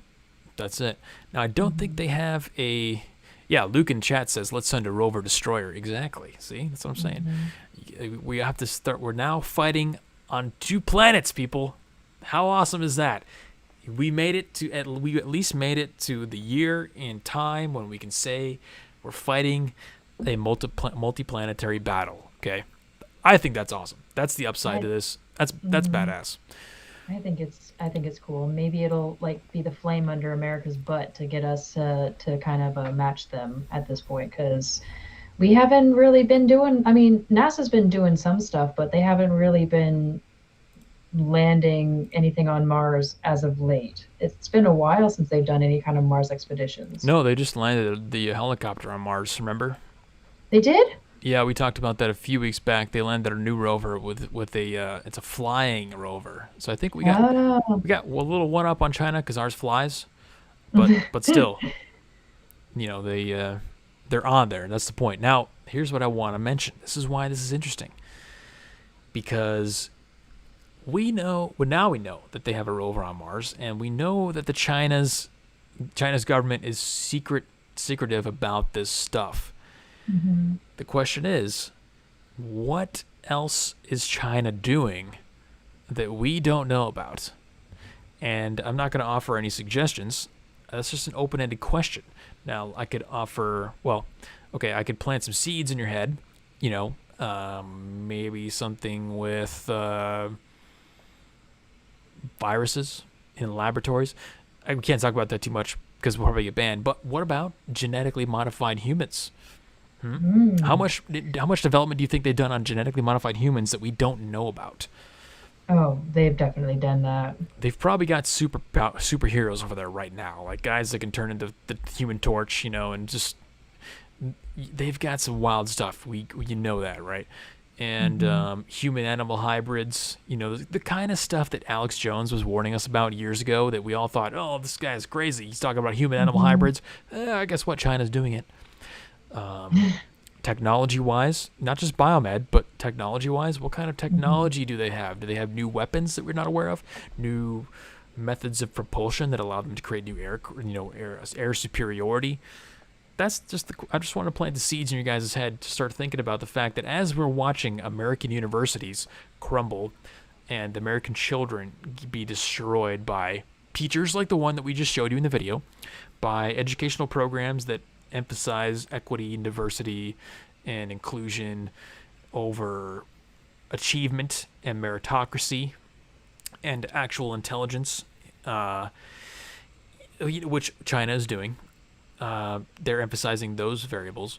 that's it. Now I don't think they have a. Yeah, Luke in chat says let's send a rover destroyer. Exactly. See, that's what I'm saying. We have to start. We're now fighting on 2 planets, people. How awesome is that? We at least made it to the year in time when we can say we're fighting a multi-planetary battle. Okay, I think that's awesome. That's the upside to this. That's badass. I think it's cool. Maybe it'll like be the flame under America's butt to get us to kind of match them at this point, because we haven't really been doing. I mean, NASA's been doing some stuff, but they haven't really been landing anything on Mars as of late. It's been a while since they've done any kind of Mars expeditions. No, they just landed the helicopter on Mars, remember? They did? Yeah, we talked about that a few weeks back. They landed a new rover with a it's a flying rover. So I think we got a little one up on China because ours flies, but still, they're on there. That's the point. Now, here's what I want to mention. This is why this is interesting, because we know that they have a rover on Mars, and we know that China's government is secretive about this stuff. Mm-hmm. The question is, what else is China doing that we don't know about? And I'm not going to offer any suggestions. That's just an open-ended question. Now, I could I could plant some seeds in your head, maybe something with viruses in laboratories. We can't talk about that too much because we'll probably get banned. But what about genetically modified humans? How much development do you think they've done on genetically modified humans that we don't know about? Oh, they've definitely done that. They've probably got superheroes over there right now, like guys that can turn into the Human Torch, and just they've got some wild stuff. You know that, right? And human-animal hybrids, the kind of stuff that Alex Jones was warning us about years ago that we all thought, oh, this guy's crazy. He's talking about human-animal hybrids. Guess what? China's doing it. technology-wise, not just biomed, but technology-wise, what kind of technology do they have? Do they have new weapons that we're not aware of? New methods of propulsion that allow them to create new air superiority? That's just I just want to plant the seeds in your guys' head to start thinking about the fact that as we're watching American universities crumble and American children be destroyed by teachers like the one that we just showed you in the video, by educational programs that emphasize equity and diversity and inclusion over achievement and meritocracy and actual intelligence, which China is doing. They're emphasizing those variables.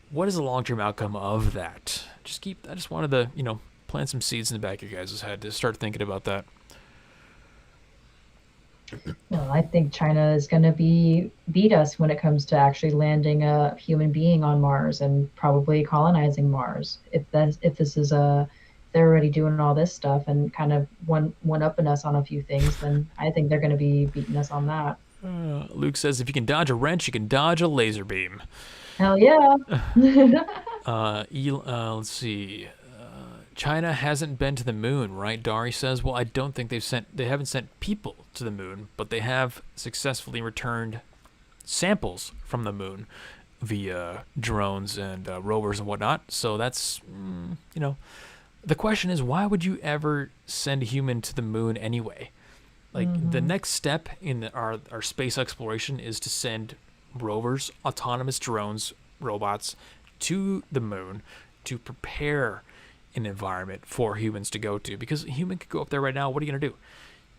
What is the long-term outcome of that? I just wanted to, plant some seeds in the back of your guys' head to start thinking about that. Well, I think China is going to beat us when it comes to actually landing a human being on Mars and probably colonizing Mars. If this is they're already doing all this stuff and kind of one-upping us on a few things, then I think they're going to be beating us on that. Luke says, if you can dodge a wrench, you can dodge a laser beam. Hell yeah. Let's see. China hasn't been to the moon, right? Dari says, well, I don't think they haven't sent people to the moon, but they have successfully returned samples from the moon via drones and rovers and whatnot. So that's, the question is, why would you ever send a human to the moon anyway? Like, the next step in our space exploration is to send rovers, autonomous drones, robots to the moon to prepare an environment for humans to go to. Because a human could go up there right now. What are you going to do?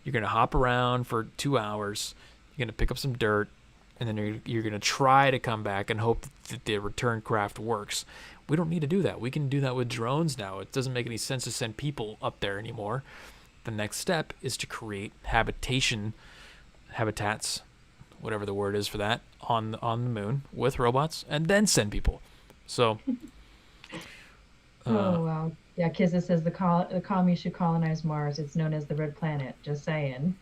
You're going to hop around for 2 hours. You're going to pick up some dirt. And then you're going to try to come back and hope that the return craft works. We don't need to do that. We can do that with drones now. It doesn't make any sense to send people up there anymore. The next step is to create habitats, whatever the word is for that, on the moon with robots, and then send people. So. Oh, wow. Yeah, Kizza says the commies should colonize Mars. It's known as the Red Planet. Just saying.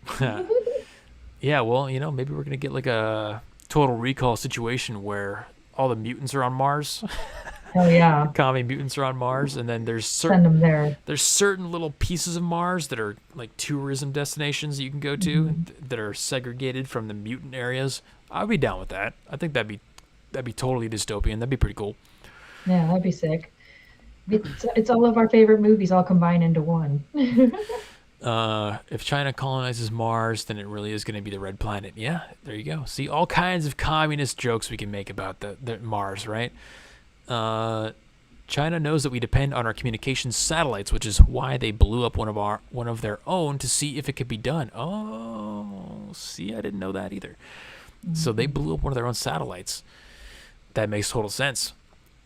Yeah, well, maybe we're going to get like a Total Recall situation where all the mutants are on Mars. Hell yeah. Commie mutants are on Mars, and then send them there. There's certain little pieces of Mars that are like tourism destinations that you can go to that are segregated from the mutant areas. I'd be down with that. I think that'd be totally dystopian. That'd be pretty cool. Yeah, that'd be sick. It's all of our favorite movies all combined into one. If China colonizes Mars, then it really is going to be the Red Planet. Yeah, there you go. See, all kinds of communist jokes we can make about the Mars, right? China knows that we depend on our communications satellites, which is why they blew up one of their own to see if it could be done. Oh, see, I didn't know that either. So they blew up one of their own satellites. That makes total sense.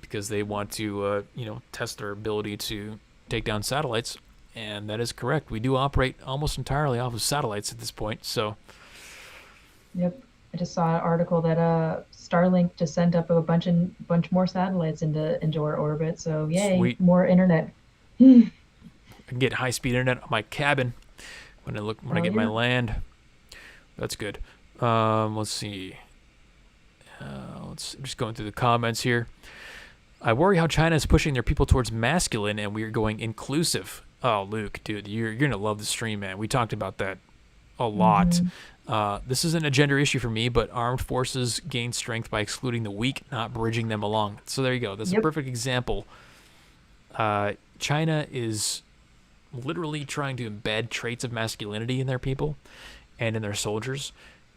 Because they want to, test their ability to take down satellites, and that is correct. We do operate almost entirely off of satellites at this point. So. Yep, I just saw an article that Starlink just sent up a bunch more satellites into our orbit. So yay, sweet. More internet. I can get high-speed internet on my cabin when I get my land. That's good. Let's see. Let's just going through the comments here. I worry how China is pushing their people towards masculine and we are going inclusive. Oh, Luke, dude, you're going to love the stream, man. We talked about that a lot. This isn't a gender issue for me, but armed forces gain strength by excluding the weak, not bridging them along. So there you go. That's a perfect example. China is literally trying to embed traits of masculinity in their people and in their soldiers.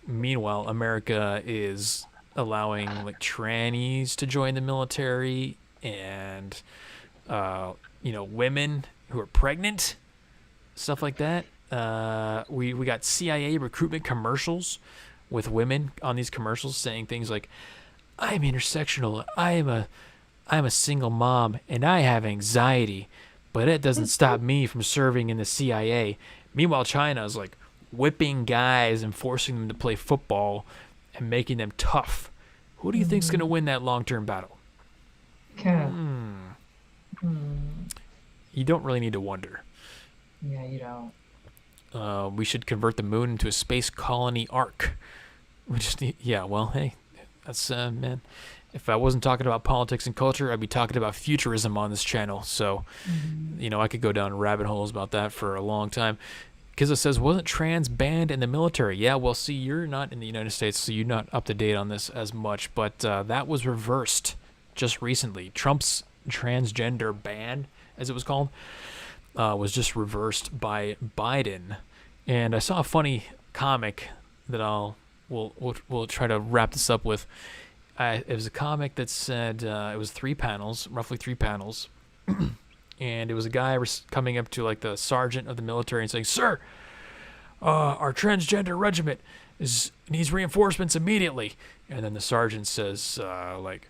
Meanwhile, America is allowing like trannies to join the military and women who are pregnant, stuff like that. We got CIA recruitment commercials with women on these commercials saying things like, I'm intersectional, I'm a single mom and I have anxiety, but it doesn't stop me from serving in the CIA. Meanwhile, China is like whipping guys and forcing them to play football and making them tough. Who do you think's going to win that long-term battle? You don't really need to wonder. Yeah, you don't. We should convert the moon into a space colony ark. We just need, hey, that's man. if I wasn't talking about politics and culture, I'd be talking about futurism on this channel. So, I could go down rabbit holes about that for a long time. Because it says, wasn't trans banned in the military? Yeah, well, see, you're not in the United States, so you're not up to date on this as much. But that was reversed just recently. Trump's transgender ban, as it was called, was just reversed by Biden. And I saw a funny comic that we'll try to wrap this up with. It was a comic that said it was roughly three panels. And it was a guy coming up to like the sergeant of the military and saying, "Sir, our transgender regiment needs reinforcements immediately." And then the sergeant says, "The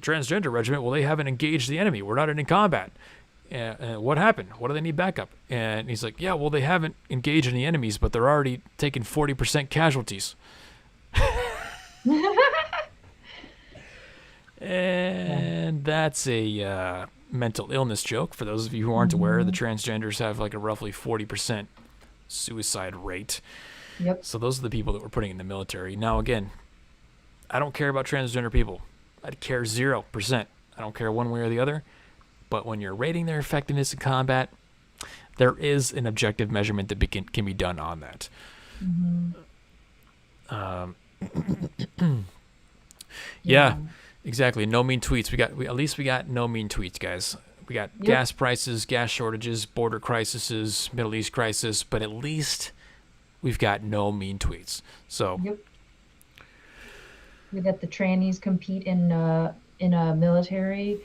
transgender regiment, well, they haven't engaged the enemy. We're not in combat. And what happened? What do they need backup?" And he's like, "Yeah, well, they haven't engaged any enemies, but they're already taking 40% casualties." And that's a mental illness joke. For those of you who aren't aware, the transgenders have like a roughly 40% suicide rate. Yep. So those are the people that we're putting in the military. Now, again, I don't care about transgender people. I care 0%. I don't care one way or the other. But when you're rating their effectiveness in combat, there is an objective measurement that can be done on that. Yeah. Exactly. No mean tweets. At least we got no mean tweets, guys. We got gas prices, gas shortages, border crises, Middle East crisis, but at least we've got no mean tweets. So we let the trannies compete in a military.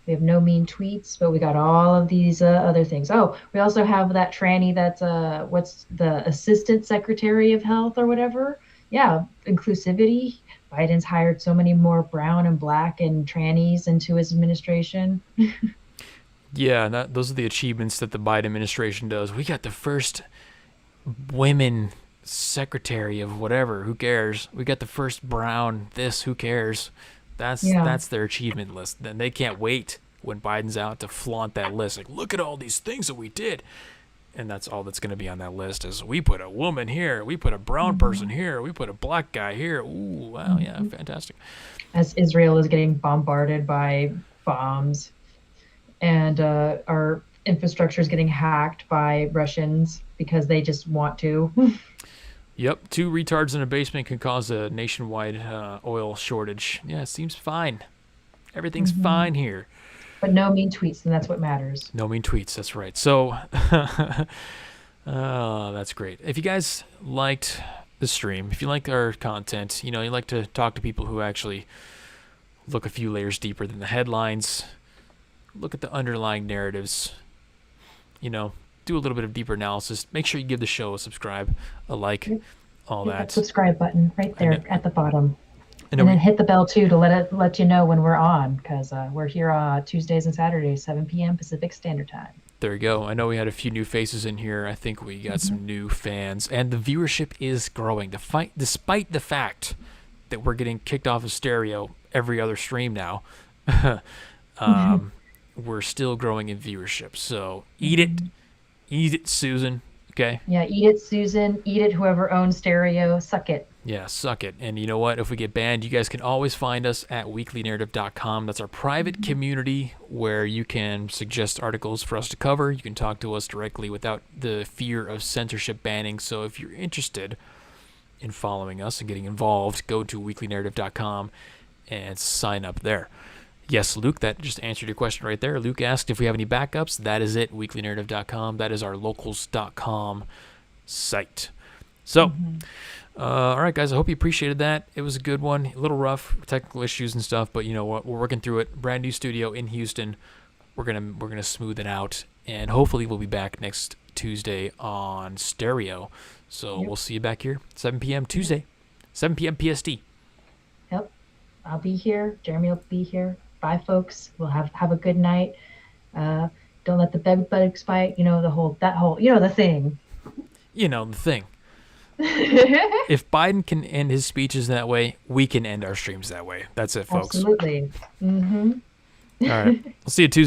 We have no mean tweets, but we got all of these other things. Oh, we also have that tranny that's what's the assistant secretary of health or whatever. Yeah, inclusivity. Biden's hired so many more brown and black and trannies into his administration. Yeah, those are the achievements that the Biden administration does. We got the first women secretary of whatever. Who cares? We got the first brown this. Who cares? That's their achievement list. Then they can't wait when Biden's out to flaunt that list. Like, look at all these things that we did. And that's all that's going to be on that list is we put a woman here, we put a brown person here, we put a black guy here. Ooh, wow, yeah, fantastic. As Israel is getting bombarded by bombs and our infrastructure is getting hacked by Russians because they just want to. Yep, 2 retards in a basement can cause a nationwide oil shortage. Yeah, it seems fine. Everything's fine here. But no mean tweets, and that's what matters. No mean tweets, that's right. So, that's great. If you guys liked the stream, if you like our content, you like to talk to people who actually look a few layers deeper than the headlines, look at the underlying narratives, do a little bit of deeper analysis. Make sure you give the show a subscribe, a like, all that. Subscribe button right there at the bottom. And then hit the bell too to let you know when we're on, because we're here Tuesdays and Saturdays, 7 p.m. Pacific Standard Time. There you go. I know we had a few new faces in here. I think we got some new fans, and the viewership is growing. Despite the fact that we're getting kicked off of stereo every other stream now, we're still growing in viewership. So eat it, Susan. Okay. Yeah, eat it, Susan. Eat it, whoever owns stereo. Suck it. Yeah, suck it. And you know what? If we get banned, you guys can always find us at weeklynarrative.com. That's our private community where you can suggest articles for us to cover. You can talk to us directly without the fear of censorship banning. So if you're interested in following us and getting involved, go to weeklynarrative.com and sign up there. Yes, Luke, that just answered your question right there. Luke asked if we have any backups. That is it, weeklynarrative.com. That is our locals.com site. So, all right, guys, I hope you appreciated that. It was a good one. A little rough, technical issues and stuff, but you know what? We're working through it. Brand new studio in Houston. We're gonna smooth it out, and hopefully we'll be back next Tuesday on stereo. So we'll see you back here, 7 p.m. Tuesday, 7 p.m. PST. Yep, I'll be here. Jeremy will be here. Bye, folks. We'll have a good night. Don't let the bed bugs bite. The thing. The thing. If Biden can end his speeches that way, we can end our streams that way. That's it, folks. Absolutely. All right. We'll see you Tuesday.